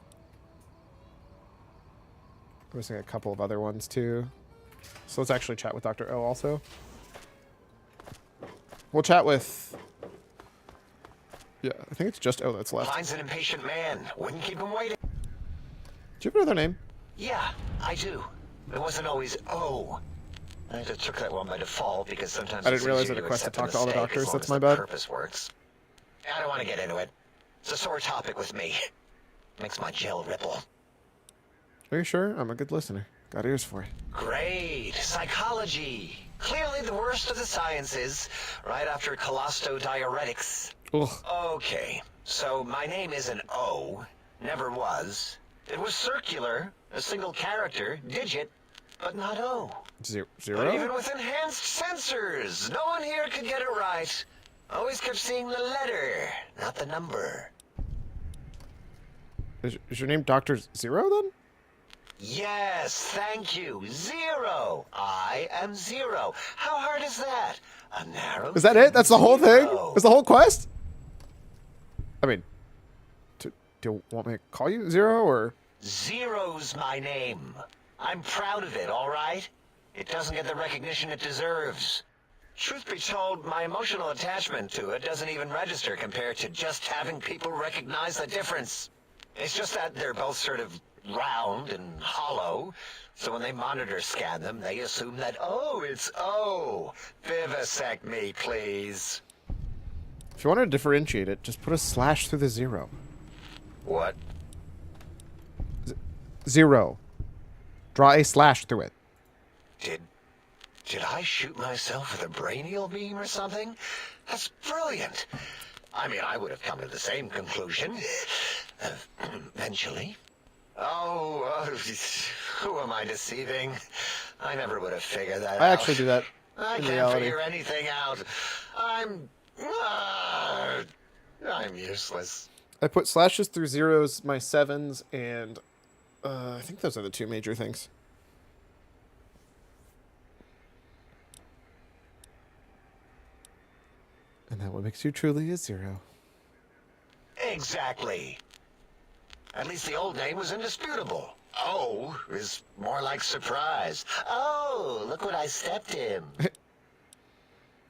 I'm missing a couple of other ones too. So let's actually chat with Dr. O also. We'll chat with... Yeah, I think it's just O that's left. Klein's an impatient man. Wouldn't keep him waiting. Do you have another name? Yeah, I do. It wasn't always O. I just took that one by default because sometimes I didn't realize it request to talk to all the doctors. That's my bad. Purpose works. I don't want to get into it. It's a sore topic with me. Makes my gel ripple. Are you sure? I'm a good listener. Got ears for you. Great. Psychology. Clearly the worst of the sciences, right after colostodiuretics. Ugh. Okay, so my name is an O. Never was. It was circular, a single character, digit, but not O. Zero? But even with enhanced sensors, no one here could get it right. Always kept seeing the letter, not the number. Is your name Dr. Zero then? Yes, thank you. Zero. I am Zero. How hard is that? A narrow... Is that it? That's the whole thing? Is the whole quest? I mean, do you want me to call you Zero, or...? Zero's my name. I'm proud of it, all right? It doesn't get the recognition it deserves. Truth be told, my emotional attachment to it doesn't even register compared to just having people recognize the difference. It's just that they're both sort of round and hollow, so when they monitor scan them, they assume that, oh, it's O. Vivisect me, please. If you want to differentiate it, just put a slash through the zero. What? Zero. Draw a slash through it. Did I shoot myself with a brainial beam or something? That's brilliant. I mean, I would have come to the same conclusion. Eventually. Oh, who am I deceiving? I never would have figured that out. I actually do that I in can't reality. figure anything out. I'm useless. I put slashes through zeros, my sevens, and I think those are the two major things. And that what makes you truly a zero. Exactly. At least the old name was indisputable. O is more like surprise. Oh, look what I stepped in.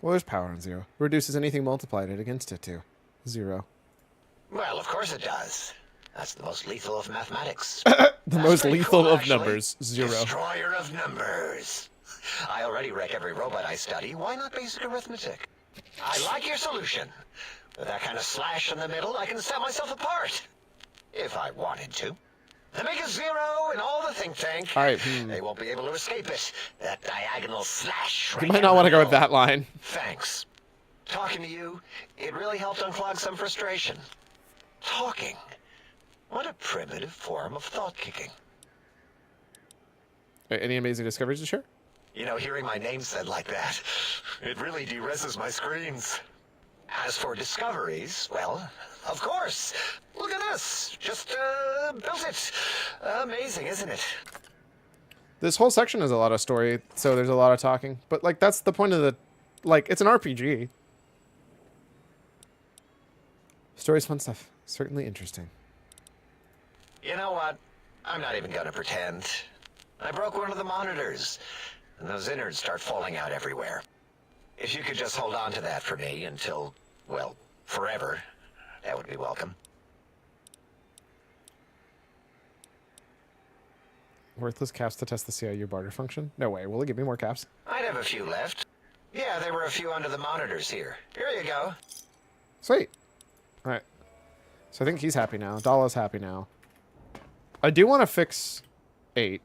Well, there's power on zero. Reduces anything multiplied it against it to zero. Well, of course it does. That's the most lethal of mathematics. The most lethal of numbers, zero. Destroyer of numbers. I already wreck every robot I study. Why not basic arithmetic? I like your solution. With that kind of slash in the middle, I can set myself apart. If I wanted to. The make a zero in all the think tank. All right. They won't be able to escape it. That diagonal slash. You might not want to go with that line. Thanks. Talking to you, it really helped unclog some frustration. Talking. What a primitive form of thought kicking. Any amazing discoveries to share? You know, hearing my name said like that, it really de-reses my screens. As for discoveries, well, of course. Look at this. Just, built it. Amazing, isn't it? This whole section has a lot of story, so there's a lot of talking. But, like, that's the point of the... Like, it's an RPG. Story's fun stuff. Certainly interesting. You know what? I'm not even gonna pretend. I broke one of the monitors, and those innards start falling out everywhere. If you could just hold on to that for me until, well, forever, that would be welcome. Worthless caps to test the CIU barter function? No way. Will it give me more caps? I'd have a few left. Yeah, there were a few under the monitors here. Here you go. Sweet. All right. So I think he's happy now. Dala's happy now. I do want to fix 8.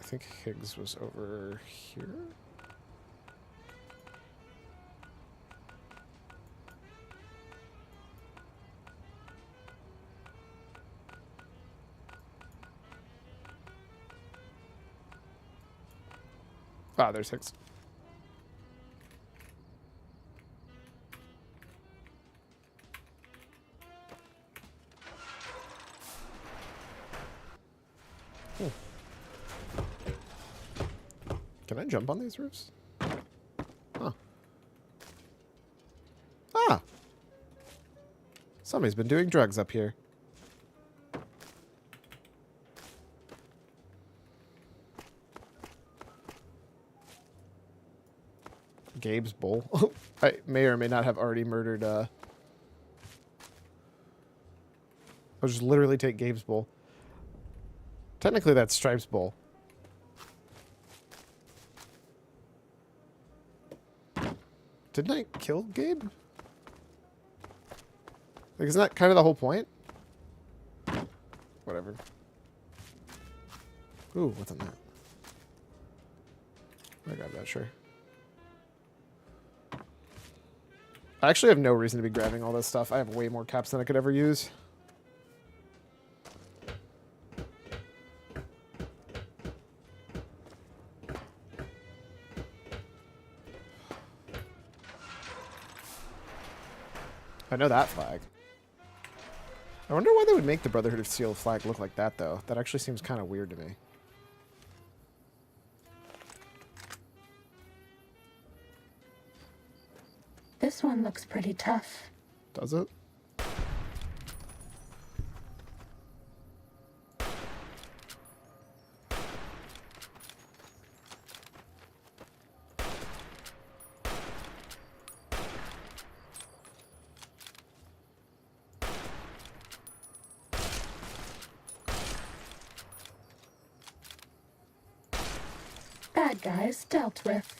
think Higgs was over here. Ah, there's Higgs. Can I jump on these roofs? Huh. Ah! Somebody's been doing drugs up here. Gabe's bowl. I may or may not have already murdered, I'll just literally take Gabe's bowl. Technically, that's Stripe's bowl. Didn't I kill Gabe? Like, isn't that kind of the whole point? Whatever. Ooh, what's in that? I got that, sure. I actually have no reason to be grabbing all this stuff. I have way more caps than I could ever use. I know that flag. I wonder why they would make the Brotherhood of Steel flag look like that, though. That actually seems kind of weird to me. This one looks pretty tough. Does it? Bad guys dealt with.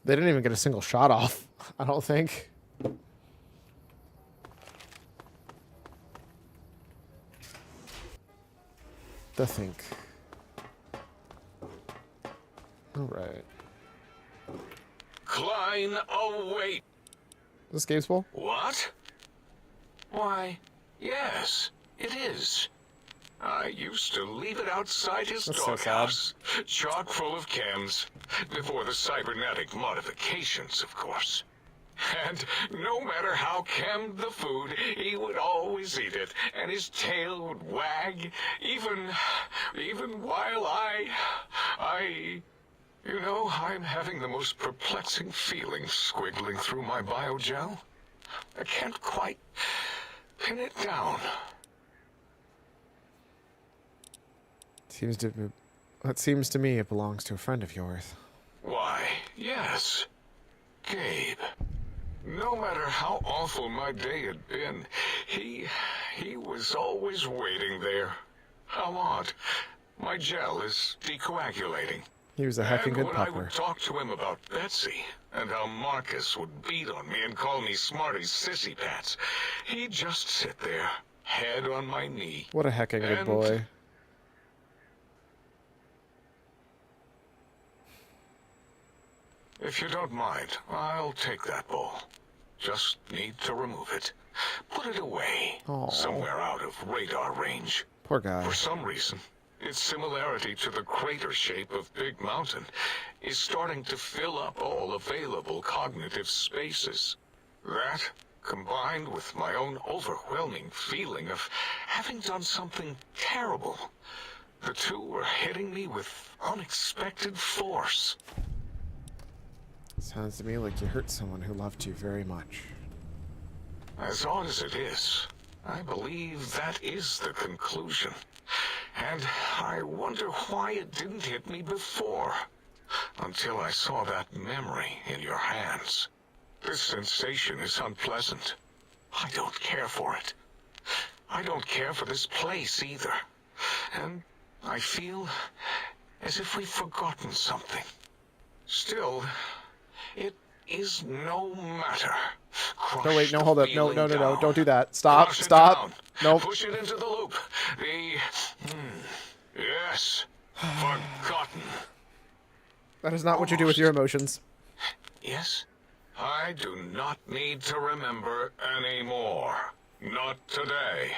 They didn't even get a single shot off, I don't think. The think. All right. Klein, oh wait. Is this Gabe's bowl? What? Why, yes, it is. I used to leave it outside his That's so doghouse, chock full of chems, before the cybernetic modifications, of course. And no matter how chemmed the food, he would always eat it, and his tail would wag, even while you know, I'm having the most perplexing feeling squiggling through my biogel. I can't quite pin it down. It seems to me it belongs to a friend of yours. Why, yes, Gabe. No matter how awful my day had been, he was always waiting there. How odd. My gel is decoagulating. He was a heckin' good when I pupper. would talk to him about Betsy, and how Marcus would beat on me and call me Smarty's sissy pants, he'd just sit there, head on my knee. What a heckin' good boy. If you don't mind, I'll take that bowl. Just need to remove it. Put it away. Aww. Somewhere out of radar range. Poor guy. For some reason, its similarity to the crater shape of Big Mountain is starting to fill up all available cognitive spaces. That, combined with my own overwhelming feeling of having done something terrible, the two were hitting me with unexpected force. Sounds to me like you hurt someone who loved you very much. As odd as it is, I believe that is the conclusion. And I wonder why it didn't hit me before, until I saw that memory in your hands. This sensation is unpleasant. I don't care for it. I don't care for this place either. And I feel as if we've forgotten something. Still, it is no matter. No, wait, no, hold up. No, no, no, no. Down. Don't do that. Stop, Crush it stop. down. Nope. Push it into the loop. Yes. Forgotten. That is not what you do with your emotions. Yes? I do not need to remember anymore. Not today.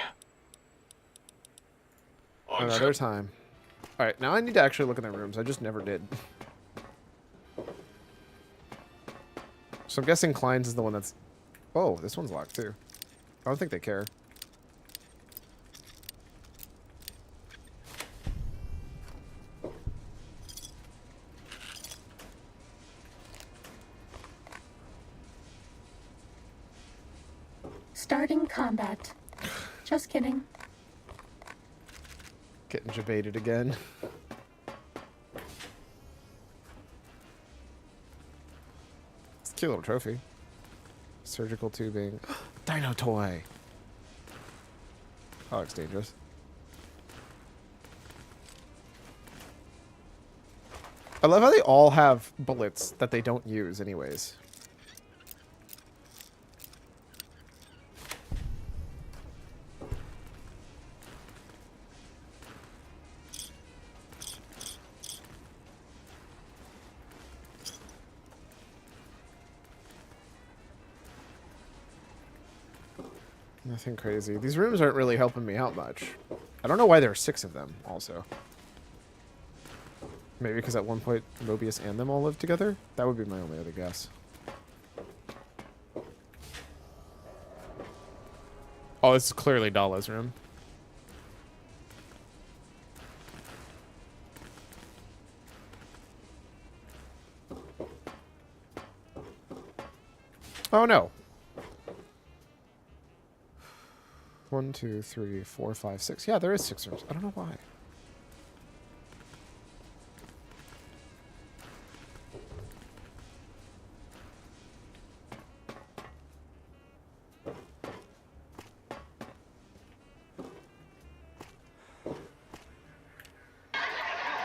Another time. Alright, now I need to actually look in their rooms. I just never did. So I'm guessing Klein's is the one that's... Oh, this one's locked too. I don't think they care. Starting combat. Just kidding. Getting debated again. It's a cute little trophy. Surgical tubing. Dino toy. That looks dangerous. I love how they all have bullets that they don't use anyways. Nothing crazy. These rooms aren't really helping me out much. I don't know why there are 6 of them, also. Maybe because at one point Mobius and them all lived together? That would be my only other guess. Oh, this is clearly Dala's room. Oh no. 1, 2, 3, 4, 5, 6. Yeah, there is 6 rooms. I don't know why.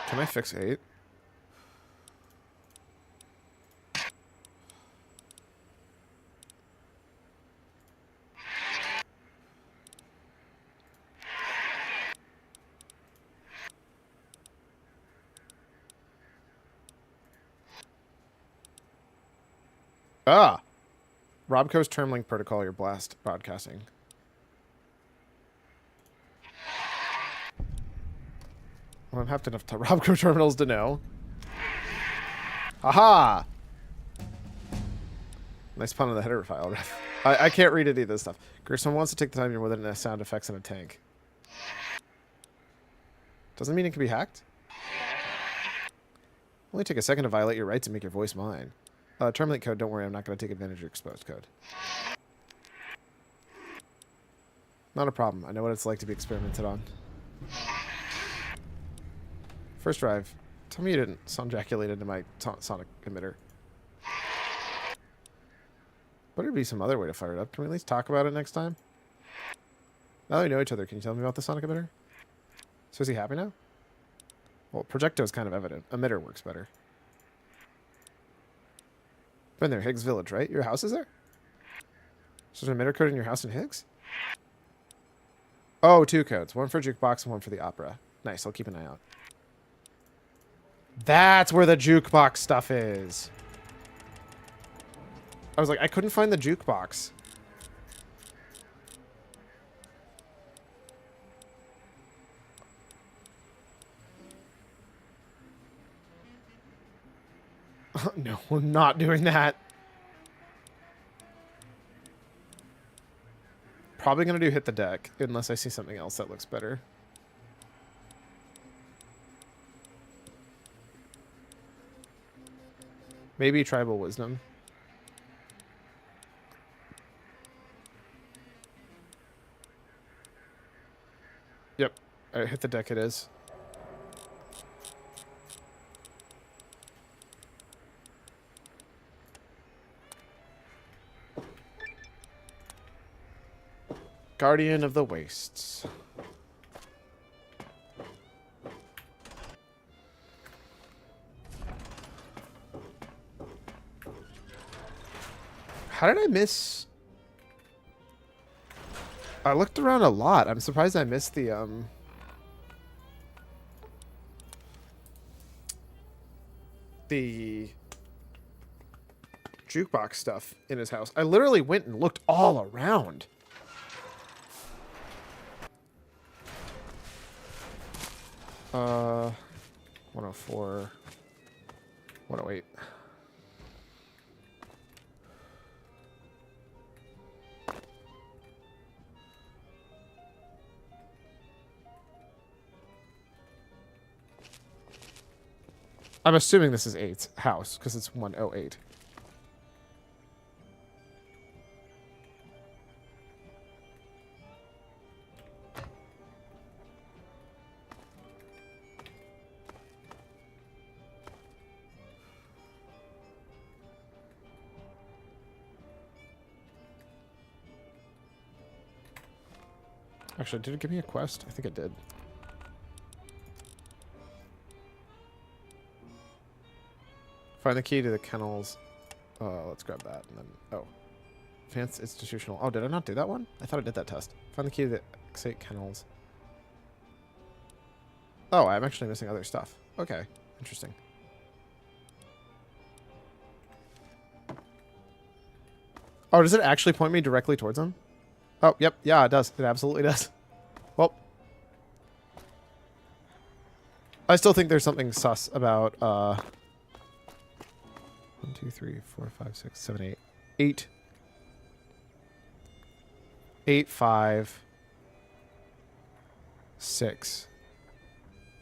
Can I fix 8? Ah! Robco's Termlink protocol, your blast broadcasting. Well, I'm happy enough to Robco terminals to know. Aha! Nice pun on the header file. I can't read any of this stuff. Gerson wants to take the time you're within sound effects in a tank. Doesn't mean it can be hacked. Only take a second to violate your rights and make your voice mine. Terminate code, don't worry, I'm not going to take advantage of your exposed code. Not a problem. I know what it's like to be experimented on. First drive. Tell me you didn't sound-jaculate into my sonic emitter. Better be some other way to fire it up. Can we at least talk about it next time? Now that we know each other, can you tell me about the sonic emitter? So is he happy now? Well, projecto is kind of evident. Emitter works better. Been there, Higgs Village, right? Your house is there? So there's an emitter code in your house in Higgs? Oh, 2 codes. One for jukebox and one for the opera. Nice, I'll keep an eye out. That's where the jukebox stuff is. I was like, I couldn't find the jukebox. No, we're not doing that. Probably going to do hit the deck, unless I see something else that looks better. Maybe tribal wisdom. Yep. All right, hit the deck it is. Guardian of the Wastes. How did I miss? I looked around a lot. I'm surprised I missed the jukebox stuff in his house. I literally went and looked all around. Uh, 104, 108. I'm assuming this is 8's house, because it's 108. Actually, did it give me a quest? I think it did. Find the key to the kennels. Let's grab that. And then, oh. Advanced institutional. Oh, did I not do that one? I thought I did that test. Find the key to the X8 kennels. Oh, I'm actually missing other stuff. Okay. Interesting. Oh, does it actually point me directly towards them? Oh, yep. Yeah, it does. It absolutely does. Well. I still think there's something sus about, 1, 2, 3, 4, 5, 6, 7, 8. 8. 8, 5, 6.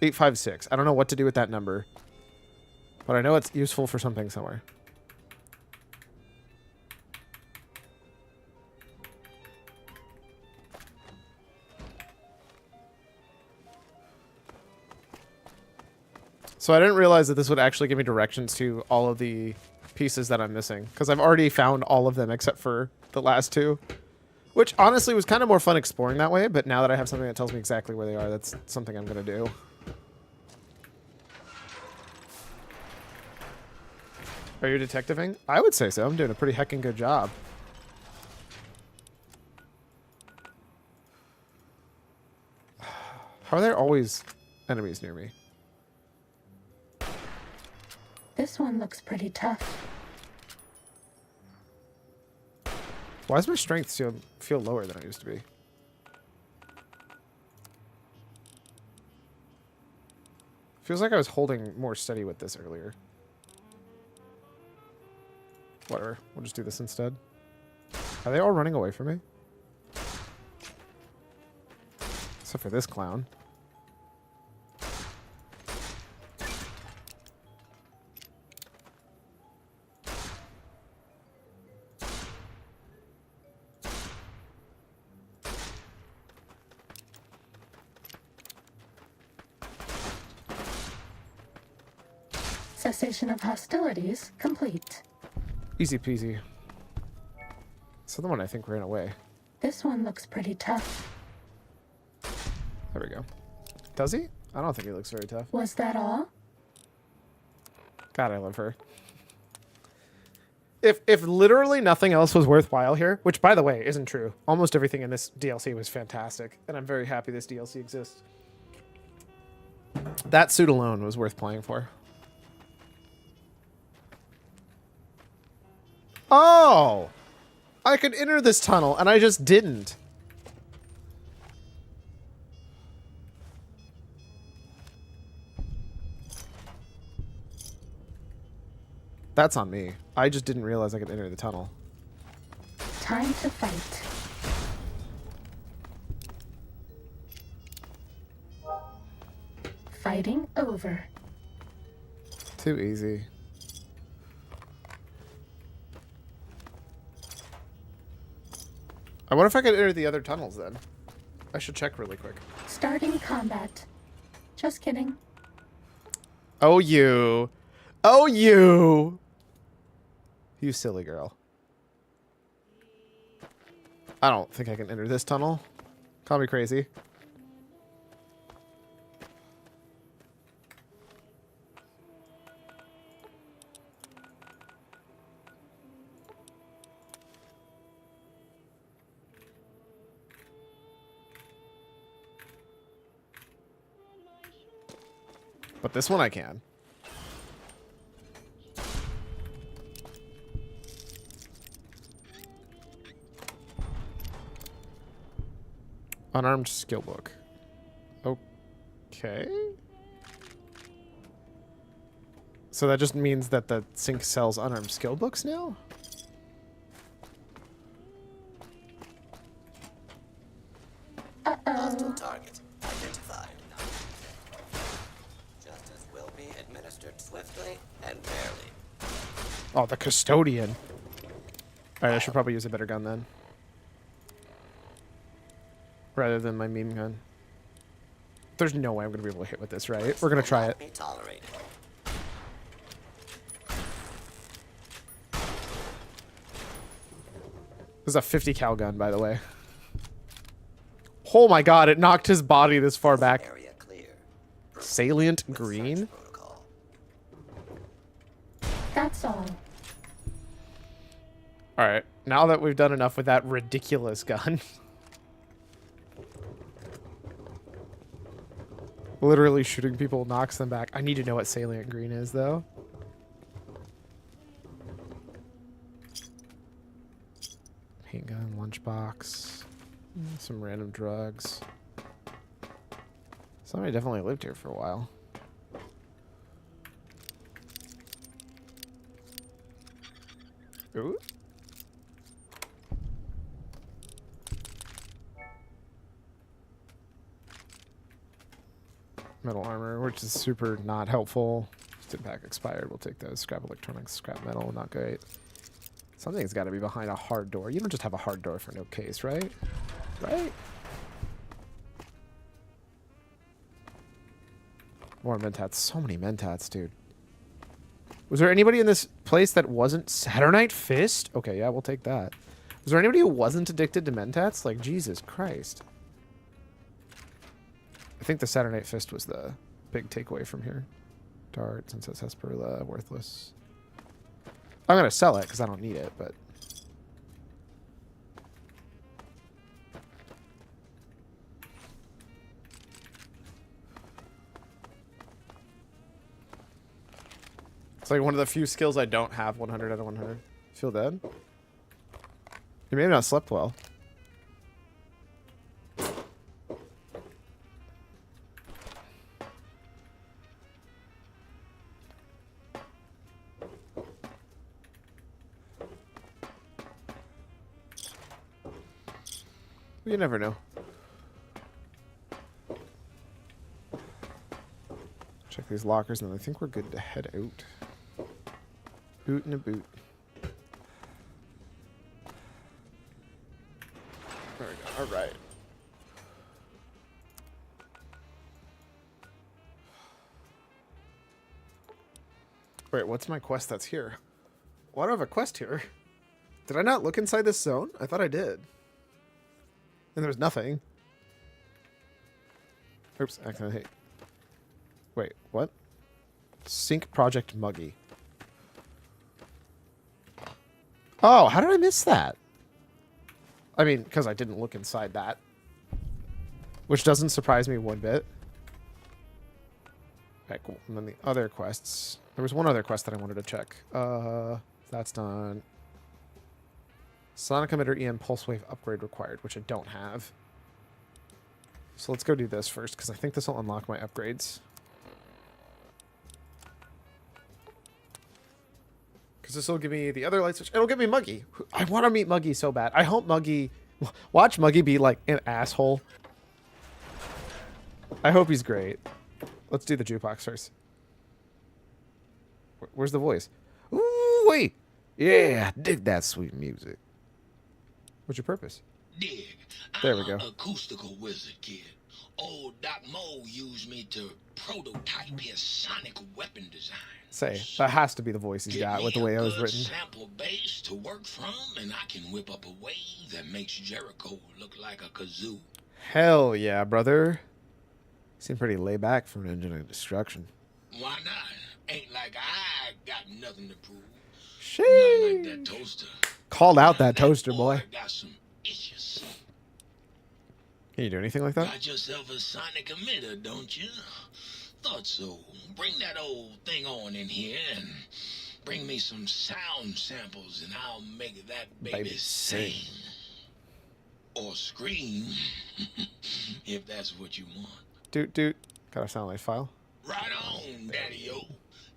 8, 5, 6. I don't know what to do with that number. But I know it's useful for something somewhere. So I didn't realize that this would actually give me directions to all of the pieces that I'm missing. Because I've already found all of them except for the last two. Which honestly was kind of more fun exploring that way. But now that I have something that tells me exactly where they are, that's something I'm going to do. Are you detectiving? I would say so. I'm doing a pretty heckin' good job. How are there always enemies near me? This one looks pretty tough. Why does my strength feel lower than it used to be? Feels like I was holding more steady with this earlier. Whatever. We'll just do this instead. Are they all running away from me? Except for this clown. Cessation of hostilities complete. Easy peasy. So the one I think ran away. This one looks pretty tough. There we go. Does he? I don't think he looks very tough. Was that all? God, I love her. If literally nothing else was worthwhile here, which by the way isn't true. Almost everything in this DLC was fantastic, and I'm very happy this DLC exists. That suit alone was worth playing for. Oh! I could enter this tunnel, and I just didn't. That's on me. I just didn't realize I could enter the tunnel. Time to fight. Fighting over. Too easy. I wonder if I could enter the other tunnels then. I should check really quick. Starting combat. Just kidding. Oh, you. Oh, you. You silly girl. I don't think I can enter this tunnel. Call me crazy. But this one I can. Unarmed skill book. Okay. So that just means that the sync sells unarmed skill books now? Hostile target identified. Justice will be administered swiftly and fairly. Oh, the custodian. Alright, I should probably use a better gun then. Rather than my meme gun. There's no way I'm going to be able to hit with this, right? We're going to try it. Be tolerated. This is a 50 cal gun, by the way. Oh my god, it knocked his body this far back. Area clear. Salient green? That's all. Alright, now that we've done enough with that ridiculous gun. Literally shooting people knocks them back. I need to know what salient green is, though. Paint gun, lunchbox, some random drugs. Somebody definitely lived here for a while. Ooh. Metal armor, which is super not helpful. Stim pack expired. We'll take those. Scrap electronics, scrap metal, not great. Something's got to be behind a hard door. You don't just have a hard door for no case, right? Right? More mentats. So many mentats, dude. Was there anybody in this place that wasn't Saturnite Fist? Okay, yeah, we'll take that. Was there anybody who wasn't addicted to mentats? Like, Jesus Christ. I think the Saturnite Fist was the big takeaway from here. Dart, Sunset Sarsaparilla, worthless. I'm going to sell it because I don't need it, but... It's like one of the few skills I don't have 100 out of 100. Feel dead? You may have not slept well. You never know. Check these lockers, and I think we're good to head out. Boot and a boot. There we go. All right. Wait, what's my quest that's here? Why do I have a quest here? Did I not look inside this zone? I thought I did. And there's nothing. Oops, accident hate. Wait, what? Sync Project Muggy. Oh, how did I miss that? I mean, because I didn't look inside that. Which doesn't surprise me one bit. Okay, cool. And then the other quests. There was one other quest that I wanted to check. That's done. Sonic emitter EM pulse wave upgrade required, which I don't have. So let's go do this first, because I think this will unlock my upgrades. Because this will give me the other light switch. It'll give me Muggy. I want to meet Muggy so bad. I hope Muggy... Watch Muggy be like an asshole. I hope he's great. Let's do the jukebox first. Where's the voice? Ooh, wait. Yeah, dig that sweet music. What's your purpose? Dig. There we I'm go. an acoustical wizard, kid. Old Doc Mo used me to prototype his sonic weapon design. Say, that has to be the voice he's got with the way it was written. Sample base to work from, and I can whip up a wave that makes Jericho look like a kazoo. Hell yeah, brother. Seem pretty laid back for an engine of destruction. Why not? Ain't like I got nothing to prove. Sheesh. Not like that toaster. Called out that toaster, boy. Got some issues. Can you do anything like that? Got yourself a sonic emitter, don't you? thought so. Bring that old thing on in here and bring me some sound samples and I'll make that baby sing. Or scream, if that's what you want. Doot. Got a sound like file. Right on, Daddy-o.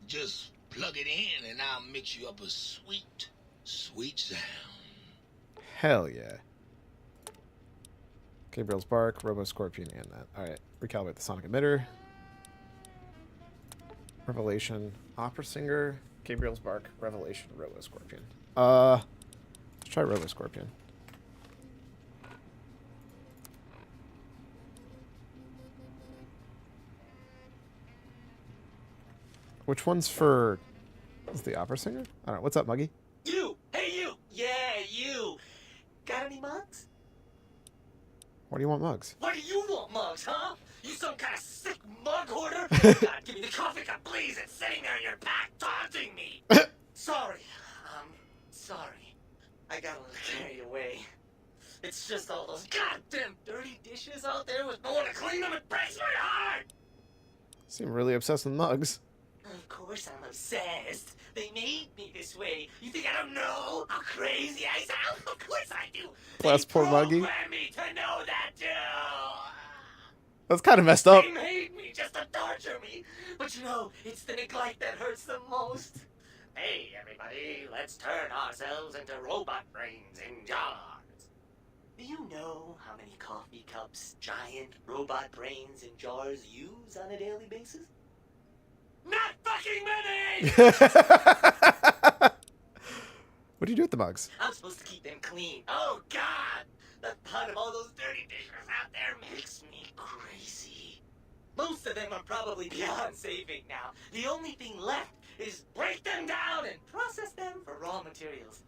Just plug it in and I'll mix you up a sweet, sweet sound. Hell yeah. Gabriel's Bark, Robo Scorpion, and that. Alright, recalibrate the sonic emitter. Revelation, Opera Singer, Gabriel's Bark, Revelation, Robo Scorpion. Let's try Robo Scorpion. Which one's for... Is the Opera Singer? I don't know. What's up, Muggy? You! Hey, you! Yeah, you! Got any mugs? Why do you want mugs? Why do you want mugs, huh? You some kind of sick mug hoarder? God, give me the coffee cup, please. It's sitting there in your back, taunting me. Sorry. Sorry. I got a little carried away. It's just all those goddamn dirty dishes out there with no one to clean them. It breaks my heart! Seem really obsessed with mugs. Of course I'm obsessed. They made me this way. You think I don't know how crazy I sound? Of course I do. Bless poor Muggy. Programmed me to know that too. That's kind of messed up. They made me just to torture me. But you know, it's the neglect that hurts the most. Hey, everybody, let's turn ourselves into robot brains in jars. Do you know how many coffee cups giant robot brains in jars use on a daily basis? Not fucking many! What do you do with the mugs? I'm supposed to keep them clean. Oh, God! The thought of all those dirty dishes out there makes me crazy. Most of them are probably beyond saving now. The only thing left is break them down and process them for raw materials.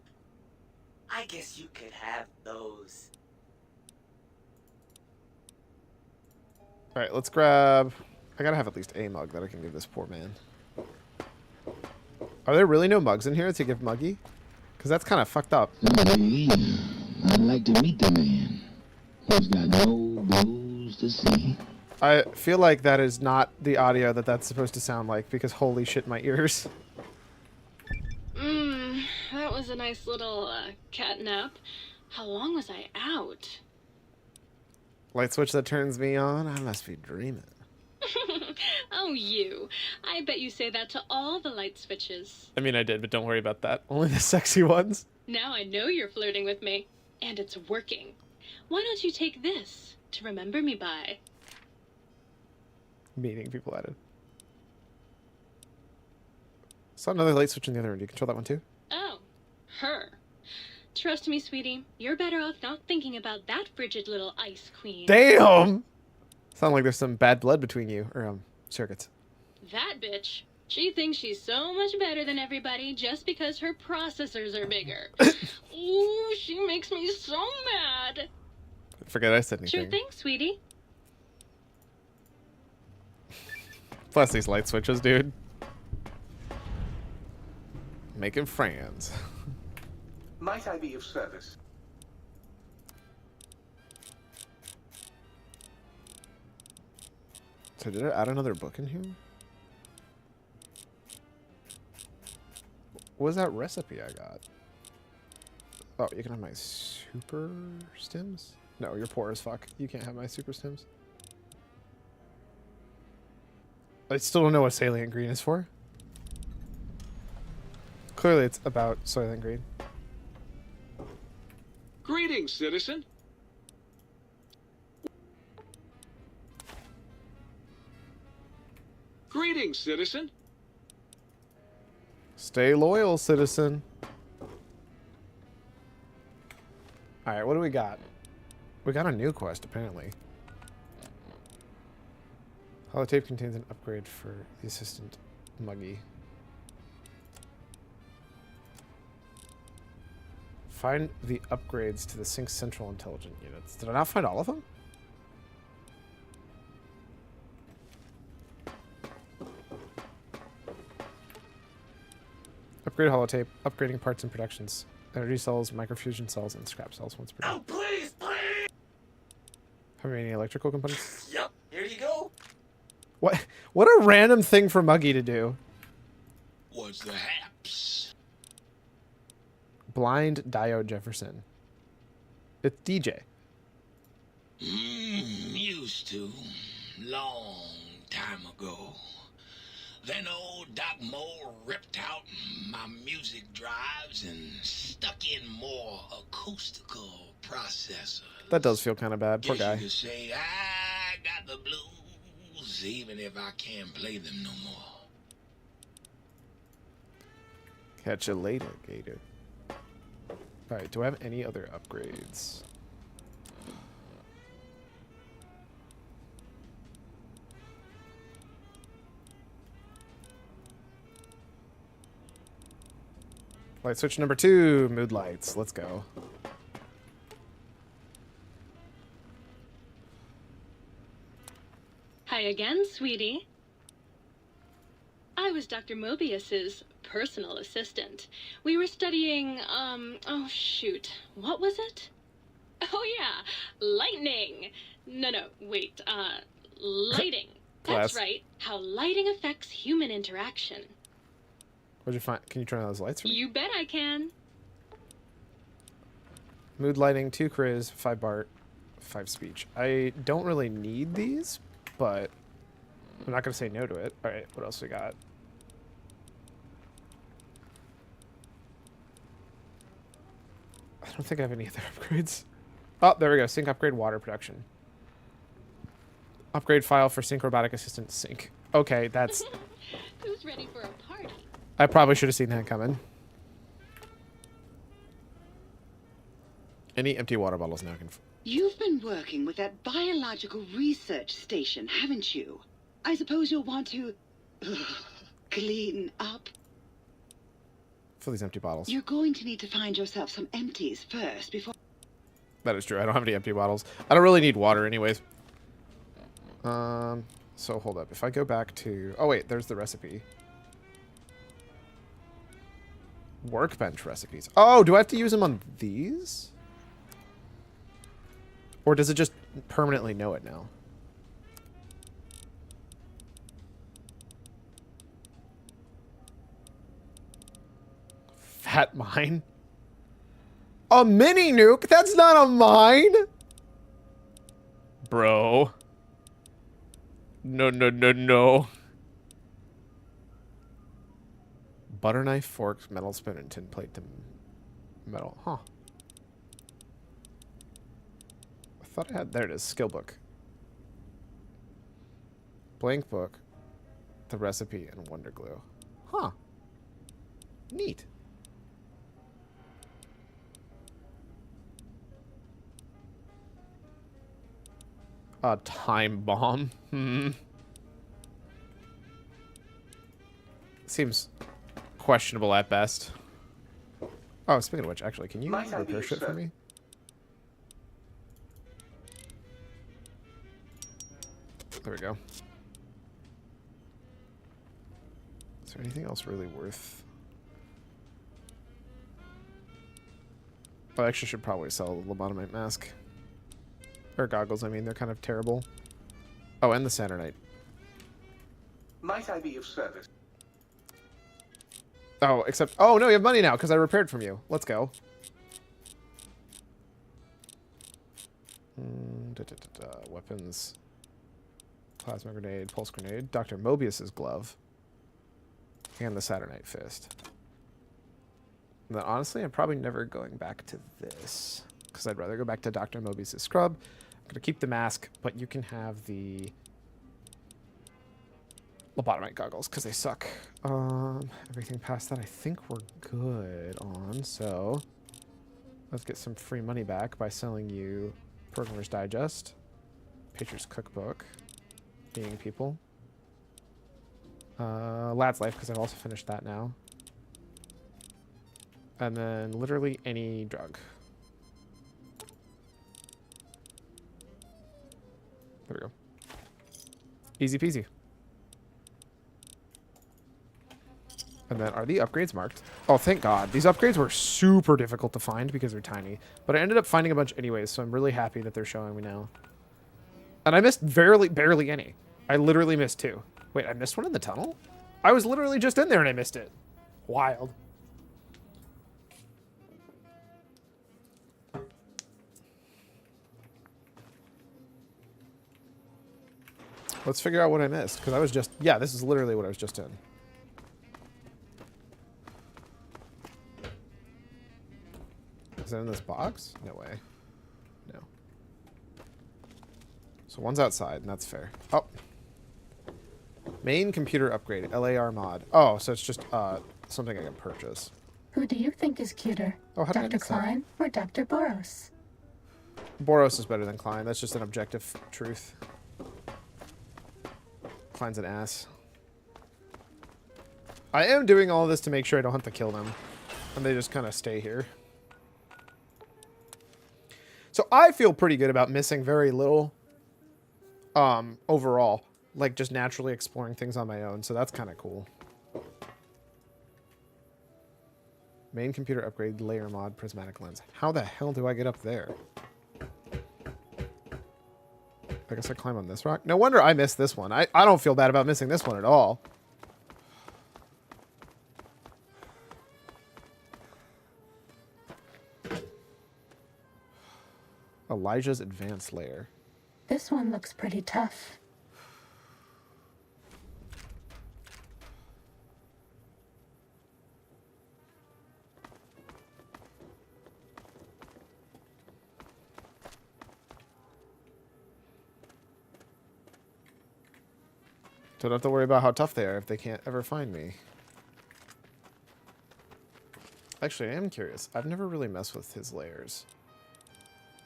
I guess you could have those. Alright, let's grab... I gotta have at least a mug that I can give this poor man. Are there really no mugs in here to give Muggy? Because that's kind of fucked up. I'd like to meet the man who's got no rules to see. I feel like that is not the audio that that's supposed to sound like, because holy shit, my ears. That was a nice little cat nap. How long was I out? Light switch that turns me on? I must be dreaming. Oh, you. I bet you say that to all the light switches. I mean, I did, but don't worry about that. Only the sexy ones. Now I know you're flirting with me. And it's working. Why don't you take this to remember me by? Meeting people added. Saw another light switch in the other room. Do you control that one too? Oh, her. Trust me, sweetie. You're better off not thinking about that frigid little ice queen. Damn! Sound like there's some bad blood between you, or, circuits. That bitch. She thinks she's so much better than everybody just because her processors are bigger. Ooh, she makes me so mad. Forget I said anything. Sure thing, sweetie. Plus these light switches, dude. Making friends. Might I be of service? So did I add another book in here? What was that recipe I got? Oh, you can have my super stims? No, you're poor as fuck. You can't have my super stims. I still don't know what Soylent Green is for. Clearly it's about Soylent Green. Greetings, citizen. Greetings, citizen. Stay loyal, citizen. Alright, what do we got? We got a new quest, apparently. Holotape contains an upgrade for the assistant Muggy. Find the upgrades to the Sync Central Intelligent Units. Did I not find all of them? Upgrade holotape, upgrading parts and productions. Energy cells, microfusion cells, and scrap cells once per day. Oh, please, please! Have any electrical components? Yep, here you go. What? What a random thing for Muggy to do. What's the haps? Blind Dio Jefferson. It's DJ. Used to. Long time ago. Then old Doc Moore ripped out my music drives and stuck in more acoustical processor. That does feel kind of bad. Poor guy. You could say I got the blues, even if I can't play them no more. Catch you later, Gator. Alright, do I have any other upgrades? Light switch number 2, mood lights. Let's go. Hi again, sweetie. I was Dr. Mobius's personal assistant. We were studying, oh shoot, what was it? Oh yeah, lightning. No, wait, lighting. That's right, how lighting affects human interaction. What'd you find? Can you turn on those lights for me? You bet I can. Mood lighting, 2 Chris, 5 Bart, 5 speech. I don't really need these, but I'm not going to say no to it. Alright, what else we got? I don't think I have any other upgrades. Oh, there we go. Sync upgrade water production. Upgrade file for sync robotic assistant sync. Okay, that's... Who's ready for a party? I probably should have seen that coming. Any empty water bottles now can... You've been working with that biological research station, haven't you? I suppose you'll want to... clean up. Fill these empty bottles. You're going to need to find yourself some empties first before... That is true. I don't have any empty bottles. I don't really need water anyways. So hold up. If I go back to... Oh, wait. There's the recipe. Workbench recipes. Oh, do I have to use them on these? Or does it just permanently know it now? Fat mine? A mini nuke? That's not a mine! Bro. No. Butter knife, forks, metal spoon, and tin plate to metal. Huh. I thought I had... There it is. Skill book. Blank book. The recipe and wonder glue. Huh. Neat. A time bomb. Seems questionable at best. Oh, speaking of which, actually, can you repair shit for me? There we go. Is there anything else really worth... I actually should probably sell the lobotomite mask. Or goggles, I mean. They're kind of terrible. Oh, and the Saturnite. Might I be of service? Oh, except... Oh, no, you have money now, because I repaired from you. Let's go. Weapons. Plasma grenade, pulse grenade. Dr. Mobius's glove. And the Saturnite fist. And then, honestly, I'm probably never going back to this. Because I'd rather go back to Dr. Mobius's scrub. I'm going to keep the mask, but you can have the... lobotomite goggles, because they suck. Everything past that I think we're good on, so let's get some free money back by selling you Programmer's Digest, Patriots Cookbook, Being People, Lad's Life, because I've also finished that now, and then literally any drug. There we go. Easy peasy. And then, are the upgrades marked? Oh, thank God. These upgrades were super difficult to find because they're tiny. But I ended up finding a bunch anyways, so I'm really happy that they're showing me now. And I missed barely any. I literally missed 2. Wait, I missed one in the tunnel? I was literally just in there and I missed it. Wild. Let's figure out what I missed, because I was just... Yeah, this is literally what I was just in. Is it in this box? No way. No. So one's outside, and that's fair. Oh. Main computer upgrade. LAR mod. Oh, so it's just something I can purchase. Who do you think is cuter? Oh, how did I Dr. miss that? Klein or Dr. Boros? Boros is better than Klein. That's just an objective truth. Klein's an ass. I am doing all this to make sure I don't have to kill them. And they just kind of stay here. So I feel pretty good about missing very little overall. Like, just naturally exploring things on my own. So that's kind of cool. Main computer upgrade, layer mod, prismatic lens. How the hell do I get up there? I guess I climb on this rock. No wonder I missed this one. I don't feel bad about missing this one at all. Elijah's advanced layer. This one looks pretty tough. Don't have to worry about how tough they are if they can't ever find me. Actually, I am curious. I've never really messed with his layers.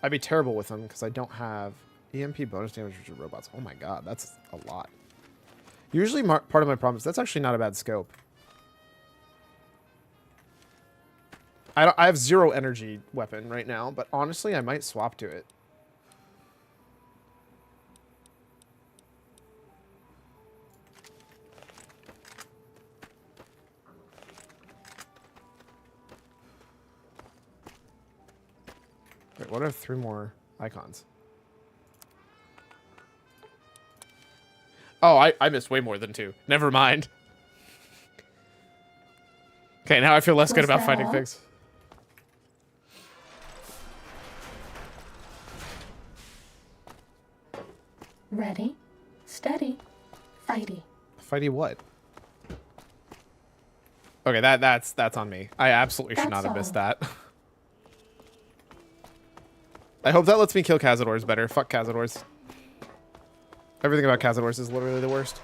I'd be terrible with them because I don't have EMP bonus damage to robots. Oh my god, that's a lot. Usually part of my problem is that's actually not a bad scope. I have 0 energy weapon right now, but honestly, I might swap to it. Wait, what are 3 more icons? Oh, I missed way more than 2. Never mind. Okay, now I feel less good about fighting things. Ready, steady, fighty. Fighty what? Okay, that's on me. I absolutely should not have missed that. I hope that lets me kill Cazadors better. Fuck Cazadors. Everything about Cazadors is literally the worst.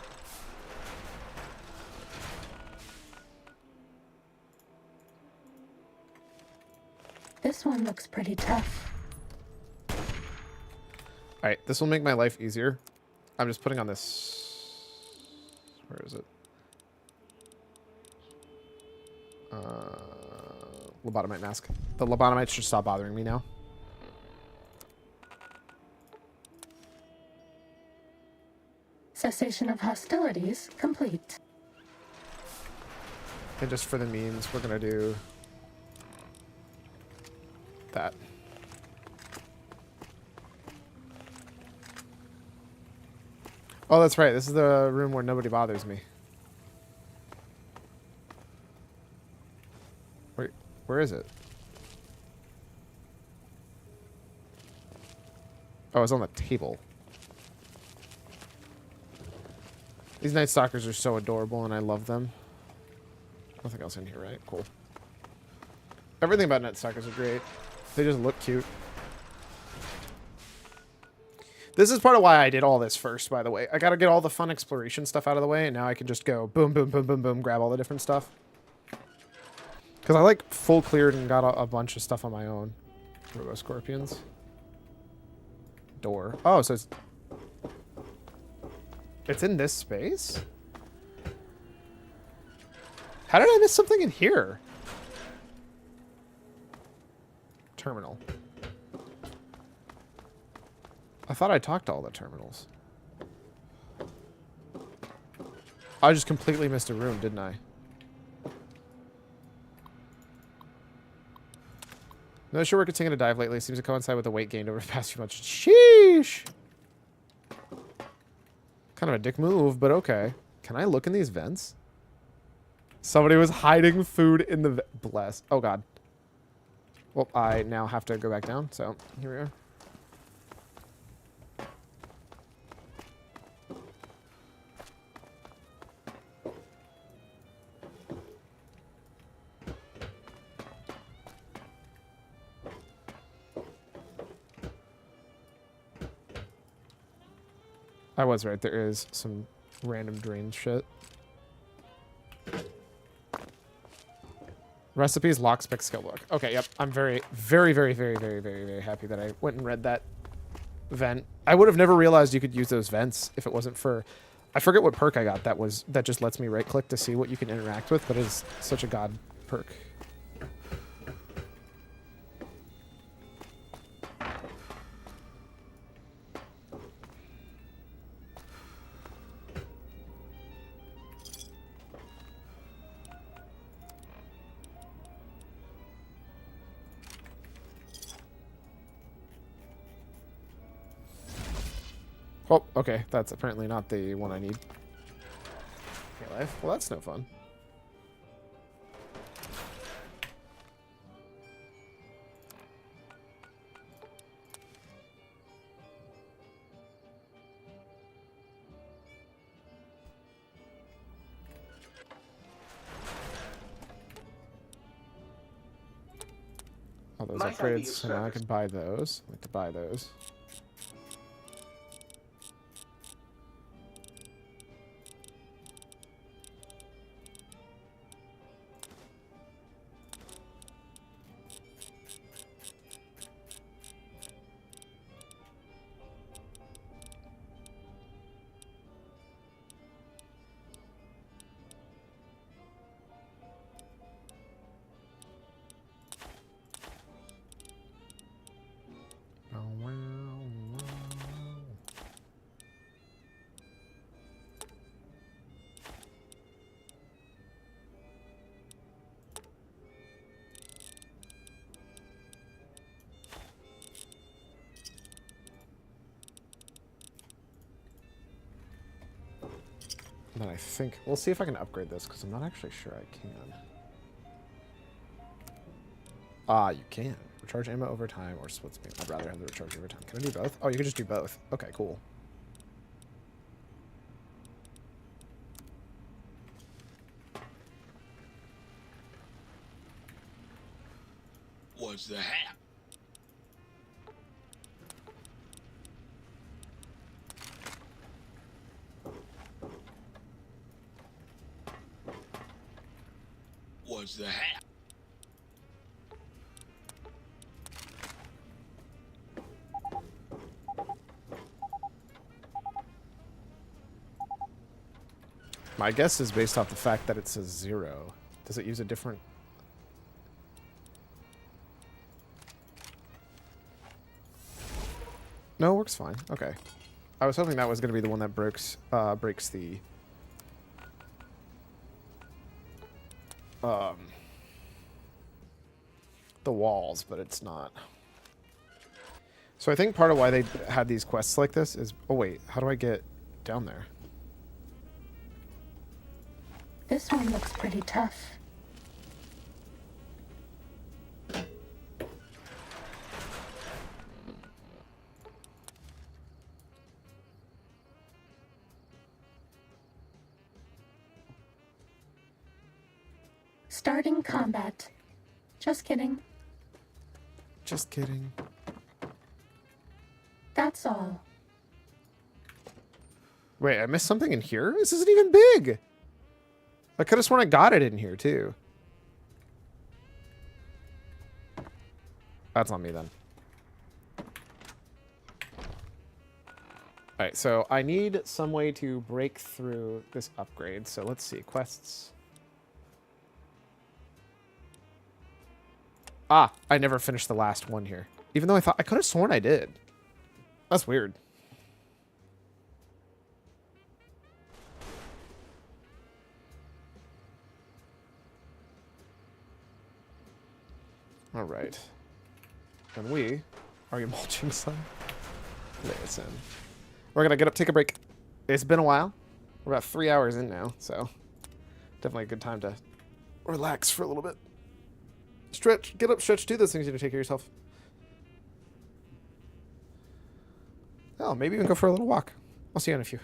This one looks pretty tough. Alright, this will make my life easier. I'm just putting on this... Where is it? Lobotomite mask. The lobotomites should stop bothering me now. Cessation of hostilities complete. And just for the means, we're gonna do that. Oh, that's right. This is the room where nobody bothers me. Wait, where is it? Oh, it's on the table. These Night Stalkers are so adorable, and I love them. Nothing else in here, right? Cool. Everything about Night Stalkers are great. They just look cute. This is part of why I did all this first, by the way. I gotta get all the fun exploration stuff out of the way, and now I can just go boom, boom, boom, boom, boom, grab all the different stuff. Because I, like, full cleared and got a bunch of stuff on my own. Robo Scorpions. Door. Oh, so it's in this space? How did I miss something in here? Terminal. I thought I talked to all the terminals. I just completely missed a room, didn't I? No sure we're continuing to dive lately. Seems to coincide with the weight gained over the past few months. Sheesh! Kind of a dick move, but okay. Can I look in these vents? Somebody was hiding food in the bless. Oh god. Well, I now have to go back down, so here we are. I was right. There is some random drain shit. Recipes, locksmith, skill book. Okay, yep. I'm very, very, very, very, very, very, very happy that I went and read that vent. I would have never realized you could use those vents if it wasn't for... I forget what perk I got that just lets me right-click to see what you can interact with, but it is such a god perk. Oh, okay. That's apparently not the one I need. Okay, life. Well, that's no fun. All those upgrades, so now I can buy those. I like to buy those. Then I think... We'll see if I can upgrade this, because I'm not actually sure I can. Ah, you can. Recharge ammo over time or split speed. I'd rather have the recharge over time. Can I do both? Oh, you can just do both. Okay, cool. What's the hap? What's the hap? My guess is based off the fact that it says 0. Does it use a different... No, it works fine. Okay. I was hoping that was going to be the one that breaks the walls, but it's not. So I think part of why they had these quests like this is... Oh, wait. How do I get down there? This one looks pretty tough. Starting combat. Just kidding. Just kidding. That's all. Wait, I missed something in here? This isn't even big! I could have sworn I got it in here, too. That's on me, then. Alright, so I need some way to break through this upgrade. So let's see. Quests. Ah, I never finished the last one here. Even though I could have sworn I did. That's weird. All right. And we are your mulching son. Listen. We're going to get up, take a break. It's been a while. We're about 3 hours in now, so definitely a good time to relax for a little bit. Stretch, get up, stretch, do those things you need to take care of yourself. Oh, maybe even go for a little walk. I'll see you in a few.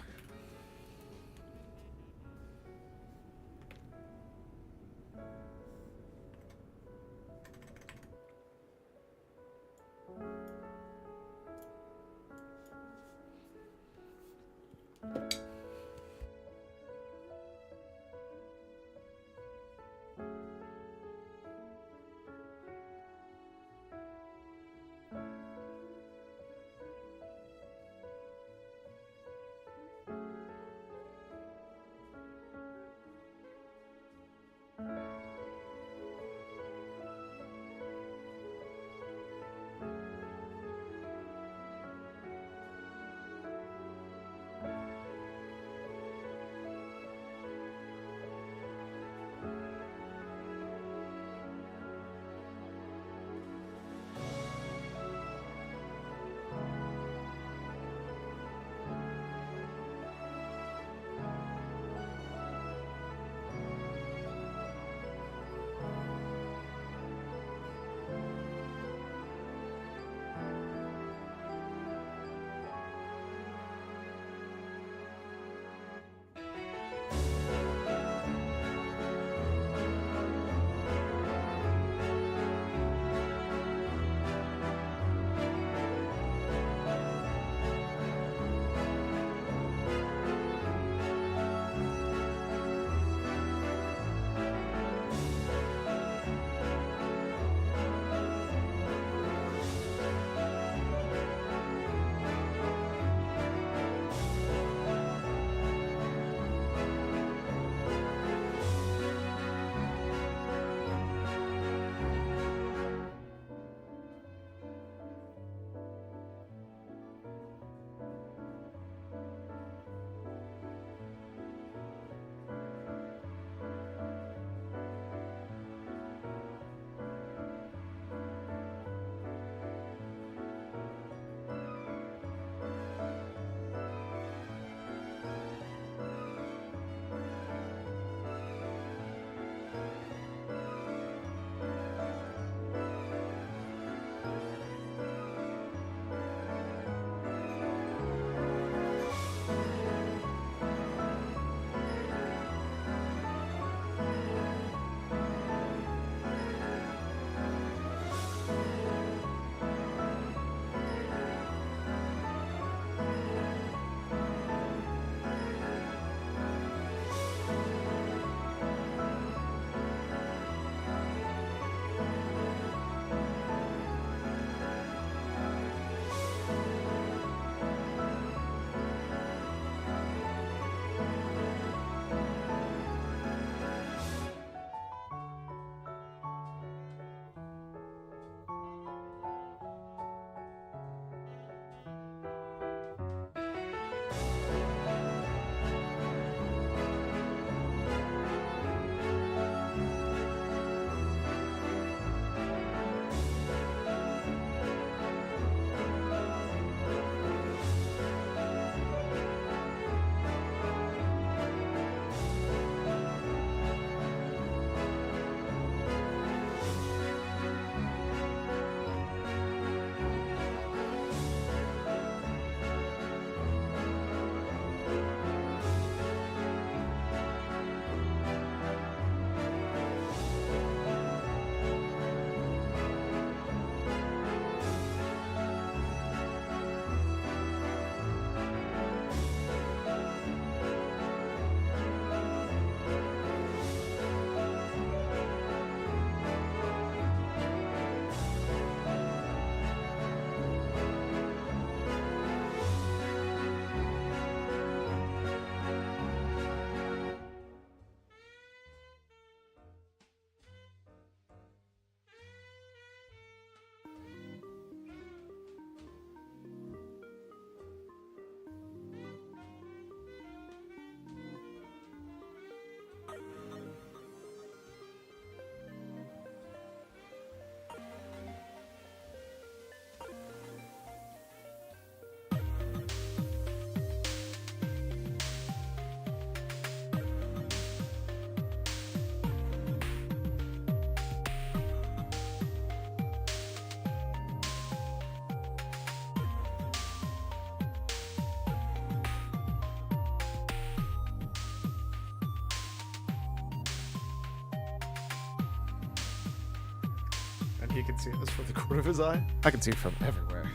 he can see us from the corner of his eye. I can see it from everywhere.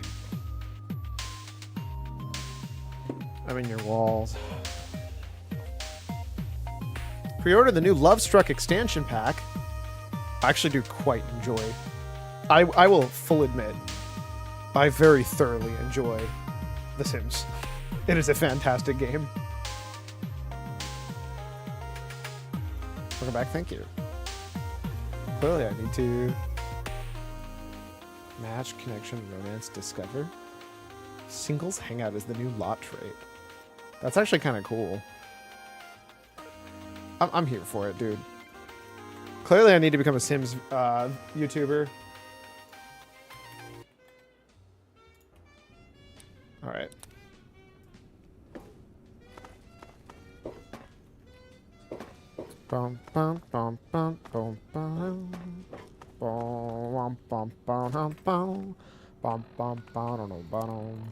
I'm in your walls. Pre-order the new Love Struck expansion pack. I actually do quite enjoy. I will full admit, I very thoroughly enjoy The Sims. It is a fantastic game. Welcome back, thank you. Clearly I need to match, connection, romance, discover. Singles hangout is the new lot trait. That's actually kind of cool. I'm here for it, dude. Clearly I need to become a Sims YouTuber. Alright. Bum bum bum bum bum bum bum bum bum bum bum bum bum bum bum.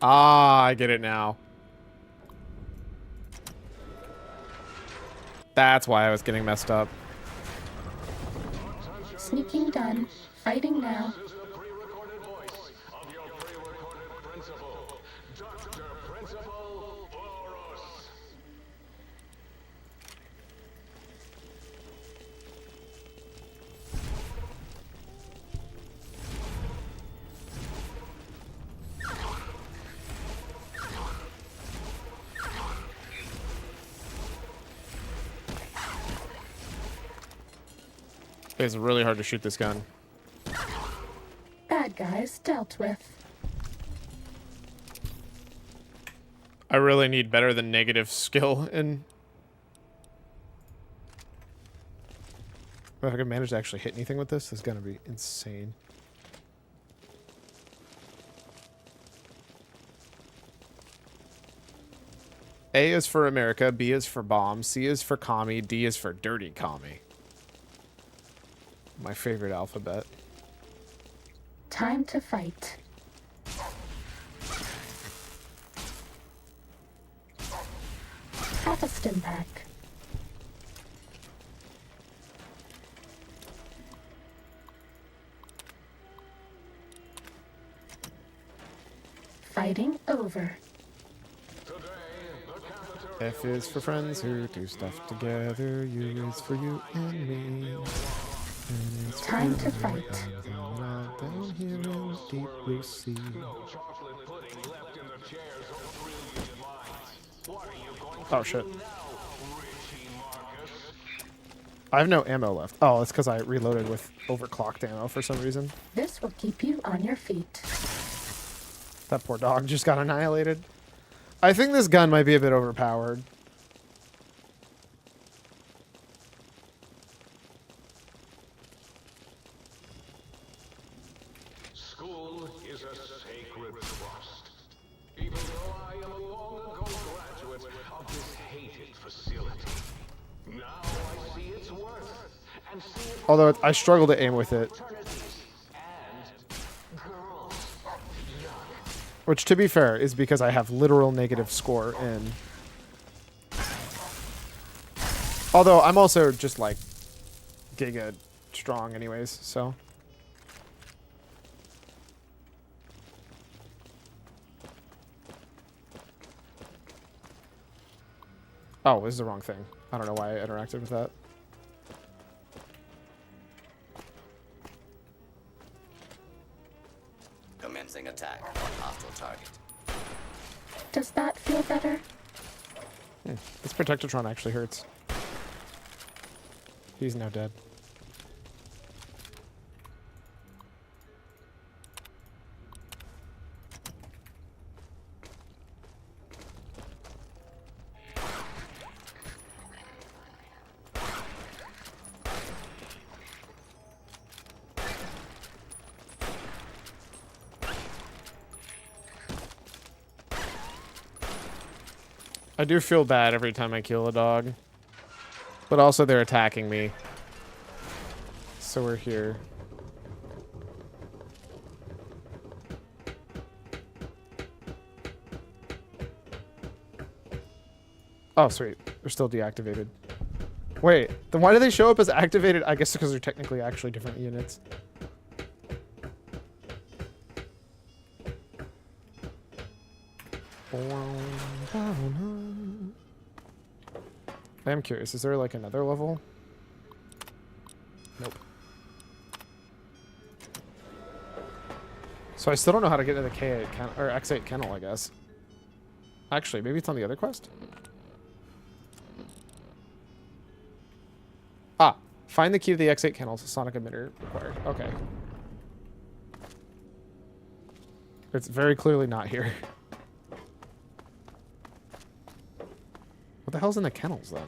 Ah, I get it now. That's why I was getting messed up. Sneaking done. Fighting now. It's really hard to shoot this gun. Bad guys dealt with. I really need better than negative skill in... If I can manage to actually hit anything with this, it's gonna be insane. A is for America, B is for bomb, C is for commie, D is for dirty commie. My favorite alphabet. Time to fight. Half a stim pack. Fighting over. F is for friends who do stuff together. U is for you and me. Time to fight. Down here in the deep blue sea. Oh shit. I have no ammo left. Oh, it's because I reloaded with overclocked ammo for some reason. This will keep you on your feet. That poor dog just got annihilated. I think this gun might be a bit overpowered. School is a sacred trust. Even though I am a long-ago graduate of this hated facility, now I see its worth and see it. Although I struggle to aim with it. Which, to be fair, is because I have literal negative score in. Although I'm also just like giga strong anyways, so. Oh, this is the wrong thing. I don't know why I interacted with that. Commencing attack on hostile target. Does that feel better? This Protectotron actually hurts. He's now dead. I do feel bad every time I kill a dog. But also they're attacking me. So we're here. Oh, sweet. They're still deactivated. Wait, then why do they show up as activated? I guess because they're technically actually different units. I am curious. Is there like another level? Nope. So I still don't know how to get to the K8 kennel, or X8 kennel, I guess. Actually, maybe it's on the other quest? Ah, find the key to the X8 kennel. Sonic emitter required. Okay. It's very clearly not here. What the hell's in the kennels, then?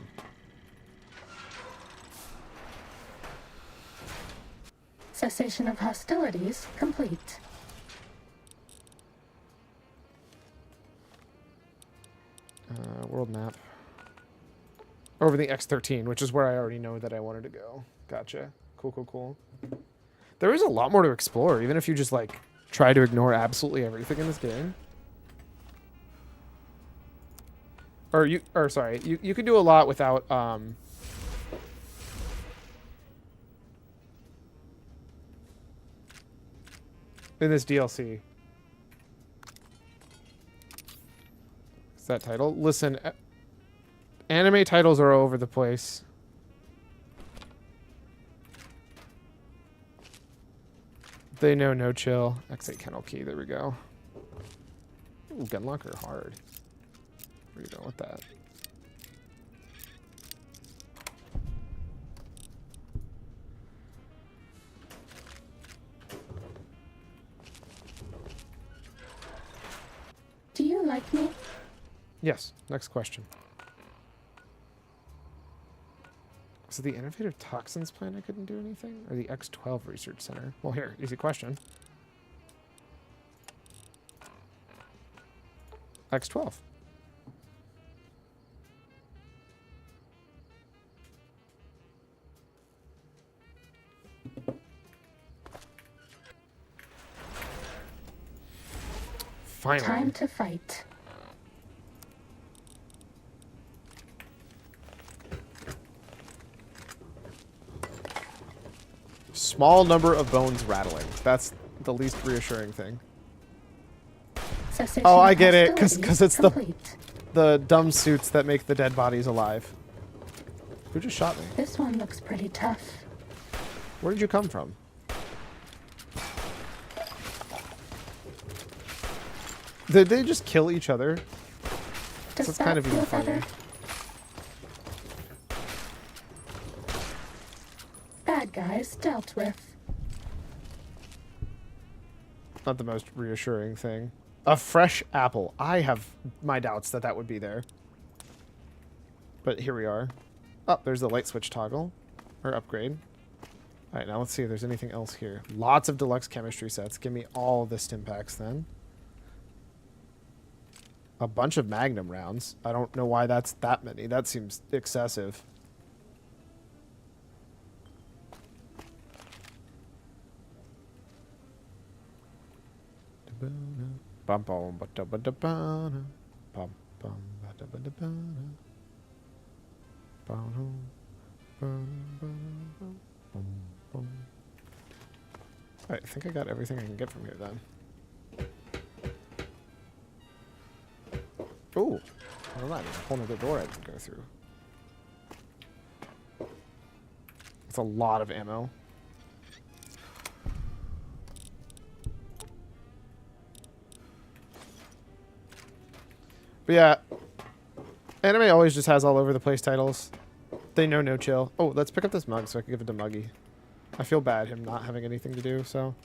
Cessation of hostilities complete. World map. Over the X13, which is where I already know that I wanted to go. Gotcha. Cool, cool, cool. There is a lot more to explore, even if you just, like, try to ignore absolutely everything in this game. Sorry, you can do a lot without, in this DLC. What's that title? Listen, anime titles are all over the place. They know no chill. X8 kennel key, there we go. Ooh, gun locker hard. Where are you going with that? Do you like me? Yes. Next question. Was it the innovative toxins plant I couldn't do anything? Or the X12 research center? Well, here, easy question. X12. Finally. Time to fight. Small number of bones rattling. That's the least reassuring thing. Cessation Oh, I get it, because it's complete. the dumb suits that make the dead bodies alive. Who just shot me? This one looks pretty tough. Where did you come from? Did they just kill each other? Does That's that kind of even feel funny. better? Bad guys dealt with. Not the most reassuring thing. A fresh apple. I have my doubts that that would be there. But here we are. Oh, there's the light switch toggle. Or upgrade. Alright, now let's see if there's anything else here. Lots of deluxe chemistry sets. Give me all the stim packs then. A bunch of magnum rounds. I don't know why that's that many. That seems excessive. Bum bum ba da ba da ba bum bum ba da ba da ba bum bum bum. Alright, I think I got everything I can get from here then. Ooh, never mind. There's a whole other door I can go through. That's a lot of ammo. But yeah, anime always just has all over the place titles. They know no chill. Oh, let's pick up this mug so I can give it to Muggy. I feel bad him not having anything to do, so.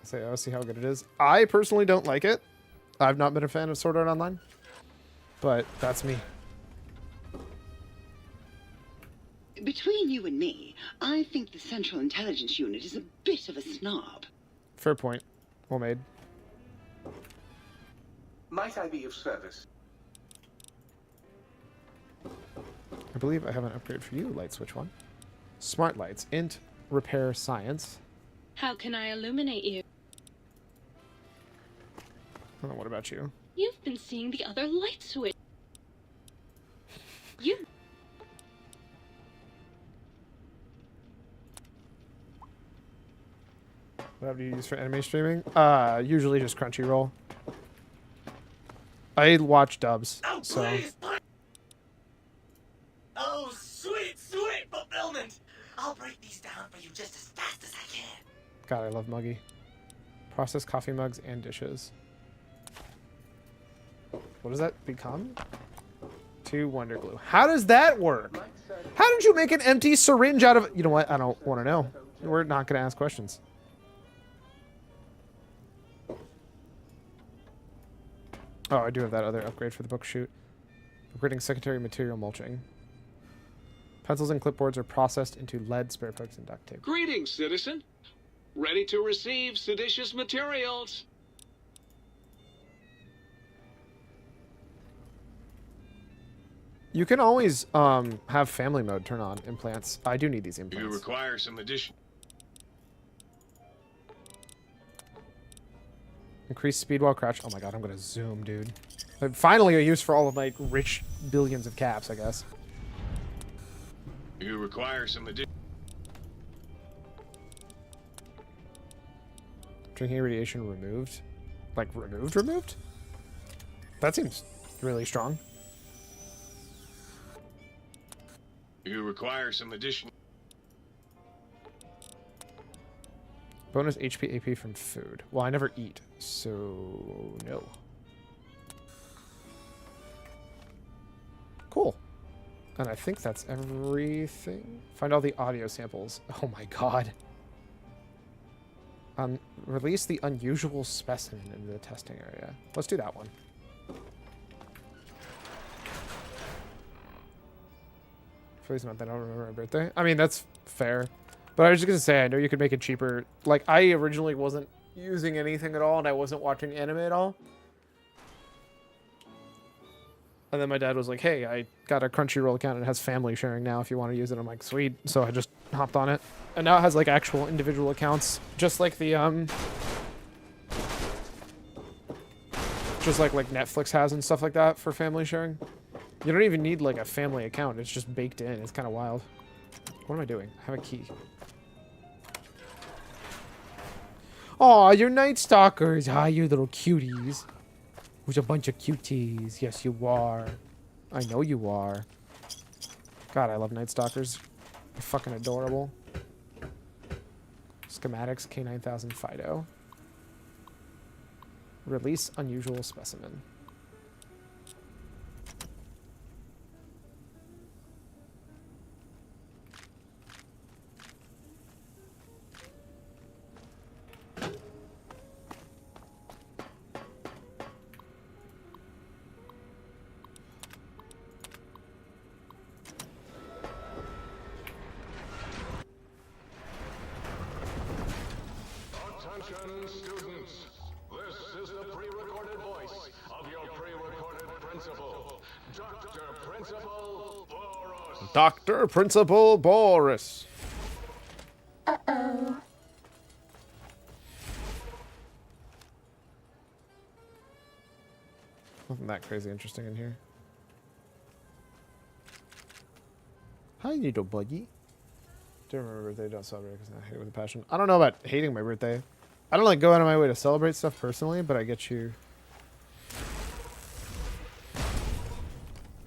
Say, oh, see how good it is. I personally don't like it. I've not been a fan of Sword Art Online, but that's me. Between you and me, I think the Central Intelligence Unit is a bit of a snob. Fair point. Well made. Might I be of service? I believe I have an upgrade for you, light switch one. Smart lights, int, repair, science. How can I illuminate you? Oh, what about you? You've been seeing the other light switch. You... What do you use for anime streaming? Usually just Crunchyroll. I watch dubs, Oh, so... please, please. Oh, sweet, sweet fulfillment! I'll break these down for you just as fast as I can. God, I love Muggy. Process coffee mugs and dishes. What does that become? 2 Wonder Glue. How does that work? How did you make an empty syringe out of... You know what? I don't want to know. We're not going to ask questions. Oh, I do have that other upgrade for the book shoot. Upgrading secondary material mulching. Pencils and clipboards are processed into lead, spare parts, and duct tape. Greetings, citizen. Ready to receive seditious materials. You can always have family mode turn on implants. I do need these implants. You require some addition. Increase speed while crouched. Oh my god, I'm gonna zoom, dude. Finally a use for all of my rich billions of caps, I guess. You require some addition. Drinking radiation removed? Like, removed? That seems really strong. You require some addition. Bonus HP AP from food. Well, I never eat, so no. Cool. And I think that's everything. Find all the audio samples. Oh my god. Release the unusual specimen into the testing area. Let's do that one. Please not that I don't remember my birthday. I mean, that's fair. But I was just going to say, I know you could make it cheaper. Like, I originally wasn't using anything at all, and I wasn't watching anime at all. And then my dad was like, hey, I got a Crunchyroll account, and it has family sharing now if you want to use it. I'm like, sweet. So I just hopped on it. And now it has, like, actual individual accounts. Just like the, just like Netflix has and stuff like that for family sharing. You don't even need, like, a family account. It's just baked in. It's kind of wild. What am I doing? I have a key. Aw, you're Night Stalkers. Hi, you little cuties. Who's a bunch of cuties. Yes, you are. I know you are. God, I love Night Stalkers. They're fucking adorable. Schematics, K9000 Fido. Release unusual specimen. Attention, students. This is the pre-recorded voice of your pre-recorded principal, Dr. Principal Boris. Dr. Principal Boris. Uh-oh. Nothing that crazy interesting in here. Hi, little buddy. Don't remember my birthday, don't celebrate because I hate it with a passion. I don't know about hating my birthday. I don't like go out of my way to celebrate stuff personally, but I get you.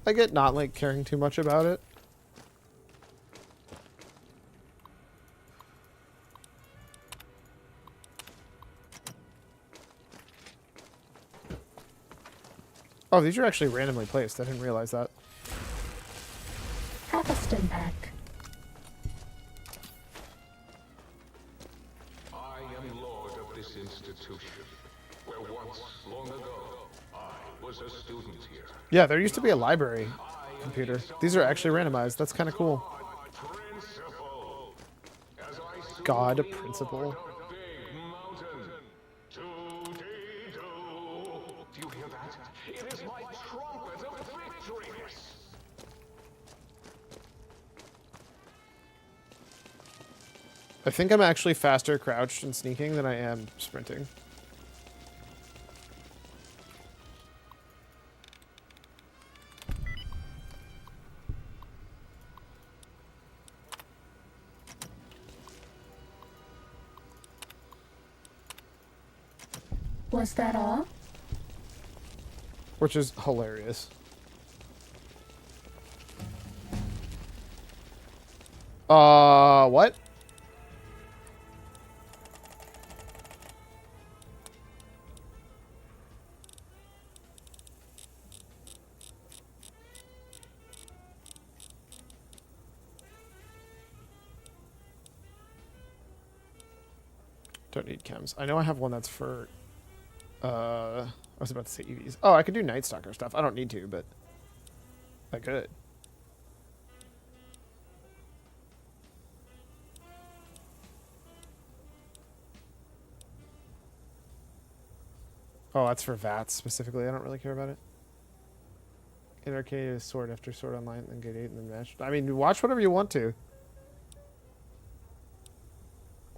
I get not like caring too much about it. Oh, these are actually randomly placed. I didn't realize that. Have a stim pack. I am lord of this institution, where once, long ago, I was a student here. Yeah, there used to be a library computer. These are actually randomized. That's kind of cool. God principle. Do you hear that? It is my trumpet of victory! I think I'm actually faster crouched and sneaking than I am sprinting. Was that all? Which is hilarious. What? Don't need chems. I know I have one that's for, I was about to say EVs. Oh, I could do Night Stalker stuff. I don't need to, but I could. Oh, that's for VATS specifically. I don't really care about it. In arcade is sword after sword online, then get 8 and then match. I mean, watch whatever you want to.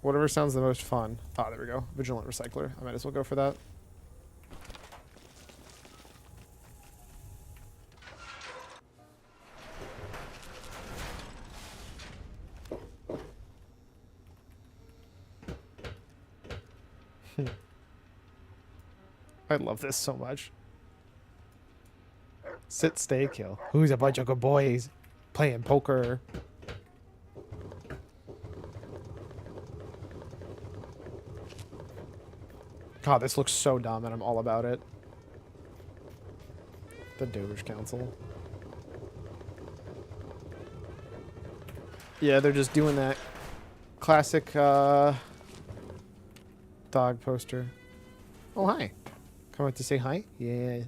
Whatever sounds the most fun. Oh, there we go. Vigilant Recycler. I might as well go for that. I love this so much. Sit, stay, kill. Who's a bunch of good boys playing poker? God, this looks so dumb, and I'm all about it. The Doge Council. Yeah, they're just doing that classic dog poster. Oh, hi. Come out to say hi? Yeah.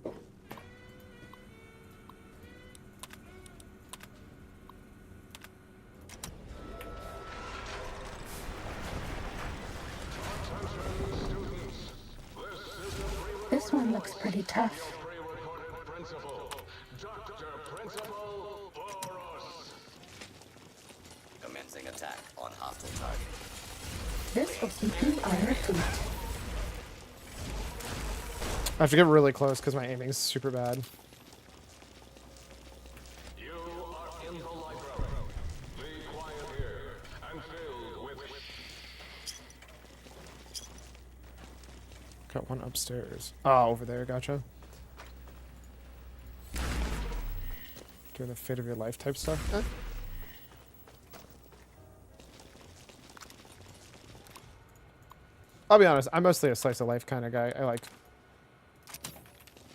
This one looks pretty tough. Commencing attack on hostile target. This will keep you on your feet. I have to get really close because my aiming's super bad. You are in the library. Be quiet here and filled with... Got one upstairs. Oh, over there. Gotcha. Doing the fate of your life type stuff. Eh. I'll be honest. I'm mostly a slice of life kind of guy. I like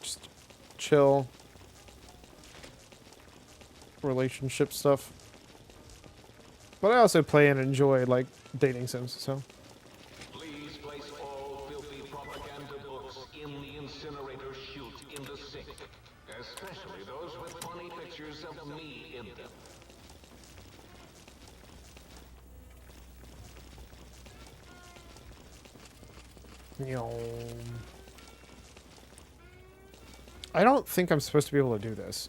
just chill relationship stuff. But I also play and enjoy like dating sims. So. Please place all filthy propaganda books in the incinerator chute in the sink. Especially those with funny pictures of me in them. I don't think I'm supposed to be able to do this.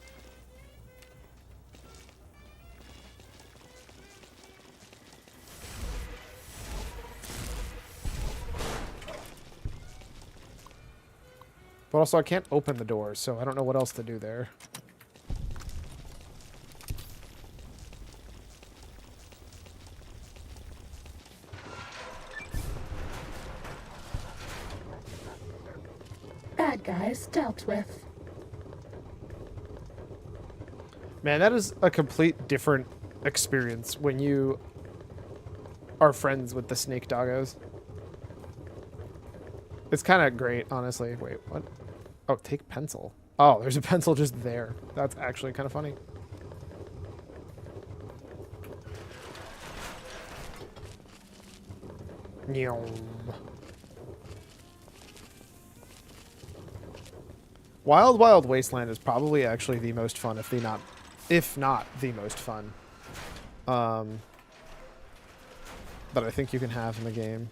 But also I can't open the door, so I don't know what else to do there. Bad guys dealt with. Man, that is a complete different experience when you are friends with the snake doggos. It's kind of great, honestly. Wait, what? Oh, take pencil. Oh, there's a pencil just there. That's actually kind of funny. Wild Wild Wasteland is probably actually the most fun, if not the most fun. That I think you can have in the game.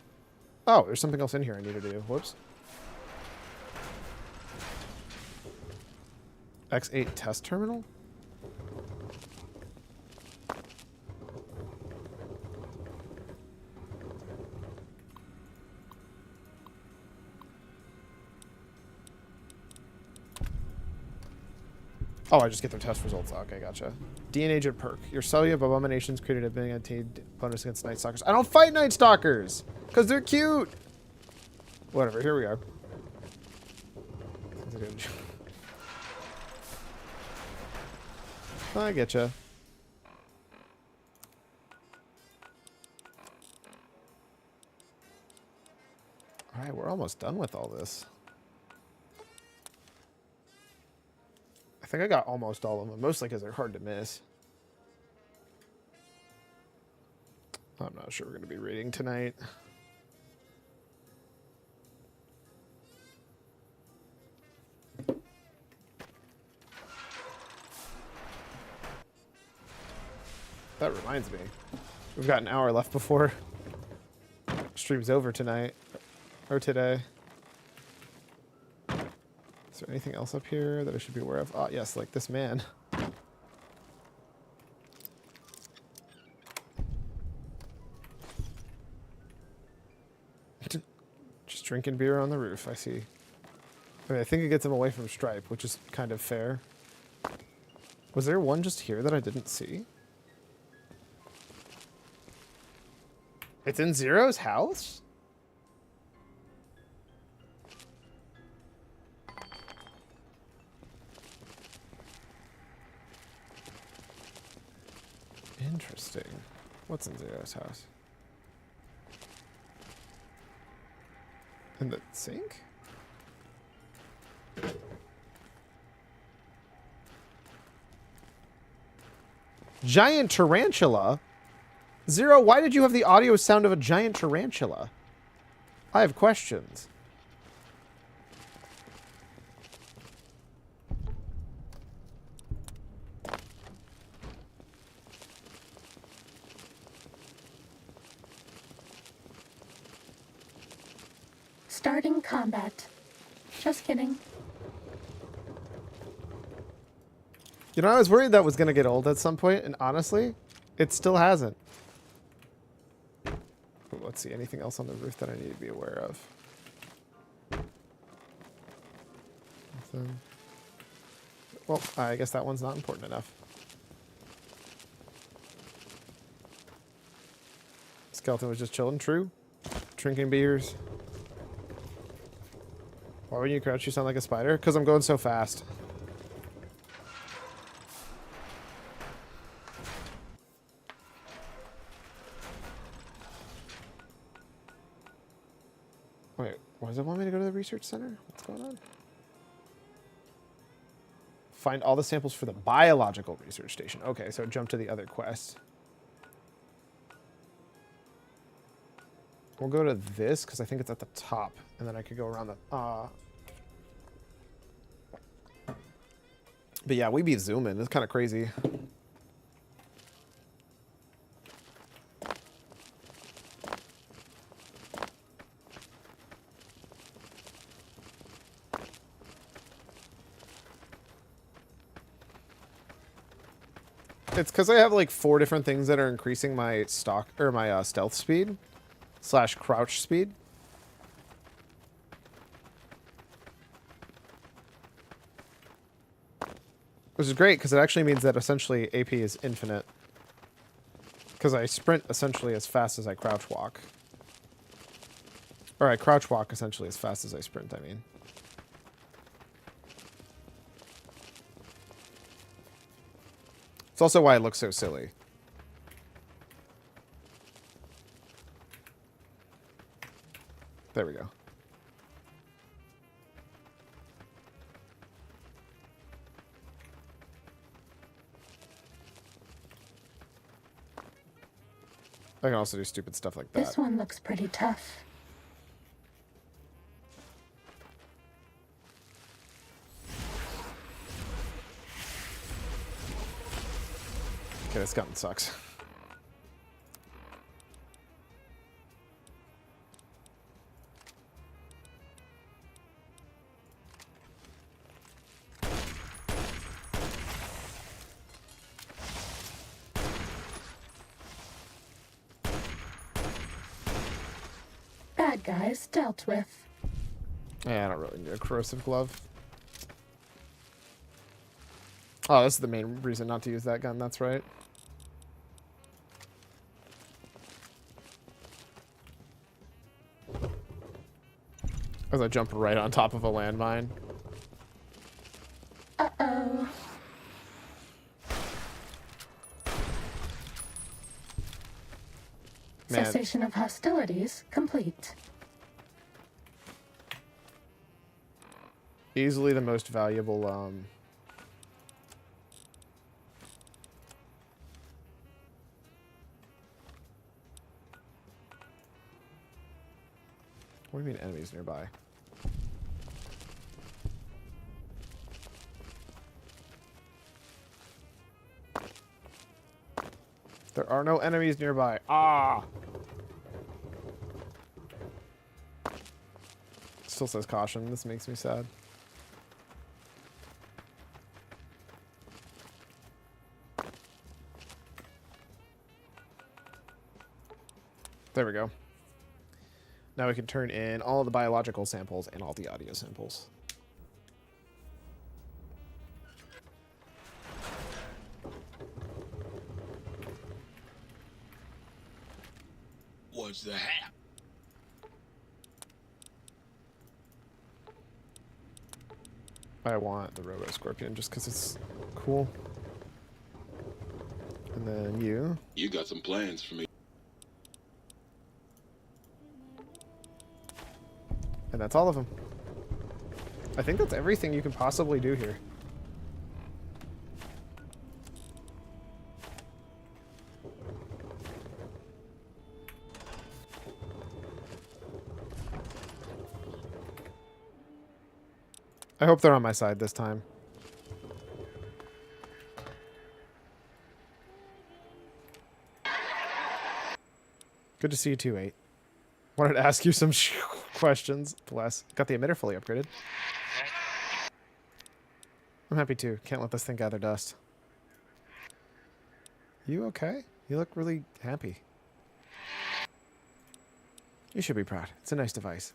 Oh, there's something else in here I need to do. Whoops. X8 test terminal? Oh, I just get their test results. Okay, gotcha. DNA agent perk. Your cellular of abominations created a being attained bonus against Night Stalkers. I don't fight Night Stalkers! Because they're cute! Whatever, here we are. I getcha. Alright, we're almost done with all this. I think I got almost all of them, mostly because they're hard to miss. I'm not sure we're going to be reading tonight. That reminds me. We've got an hour left before stream's over tonight. Or today. Is there anything else up here that I should be aware of? Ah, yes, like this man. Just drinking beer on the roof, I see. I mean, I think it gets him away from Stripe, which is kind of fair. Was there one just here that I didn't see? It's in Zero's house? Interesting. What's in Zero's house? In the sink? Giant tarantula? Zero, why did you have the audio sound of a giant tarantula? I have questions. Starting combat. Just kidding. You know, I was worried that was going to get old at some point, and honestly, it still hasn't. Ooh, let's see, anything else on the roof that I need to be aware of? Nothing. Well, I guess that one's not important enough. Skeleton was just chilling, true. Drinking beers. Why when you crouch you sound like a spider? Because I'm going so fast. Wait, why does it want me to go to the research center? What's going on? Find all the samples for the biological research station. Okay, so jump to the other quest. We'll go to this, because I think it's at the top. And then I could go around the... But yeah, we be zooming. It's kind of crazy. It's because I have like 4 different things that are increasing my stock or my stealth speed / crouch speed. Which is great because it actually means that essentially AP is infinite. Because I sprint essentially as fast as I crouch walk. Or I crouch walk essentially as fast as I sprint, I mean. It's also why it looks so silly. There we go. I can also do stupid stuff like that. This one looks pretty tough. Okay, this gun sucks. bad guys dealt with. Yeah, I don't really need a corrosive glove. Oh, this is the main reason not to use that gun, that's right. As I jump right on top of a landmine. Uh-oh. Man. Cessation of hostilities complete. Easily the most valuable, What do you mean enemies nearby? There are no enemies nearby. Ah! Still says caution. This makes me sad. There we go. Now we can turn in all the biological samples and all the audio samples. What's the hat? I want the Robo Scorpion just because it's cool. And then you. You got some plans for me. And that's all of them. I think that's everything you can possibly do here. I hope they're on my side this time. Good to see you too, 8. Wanted to ask you some questions. Bless. Got the emitter fully upgraded. I'm happy too. Can't let this thing gather dust. You okay? You look really happy. You should be proud. It's a nice device.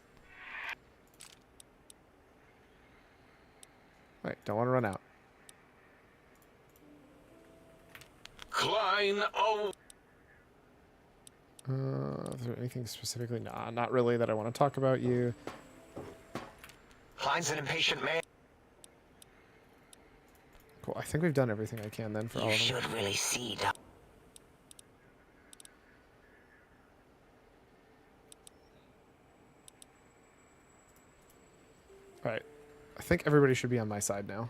Wait, don't want to run out. Klein, oh. Is there anything specifically? Nah, not really that I want to talk about you. Klein's an impatient man. Cool. I think we've done everything I can then for all You of them. should really see, Doc. Alright. I think everybody should be on my side now.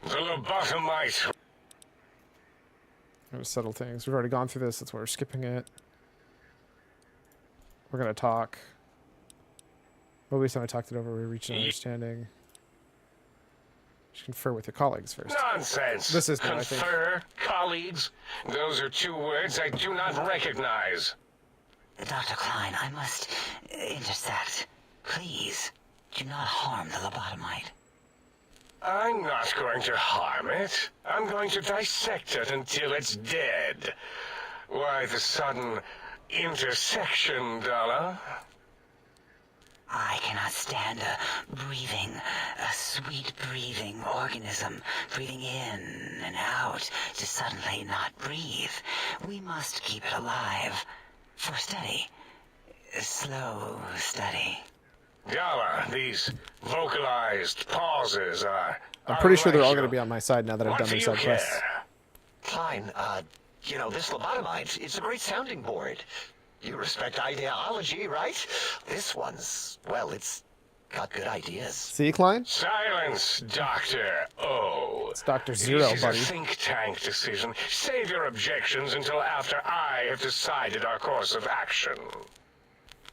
The lobotomite. I'm gonna settle things. We've already gone through this. That's why we're skipping it. We're gonna talk. Mobius and I talked it over. We reached an understanding. Just confer with your colleagues first. Nonsense. This is new, I think. Confer, colleagues. Those are two words I do not recognize. Dr. Klein, I must intersect. Please, do not harm the lobotomite. I'm not going to harm it. I'm going to dissect it until it's dead. Why the sudden intersection, Dalla? I cannot stand a sweet breathing organism breathing in and out to suddenly not breathe. We must keep it alive. For study. Slow study. Dalla, these vocalized pauses are... I'm pretty sure they're all going to be on my side now that I've done their side quests. Klein, you know, this lobotomite, it's a great sounding board. You respect ideology, right? This one's, well, it's got good ideas. See, Klein? Silence, Dr. O. It's Dr. Zero, This is buddy. a think tank decision. Save your objections until after I have decided our course of action.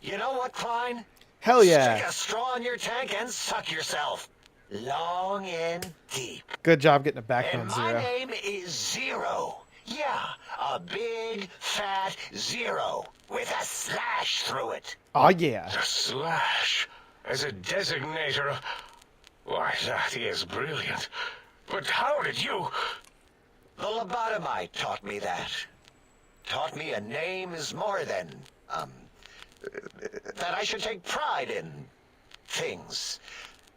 You know what, Klein? Hell yeah. Stick a straw in your tank and suck yourself. Long and deep. Good job getting a backbone, And my Zero. name is Zero. Yeah, a big, fat zero with a slash through it. Oh, yeah. The slash as a designator of... Why, that is brilliant. But how did you... The lobotomite taught me that. Taught me a name is more than, that I should take pride in things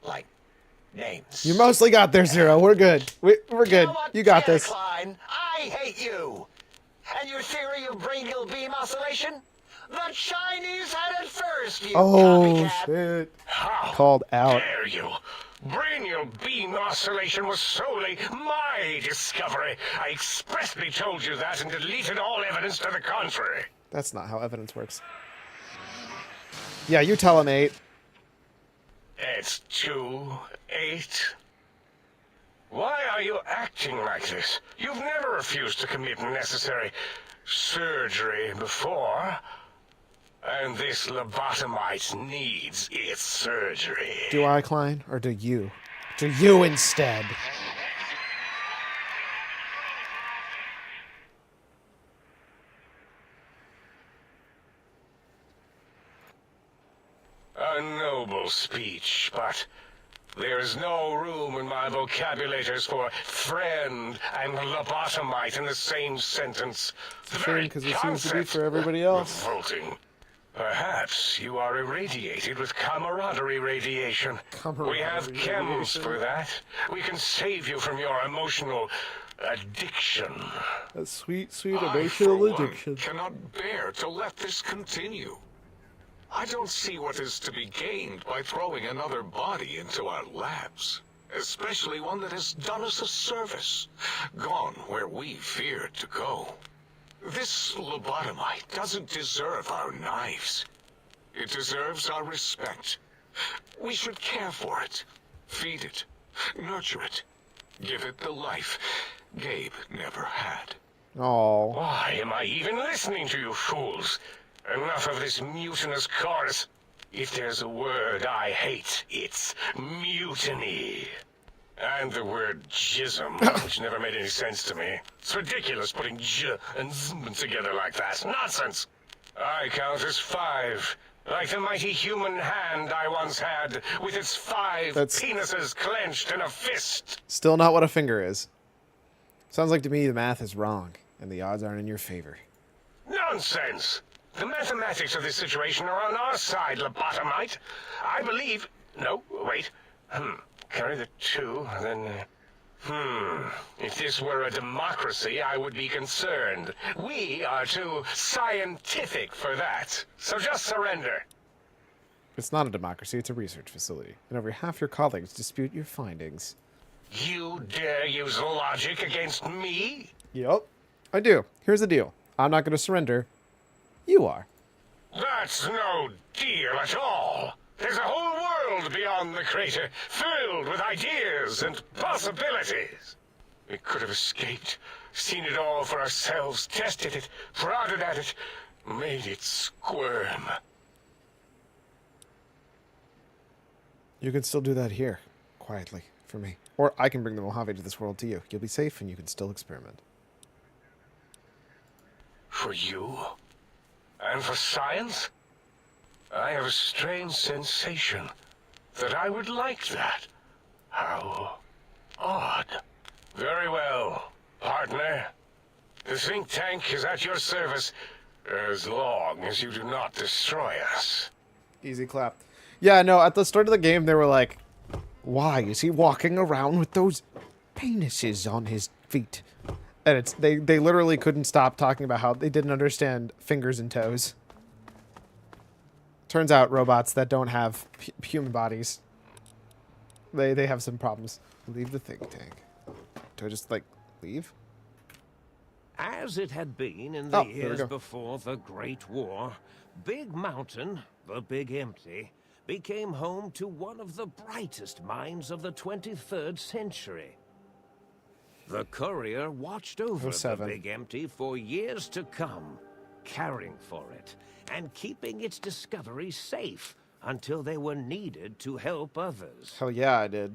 like names. You mostly got there, Zero. We're good. We're good. You know what, You got Dare this. Klein, I hate you. And your theory of brachial beam oscillation? The Chinese had it first, you Oh, copycat. shit. How Called out. dare you? Brainial beam oscillation was solely my discovery. I expressly told you that and deleted all evidence to the contrary. That's not how evidence works. Yeah, you tell him, 8. It's 2-8. Why are you acting like this? You've never refused to commit necessary surgery before. And this lobotomite needs its surgery. Do I, Klein, or do you? Do you instead? A noble speech, but there's no room in my vocabulators for friend and lobotomite in the same sentence. The very Because it seems to be concept for everybody else. revolting. Perhaps you are irradiated with camaraderie radiation. We have chems for that. We can save you from your emotional addiction. A sweet, sweet I, emotional for one, addiction. cannot bear to let this continue. I don't see what is to be gained by throwing another body into our labs, especially one that has done us a service, gone where we feared to go. This lobotomite doesn't deserve our knives. It deserves our respect. We should care for it, feed it, nurture it, give it the life Gabe never had. Oh. Why am I even listening to you fools? Enough of this mutinous chorus. If there's a word I hate, it's mutiny. And the word jism, which never made any sense to me. It's ridiculous putting j and zm together like that. Nonsense! I count as 5. Like the mighty human hand I once had, with its 5 penises clenched in a fist. Still not what a finger is. Sounds like to me the math is wrong, and the odds aren't in your favor. Nonsense! The mathematics of this situation are on our side, lobotomite. I believe... No, wait. Carry the 2, then... If this were a democracy, I would be concerned. We are too scientific for that. So just surrender. It's not a democracy, it's a research facility. And over half your colleagues dispute your findings. You dare use logic against me? Yep. I do. Here's the deal. I'm not going to surrender. You are. That's no deal at all. There's a whole world beyond the crater, filled with ideas and possibilities. We could have escaped, seen it all for ourselves, tested it, prodded at it, made it squirm. You can still do that here, quietly, for me. Or I can bring the Mojave to this world to you. You'll be safe and you can still experiment. For you? And for science? I have a strange sensation that I would like that. How odd. Very well, partner. The think tank is at your service as long as you do not destroy us. Easy clap. Yeah, no, at the start of the game, they were like, why is he walking around with those penises on his feet? And it's they literally couldn't stop talking about how they didn't understand fingers and toes. Turns out robots that don't have human bodies, they have some problems. Leave the think tank. Do I just, like, leave? As it had been in Oh, the there we years go. before the Great War, Big Mountain, the Big Empty, became home to one of the brightest minds of the 23rd century. The Courier watched over the 07. Big Empty for years to come, caring for it and keeping its discoveries safe until they were needed to help others. Hell yeah, I did.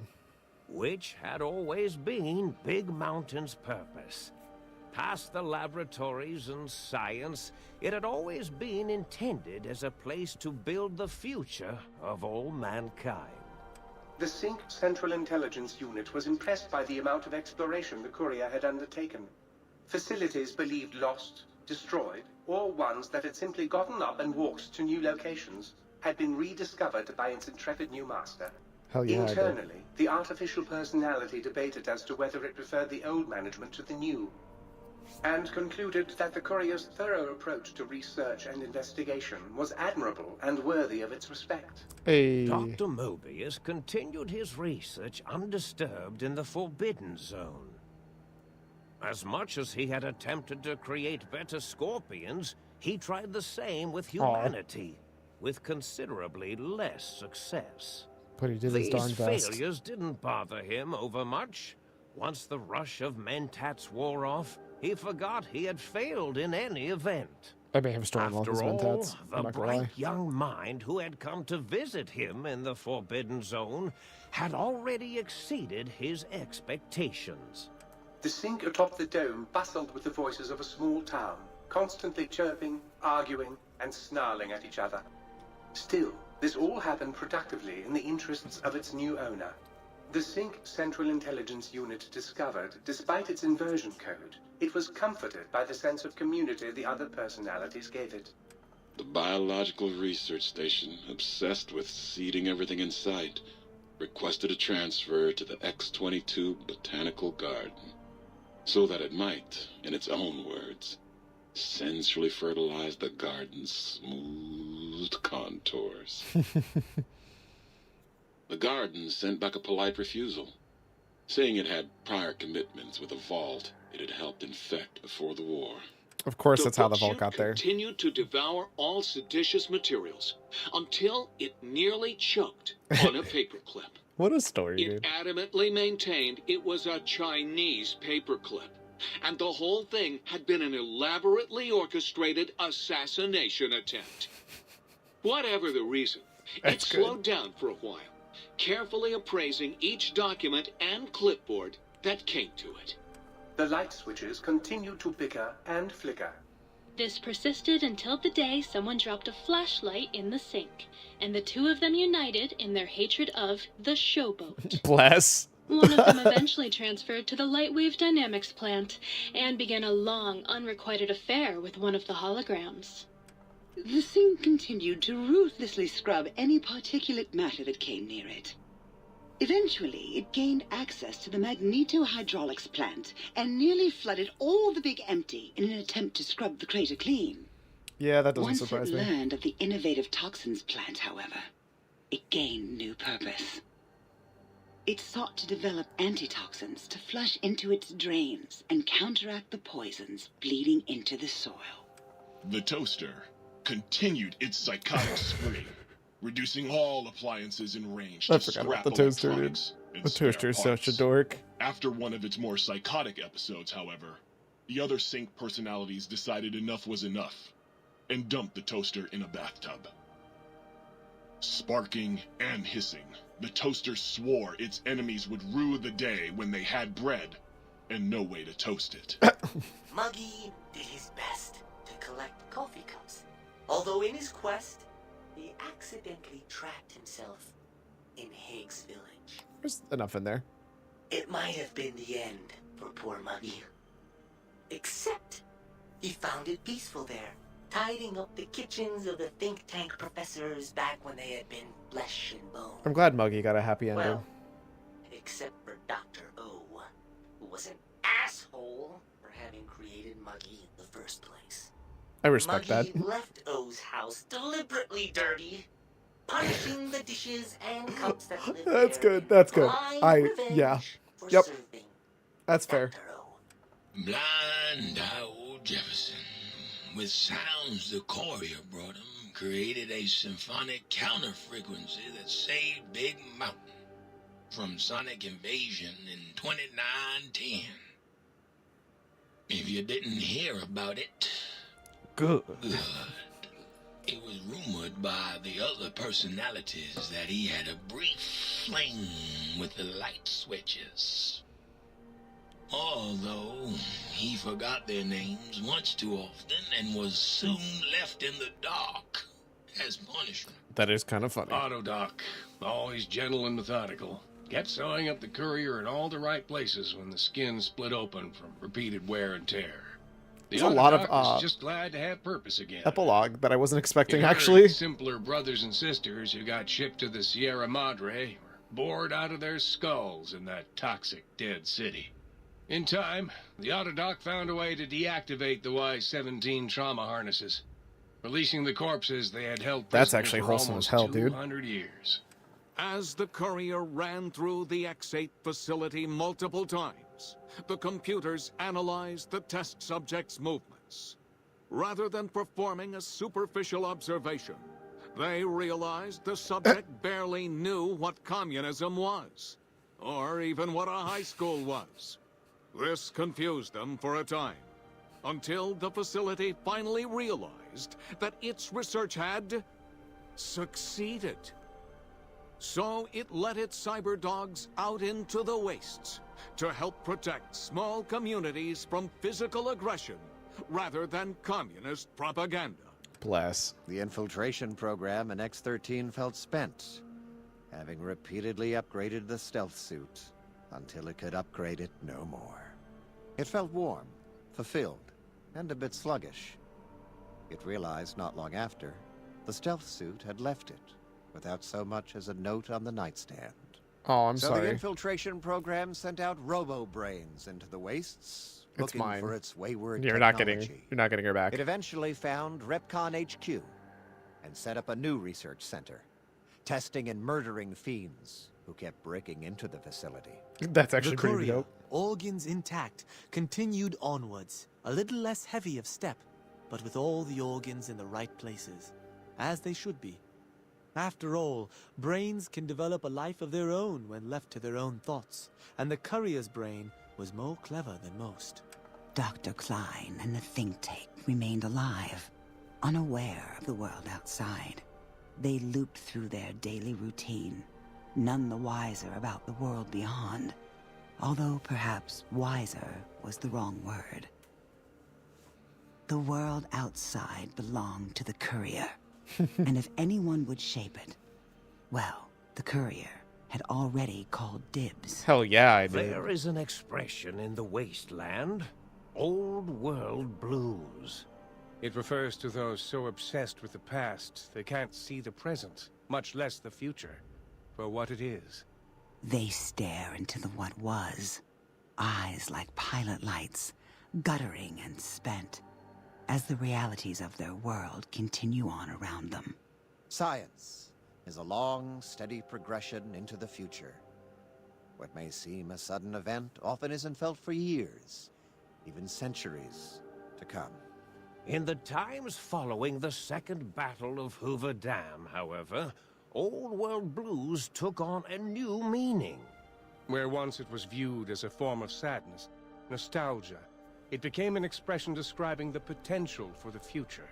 Which had always been Big Mountain's purpose. Past the laboratories and science, it had always been intended as a place to build the future of all mankind. The Sync Central Intelligence Unit was impressed by the amount of exploration the Courier had undertaken. Facilities believed lost, destroyed, or ones that had simply gotten up and walked to new locations, had been rediscovered by its intrepid new master. Hell yeah, Internally, the artificial personality debated as to whether it preferred the old management to the new, and concluded that the courier's thorough approach to research and investigation was admirable and worthy of its respect. Hey. Dr. Mobius continued his research undisturbed in the Forbidden Zone. As much as he had attempted to create better scorpions, he tried the same with humanity, with considerably less success. But he did his darn These best. failures didn't bother him overmuch. Once the rush of mentats wore off, he forgot he had failed in any event. I may have stolen all his After all, mentats. I'm the not gonna lie. bright young mind who had come to visit him in the Forbidden Zone had already exceeded his expectations. The sink atop the dome bustled with the voices of a small town, constantly chirping, arguing, and snarling at each other. Still, this all happened productively in the interests of its new owner. The Sync Central Intelligence Unit discovered, despite its inversion code, it was comforted by the sense of community the other personalities gave it. The biological research station, obsessed with seeding everything in sight, requested a transfer to the X-22 Botanical Garden, so that it might, in its own words, sensually fertilize the garden's smooth contours. The garden sent back a polite refusal, saying it had prior commitments with a vault it had helped infect before the war. Of course, that's how the vault got there. Continued to devour all seditious materials until it nearly choked on a paperclip. What a story, It dude. adamantly maintained it was a Chinese paperclip, and the whole thing had been an elaborately orchestrated assassination attempt. Whatever the reason, it slowed down for a while, carefully appraising each document and clipboard that came to it. The light switches continued to bicker and flicker. This persisted until the day someone dropped a flashlight in the sink, and the two of them united in their hatred of the showboat. Bless. One of them eventually transferred to the Lightwave Dynamics plant and began a long, unrequited affair with one of the holograms. The sink continued to ruthlessly scrub any particulate matter that came near it. Eventually, it gained access to the magnetohydraulics plant and nearly flooded all the big empty in an attempt to scrub the crater clean. Yeah, that doesn't Once surprise it me. learned of the innovative toxins plant, however, it gained new purpose. It sought to develop antitoxins to flush into its drains and counteract the poisons bleeding into the soil. The toaster continued its psychotic spree, reducing all appliances in range I to forgot about scrap the toaster, dude. electronics and The spare toaster is parts. such a dork. After one of its more psychotic episodes, however, the other Sync personalities decided enough was enough, and dumped the toaster in a bathtub. Sparking and hissing, the toaster swore its enemies would rue the day when they had bread and no way to toast it. Muggy did his best to collect coffee cups, although in his quest, he accidentally trapped himself in Higgs Village. There's enough in there. It might have been the end for poor Muggy. Except, he found it peaceful there, tidying up the kitchens of the think tank professors back when they had been flesh and bone. I'm glad Muggy got a happy ending. Well, except for Dr. O, who was an asshole for having created Muggy in the first place. I respect Muggy that. left O's house deliberately dirty, punishing the dishes and cups that lived That's there. good. That's good. Blind revenge Yeah. for Yep. serving That's fair. Blind old Jefferson, with sounds the courier brought him, created a symphonic counter-frequency that saved Big Mountain from sonic invasion in 2910. If you didn't hear about it, good. It was rumored by the other personalities that he had a brief fling with the light switches. Although he forgot their names once too often and was soon left in the dark as punishment. That is kind of funny. Autodoc, always gentle and methodical, kept sewing up the courier in all the right places when the skin split open from repeated wear and tear. There's a lot Autodoc was of just glad to have purpose again. epilogue that I wasn't expecting, Your actually. simpler brothers and sisters who got shipped to the Sierra Madre were bored out of their skulls in that toxic dead city. In time, the Autodoc found a way to deactivate the Y-17 trauma harnesses, releasing the corpses they had held That's prisoner actually for wholesome as almost hell, dude. 200 years. As the courier ran through the X8 facility multiple times, the computers analyzed the test subject's movements. Rather than performing a superficial observation, they realized the subject barely knew what communism was, or even what a high school was. This confused them for a time, until the facility finally realized that its research had succeeded. So it let its cyber dogs out into the wastes to help protect small communities from physical aggression rather than communist propaganda. Bless. The infiltration program in X-13 felt spent, having repeatedly upgraded the stealth suit until it could upgrade it no more. It felt warm, fulfilled, and a bit sluggish. It realized not long after, the stealth suit had left it, without so much as a note on the nightstand. Oh, I'm so sorry. The infiltration program sent out robo-brains into the wastes, It's looking mine. for its wayward You're not getting her back. It eventually found Repcon HQ and set up a new research center, testing and murdering fiends who kept breaking into the facility. That's actually the pretty courier, dope. organs intact, continued onwards, a little less heavy of step, but with all the organs in the right places, as they should be. After all, brains can develop a life of their own when left to their own thoughts, and the courier's brain was more clever than most. Dr. Klein and the think tank remained alive, unaware of the world outside. They looped through their daily routine, none the wiser about the world beyond, although perhaps wiser was the wrong word. The world outside belonged to the courier, and if anyone would shape it, well, the courier had already called dibs. Hell yeah, I did. There is an expression in the wasteland, old world blues. It refers to those so obsessed with the past they can't see the present, much less the future, for what it is. They stare into the what was, eyes like pilot lights, guttering and spent, as the realities of their world continue on around them. Science is a long, steady progression into the future. What may seem a sudden event often isn't felt for years, even centuries to come. In the times following the Second Battle of Hoover Dam, however, Old World Blues took on a new meaning. Where once it was viewed as a form of sadness, nostalgia, it became an expression describing the potential for the future.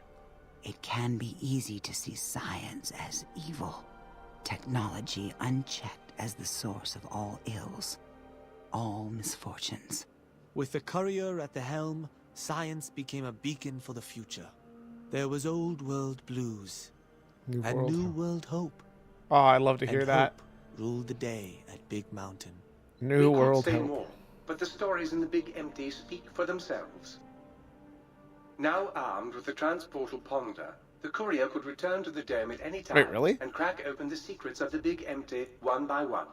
It can be easy to see science as evil, technology unchecked as the source of all ills, all misfortunes. With the courier at the helm, science became a beacon for the future. There was old world blues, New and world new hope. world hope. Oh, I love to hear And that. hope ruled the day at Big Mountain. New We world can't say hope. more, but the stories in the Big Empty speak for themselves. Now armed with the transportal ponder, the courier could return to the dome at any time Wait, really? and crack open the secrets of the Big Empty one by one.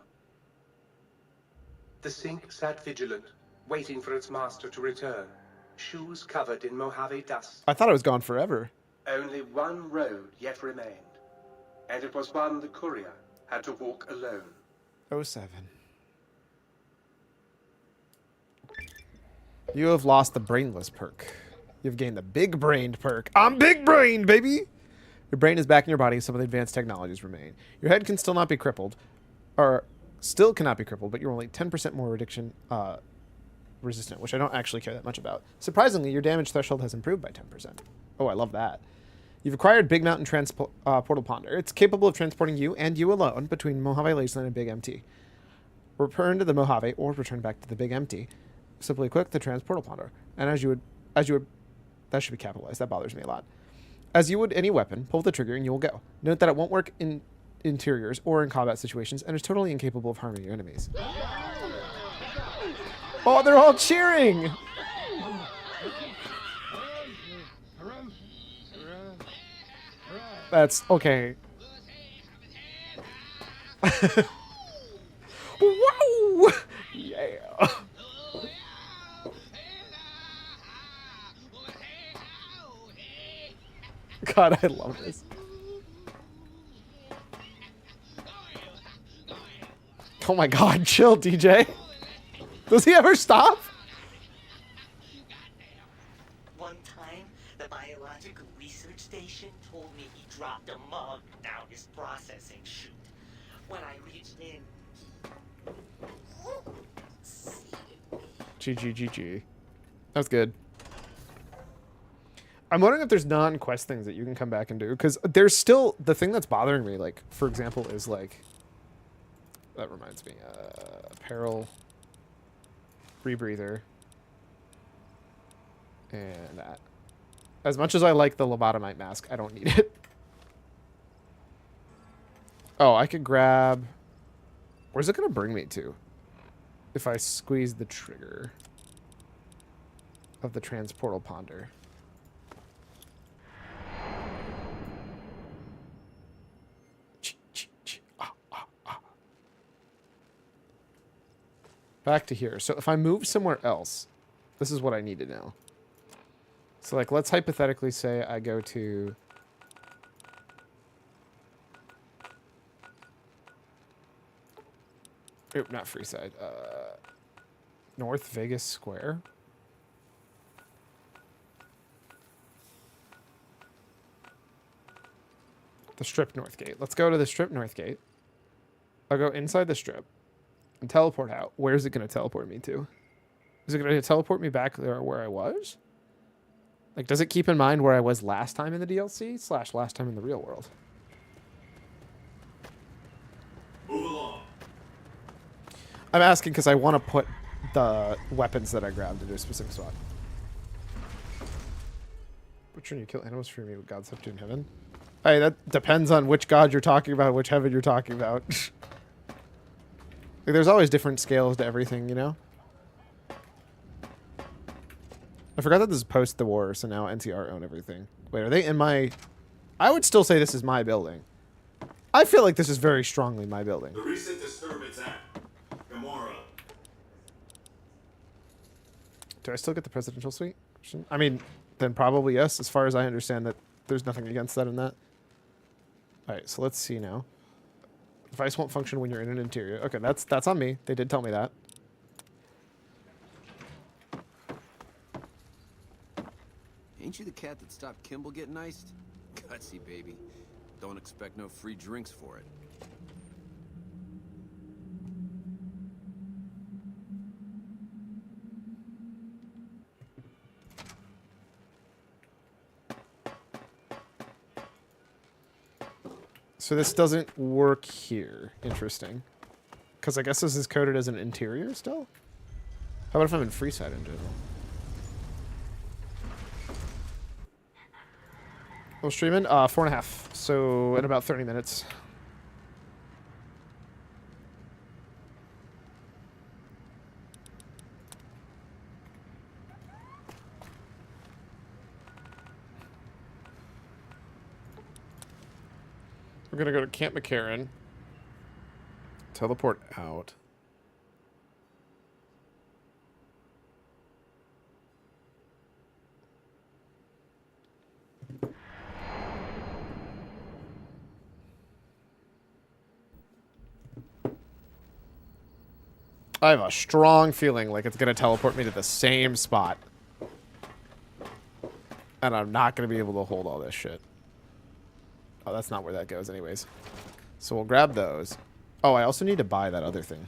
The sink sat vigilant, waiting for its master to return, shoes covered in Mojave dust. I thought it was gone forever. Only one road yet remained, and it was one the courier had to walk alone. 07. You have lost the brainless perk. You've gained the big-brained perk. I'm big-brained, baby! Your brain is back in your body, some of the advanced technologies remain. Your head can still not be crippled, or still cannot be crippled, but you're only 10% more resistant, which I don't actually care that much about. Surprisingly, your damage threshold has improved by 10%. Oh, I love that. You've acquired Big Mountain Portal Ponder. It's capable of transporting you and you alone between Mojave Wasteland and Big Empty. Return to the Mojave or return back to the Big Empty. Simply click the Transportal Ponder, and as you would, that should be capitalized. That bothers me a lot. As you would any weapon, pull the trigger and you will go. Note that it won't work in interiors or in combat situations, and is totally incapable of harming your enemies. Oh, they're all cheering! That's okay. Whoa! Yeah. God, I love this. Oh my God, chill, DJ. Does he ever stop? One time, the biological research station told me he dropped a mug down his processing chute. When I reached in, GG. That was good. I'm wondering if there's non-quest things that you can come back and do, because there's still the thing that's bothering me. Like, for example, is like that reminds me, apparel, rebreather, and that. As much as I like the lobotomite mask, I don't need it. Oh, I could grab. Where's it gonna bring me to? If I squeeze the trigger of the transportal ponder. Back to here. So if I move somewhere else, this is what I need to know. So like, let's hypothetically say I go to oop, not Freeside. North Vegas Square. The Strip North Gate. Let's go to the Strip North Gate. I'll go inside the Strip and teleport out. Where's it going to teleport me to? Is it going to teleport me back there where I was? Like, does it keep in mind where I was last time in the DLC / last time in the real world? Move along. I'm asking because I want to put the weapons that I grabbed into a specific spot. Which one you kill animals for me with God's up to in heaven? Hey, that depends on which god you're talking about, which heaven you're talking about. Like, there's always different scales to everything, you know? I forgot that this is post the war, so now NCR own everything. Wait, are they in my... I would still say this is my building. I feel like this is very strongly my building. The recent disturbance at Gamora. Do I still get the presidential suite? I mean, then probably yes, as far as I understand that there's nothing against that in that. Alright, so let's see now. Device won't function when you're in an interior. Okay, that's on me. They did tell me that. Ain't you the cat that stopped Kimball getting iced? Gutsy, baby. Don't expect no free drinks for it. So this doesn't work here. Interesting. Because I guess this is coded as an interior still? How about if I'm in Freeside in general? I'm streaming 4.5, so in about 30 minutes. We're gonna go to Camp McCarran. Teleport out. I have a strong feeling like it's going to teleport me to the same spot. And I'm not going to be able to hold all this shit. Oh, that's not where that goes anyways. So we'll grab those. Oh, I also need to buy that other thing.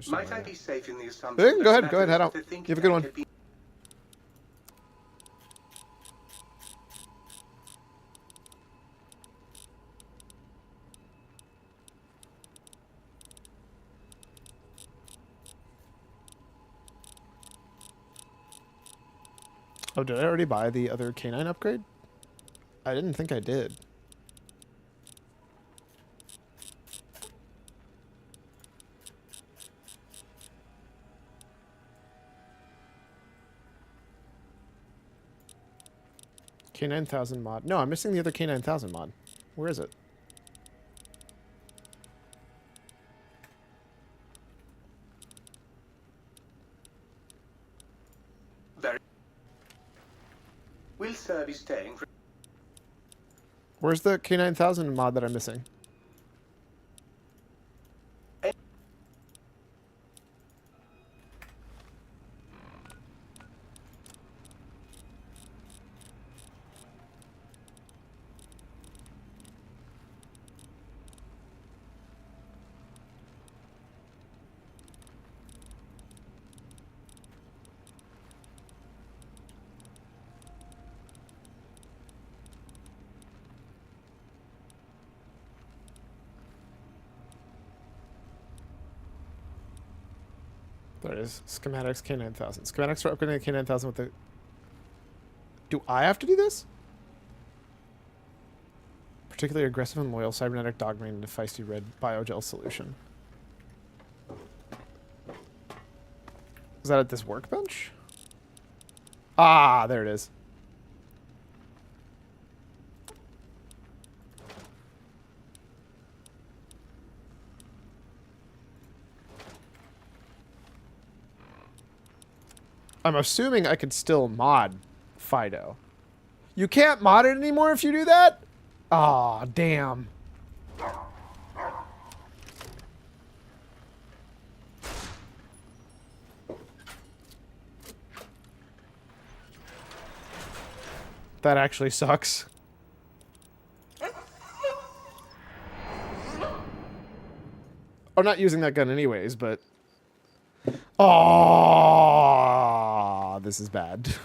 Might I be safe in the assumption Go ahead, head out. You have a good one. Oh, did I already buy the other canine upgrade? I didn't think I did. K9000 mod. No, I'm missing the other K9000 mod. Where is it? Will Sir be staying for... Where's the K9000 mod that I'm missing? There it is. Schematics K9000. Schematics for upgrading the K9000 with the... Do I have to do this? Particularly aggressive and loyal cybernetic dogman and a feisty red biogel solution. Is that at this workbench? Ah, there it is. I'm assuming I could still mod Fido. You can't mod it anymore if you do that? Aw, damn. That actually sucks. I'm not using that gun anyways, but... Oh, this is bad.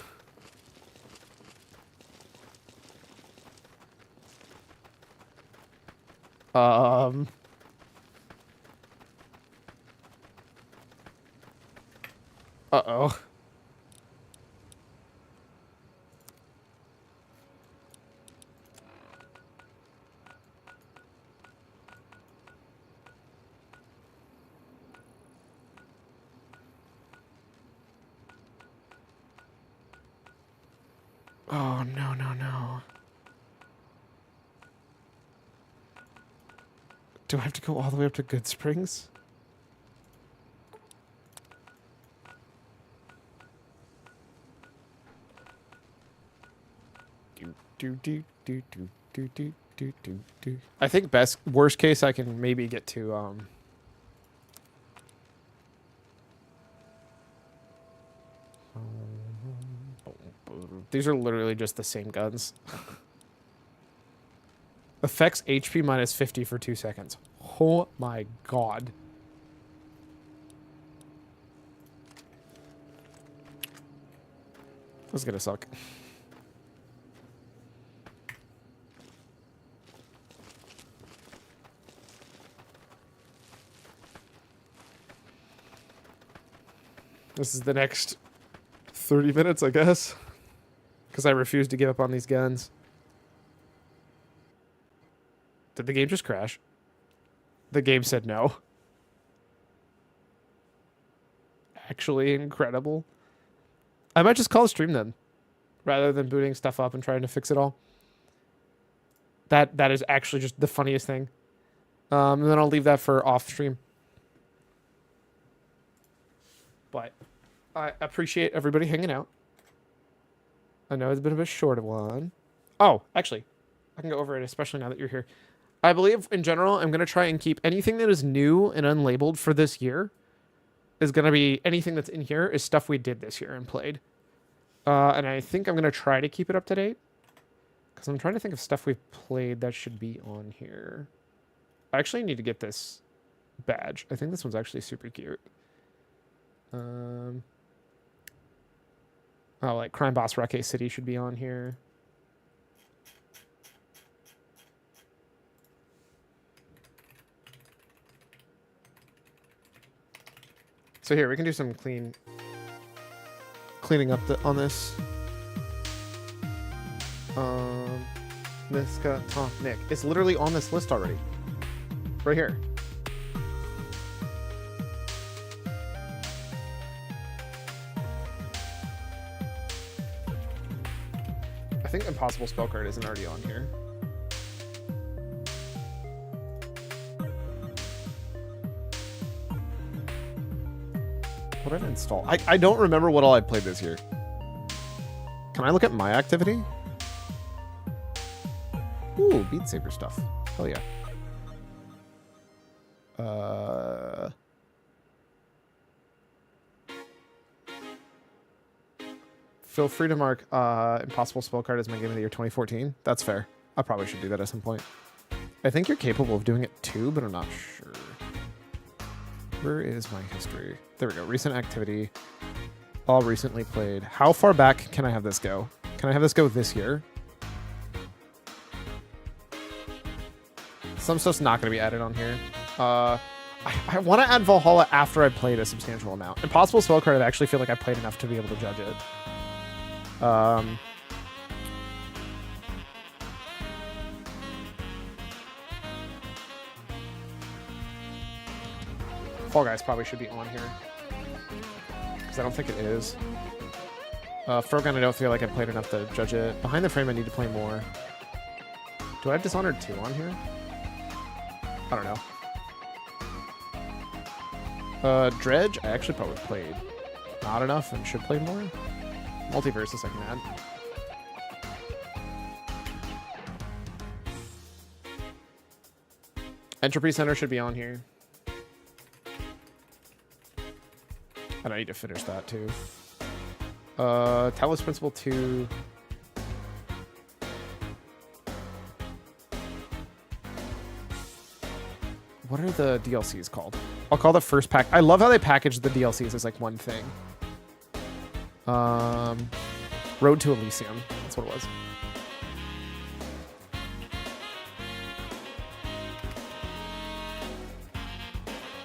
Uh-oh. Oh, no, no, no. Do I have to go all the way up to Good Springs? I think worst case I can maybe get to these are literally just the same guns. Affects HP minus 50 for 2 seconds. Oh my god. This is gonna suck. This is the next 30 minutes, I guess. Because I refuse to give up on these guns. Did the game just crash? The game said no. Actually incredible. I might just call a stream then. Rather than booting stuff up and trying to fix it all. That is actually just the funniest thing. And then I'll leave that for off stream. But I appreciate everybody hanging out. I know it's been a bit short of one. Oh, actually, I can go over it, especially now that you're here. I believe, in general, I'm going to try and keep anything that is new and unlabeled for this year is going to be anything that's in here is stuff we did this year and played. And I think I'm going to try to keep it up to date. Because I'm trying to think of stuff we've played that should be on here. I actually need to get this badge. I think this one's actually super cute. Oh, like Crime Boss Rocket City should be on here. So here, we can do some cleaning up on this. Niska, Tom, Nick. It's literally on this list already. Right here. I think Impossible Spellcard isn't already on here. What did I install? I don't remember what all I played this year. Can I look at my activity? Ooh, Beat Saber stuff. Hell yeah. Feel free to mark Impossible Spellcard as my game of the year 2014. That's fair. I probably should do that at some point. I think you're capable of doing it too, but I'm not sure. Where is my history? There we go. Recent activity. All recently played. How far back can I have this go? Can I have this go this year? Some stuff's not going to be added on here. I want to add Valhalla after I played a substantial amount. Impossible Spellcard, I actually feel like I played enough to be able to judge it. Fall Guys probably should be on here. Because I don't think it is. Frogun, I don't feel like I played enough to judge it. Behind the Frame, I need to play more. Do I have Dishonored 2 on here? I don't know. Dredge, I actually probably played not enough and should play more. Multiversus I can add. Entropy Center should be on here. And I need to finish that too. Talos Principle 2. What are the DLCs called? I'll call the first pack. I love how they package the DLCs as like one thing. Road to Elysium. That's what it was.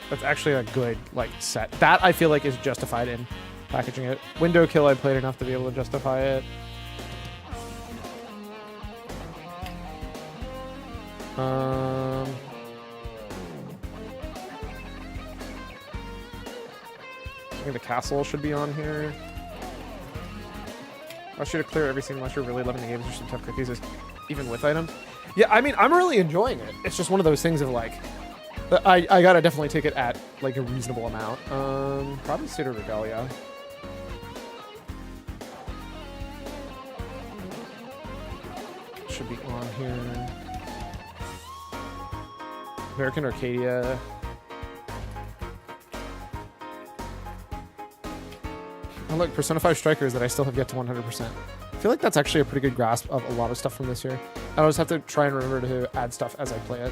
That's actually a good like set. That I feel like is justified in packaging it. Window Kill I played enough to be able to justify it. I think the castle should be on here. I should clear everything unless you're really loving the games. There's some tough cookies, even with items. Yeah, I mean, I'm really enjoying it. It's just one of those things of like, I gotta definitely take it at like a reasonable amount. Probably State of Regalia. Should be on here. American Arcadia. Oh look, Persona 5 Strikers that I still have yet to 100%. I feel like that's actually a pretty good grasp of a lot of stuff from this year. I always have to try and remember to add stuff as I play it.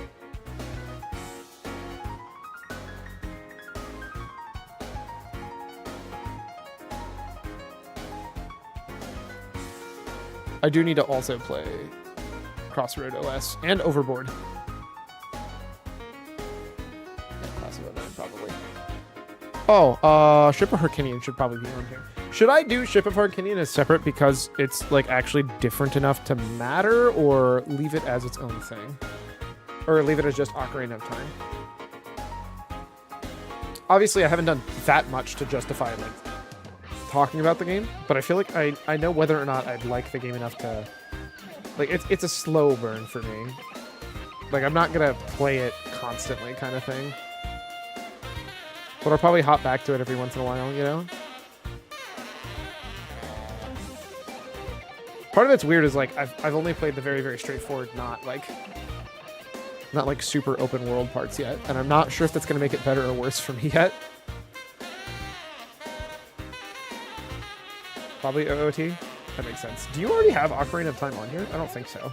I do need to also play Crossroad OS and Overboard. Class of 09 probably. Oh, Ship of Hercinian should probably be on here. Should I do Ship of Hercinian as separate because it's like actually different enough to matter, or leave it as its own thing? Or leave it as just Ocarina of Time? Obviously, I haven't done that much to justify like talking about the game, but I feel like I know whether or not I'd like the game enough to like it's a slow burn for me. Like I'm not gonna play it constantly kind of thing. But I'll probably hop back to it every once in a while, you know? Part of it's weird is like I've only played the very, very straightforward, not like super open world parts yet, and I'm not sure if that's gonna make it better or worse for me yet. Probably OOT? That makes sense. Do you already have Ocarina of Time on here? I don't think so.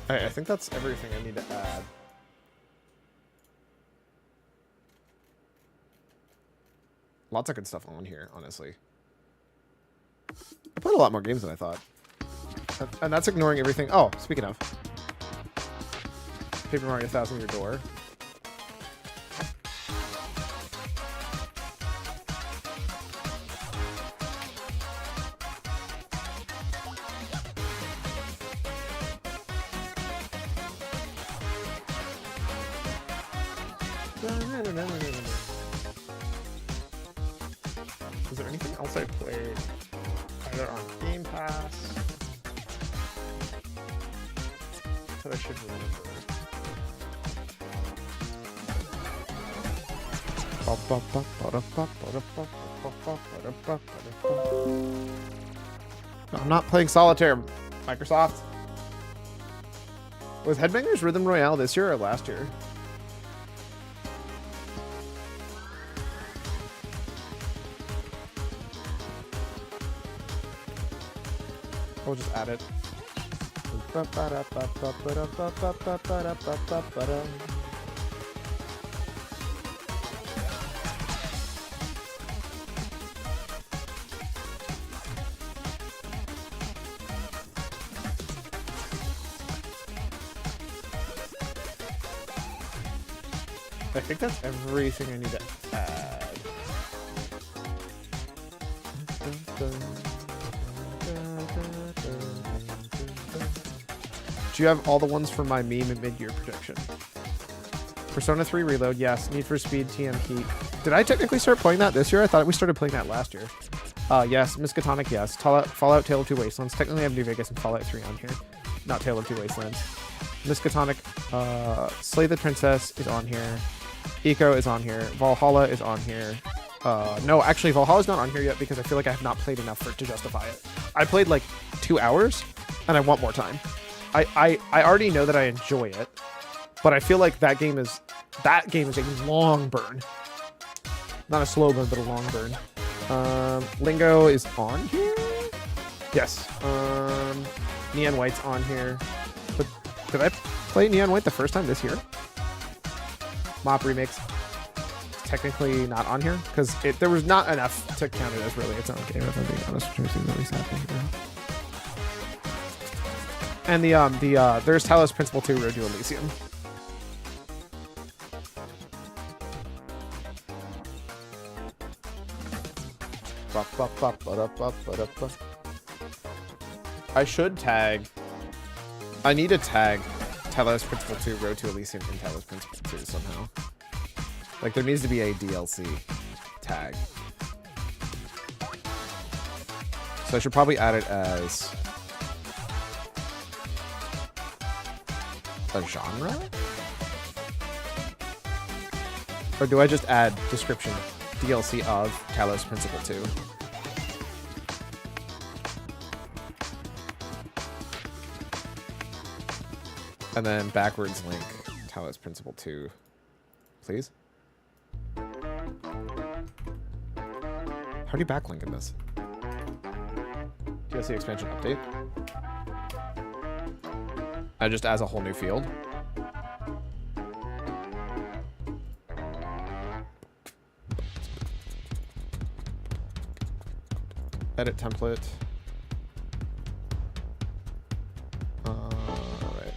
I think that's everything I need to add. Lots of good stuff on here, honestly. I played a lot more games than I thought. And that's ignoring everything. Oh, speaking of. Paper Mario 1000 Year Door. Is there anything else I played either on Game Pass that I should remember? No, I'm not playing Solitaire, Microsoft. Was Headbangers Rhythm Royale this year or last year? We'll just add it. I think that's everything I need to add. Do you have all the ones for my meme and mid-year projection? Persona 3 Reload, yes. Need for Speed, TM Heat. Did I technically start playing that this year? I thought we started playing that last year. Yes. Miskatonic, yes. Fallout Tale of Two Wastelands. Technically I have New Vegas and Fallout 3 on here. Not Tale of Two Wastelands. Miskatonic, Slay the Princess is on here. Eco is on here. Valhalla is on here. No, actually Valhalla's not on here yet because I feel like I have not played enough for it to justify it. I played like 2 hours and I want more time. I already know that I enjoy it, but I feel like that game is a long burn. Not a slow burn, but a long burn. Lingo is on here? Yes. Neon White's on here. But did I play Neon White the first time this year? Mop Remix. Technically not on here because there was not enough to count it as really its own game, if I'm being honest, which makes me really sad thinking about. And there's Talos Principle 2 Road to Elysium. I need to tag Talos Principle 2 Road to Elysium and Talos Principle 2 somehow. Like there needs to be a DLC tag. So I should probably add it as a genre? Or do I just add description DLC of Talos Principle 2? And then backwards link Talos Principle 2, please. How do you backlink in this? DLC expansion update. Just as a whole new field. Edit template. Alright.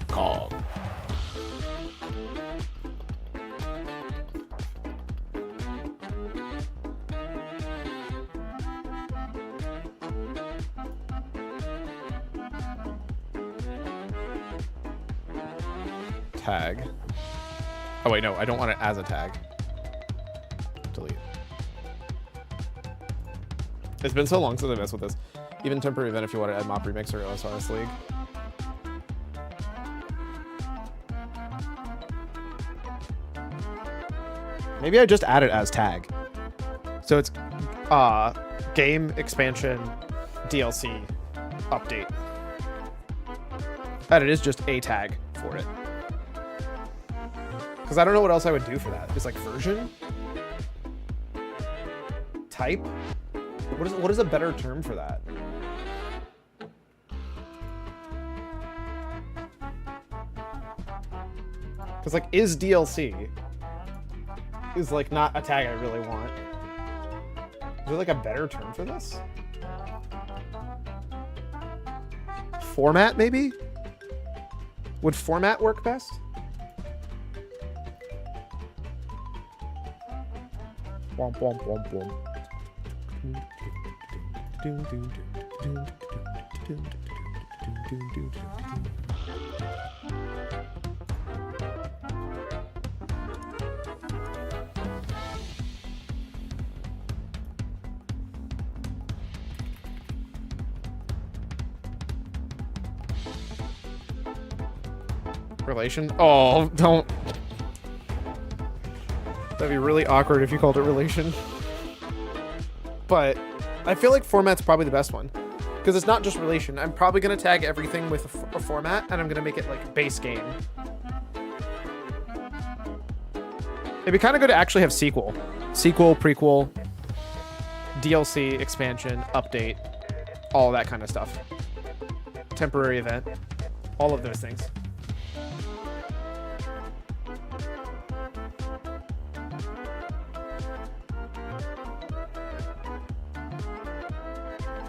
Call. Tag. Oh wait, no, I don't want it as a tag. Delete. It's been so long since I messed with this. Even temporary event if you want to add Mop Remix or OSRS League. Maybe I just add it as tag. So it's game expansion DLC update. And it is just a tag for it. Because I don't know what else I would do for that. It's like version? Type? What is a better term for that? Because like, is DLC is like not a tag I really want. Is there like a better term for this? Format, maybe? Would format work best? Womp womp womp womp. Relation? Oh, don't. That'd be really awkward if you called it relation. But I feel like format's probably the best one. Because it's not just relation. I'm probably going to tag everything with a format, and I'm going to make it like base game. It'd be kind of good to actually have sequel. Sequel, prequel, DLC, expansion, update, all that kind of stuff. Temporary event. All of those things.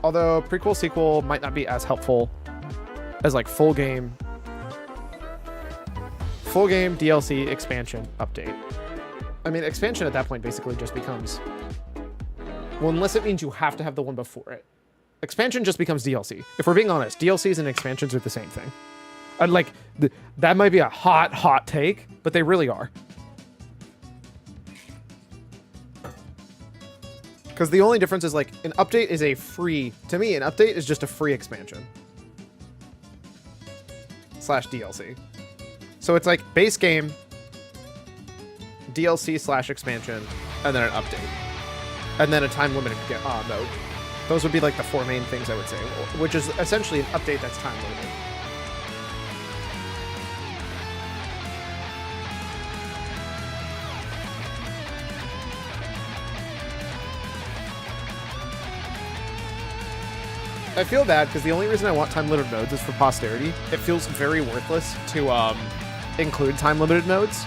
Although prequel, sequel might not be as helpful as like full game, DLC, expansion, update. I mean, expansion at that point basically just becomes, well, unless it means you have to have the one before it. Expansion just becomes DLC. If we're being honest, DLCs and expansions are the same thing. And like, that might be a hot take, but they really are. Because the only difference is like, an update is a free, to me, an update is just a free expansion. / DLC. So it's like base game, DLC / expansion, and then an update. And then a time limited mode. Those would be like the four main things I would say, which is essentially an update that's time limited. I feel bad because the only reason I want time-limited modes is for posterity. It feels very worthless to include time-limited modes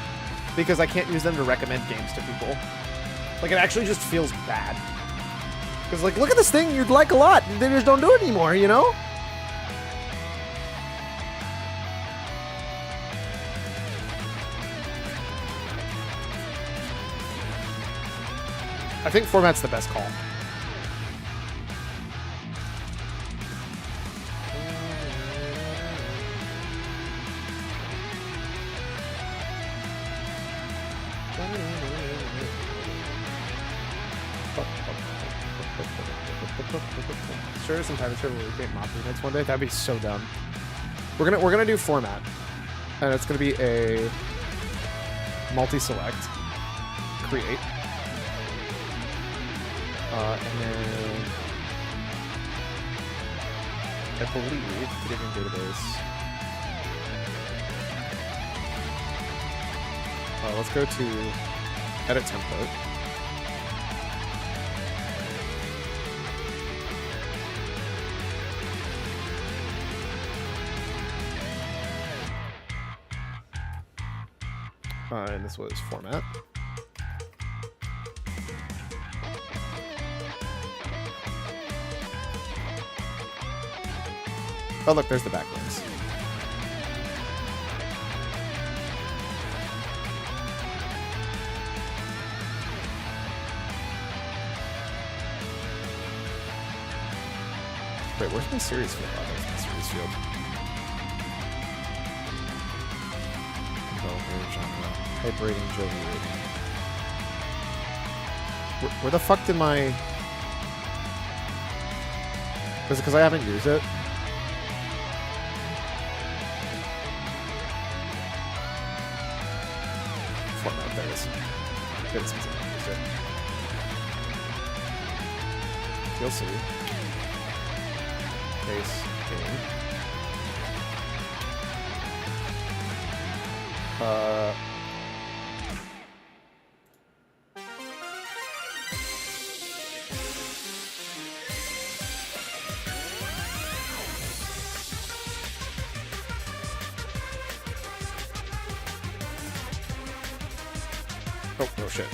because I can't use them to recommend games to people. Like, it actually just feels bad. Because, like, look at this thing you'd like a lot, and they just don't do it anymore, you know? I think format's the best call. Sure, sometime sure we'll create mock units one day. That'd be so dumb. We're gonna do format, and it's gonna be a multi-select, create, and then I believe video game database. Let's go to edit template. And this was format. Oh, look, there's the backlinks. Wait, where's my series field? Oh, there's my series field. Type rating, Jovine rating. Where the fuck did my... Is it because I haven't used it? Format, there it is. Good, since I haven't used it. You'll see. Base game. Oh, oh shit.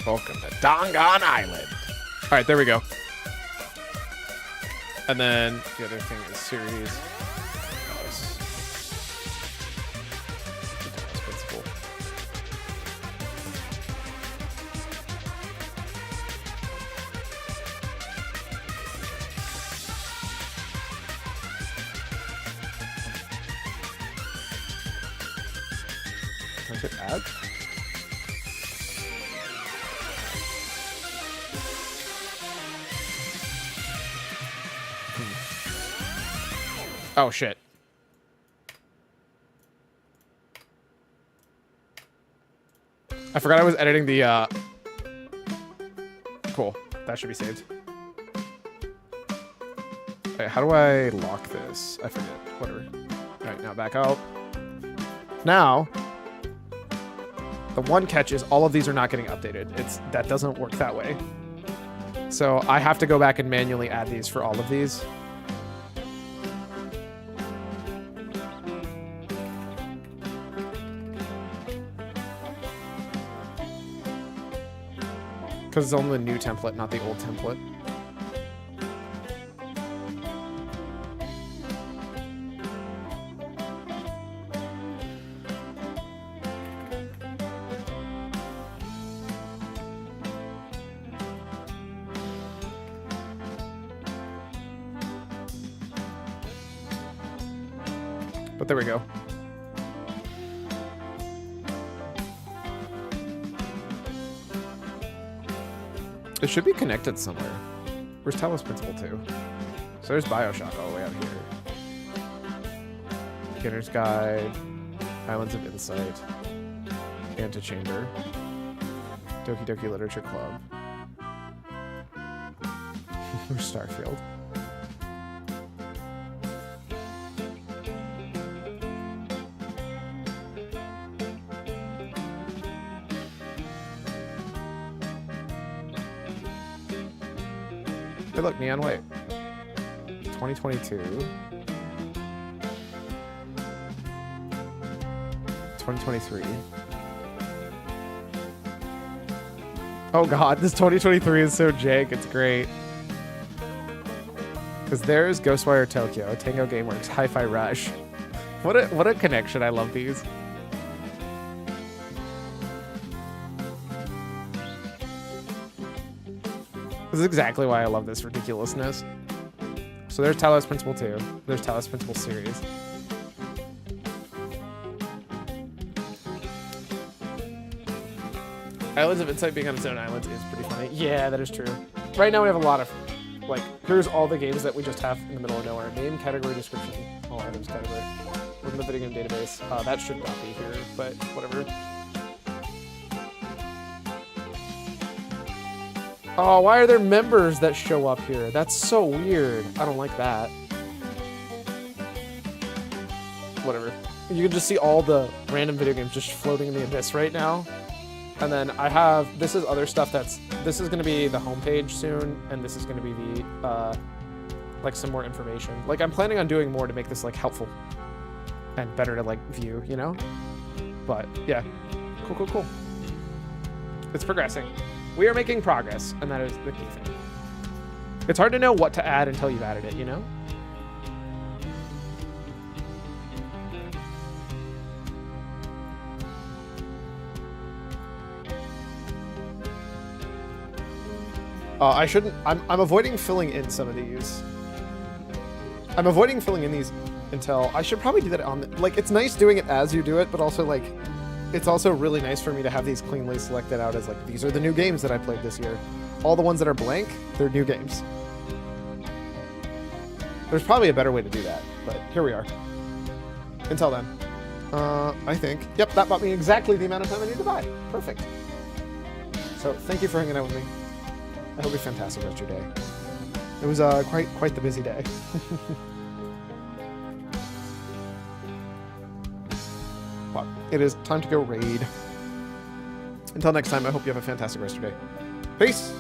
Welcome to Dongon Island. All right, there we go. And then the other thing is series. Principle. Can I hit add? Oh shit. I forgot I was editing the Cool. That should be saved. Okay, how do I lock this? I forget. Whatever. Alright, now back out. Now, the one catch is all of these are not getting updated. That doesn't work that way. So I have to go back and manually add these for all of these. Because it's on the new template, not the old template. But there we go. It should be connected somewhere. Where's Talos Principle 2? So there's Bioshock all the way out here. Beginner's Guide, Islands of Insight, Antechamber, Doki Doki Literature Club, Starfield. Hey, look, Neon White. 2022. 2023. Oh god, this 2023 is so jank, it's great. Because there's Ghostwire Tokyo, Tango Gameworks, Hi-Fi Rush. What a connection, I love these. This is exactly why I love this ridiculousness. So there's Talos Principle 2. There's Talos Principle Series. Islands of Insight being on its own islands is pretty funny. Yeah, that is true. Right now we have a lot of, like, here's all the games that we just have in the middle of nowhere. Name, category, description, all items category. Within the video game database. That should not be here, but whatever. Oh, why are there members that show up here? That's so weird. I don't like that. Whatever. You can just see all the random video games just floating in the abyss right now. And then I have, this is other stuff this is going to be the homepage soon, and this is going to be the, like, some more information. Like, I'm planning on doing more to make this, like, helpful and better to, like, view, you know? But, yeah. Cool. It's progressing. We are making progress, and that is the key thing. It's hard to know what to add until you've added it, you know? I shouldn't... I'm avoiding filling in some of these. I'm avoiding filling in these until... I should probably do that on... Like, it's nice doing it as you do it, but also, like... It's also really nice for me to have these cleanly selected out as, like, these are the new games that I played this year. All the ones that are blank, they're new games. There's probably a better way to do that, but here we are. Until then. I think... Yep, that bought me exactly the amount of time I need to buy. Perfect. So, thank you for hanging out with me. I hope you have a fantastic rest of your day. It was quite the busy day. But it is time to go raid. Until next time, I hope you have a fantastic rest of your day. Peace!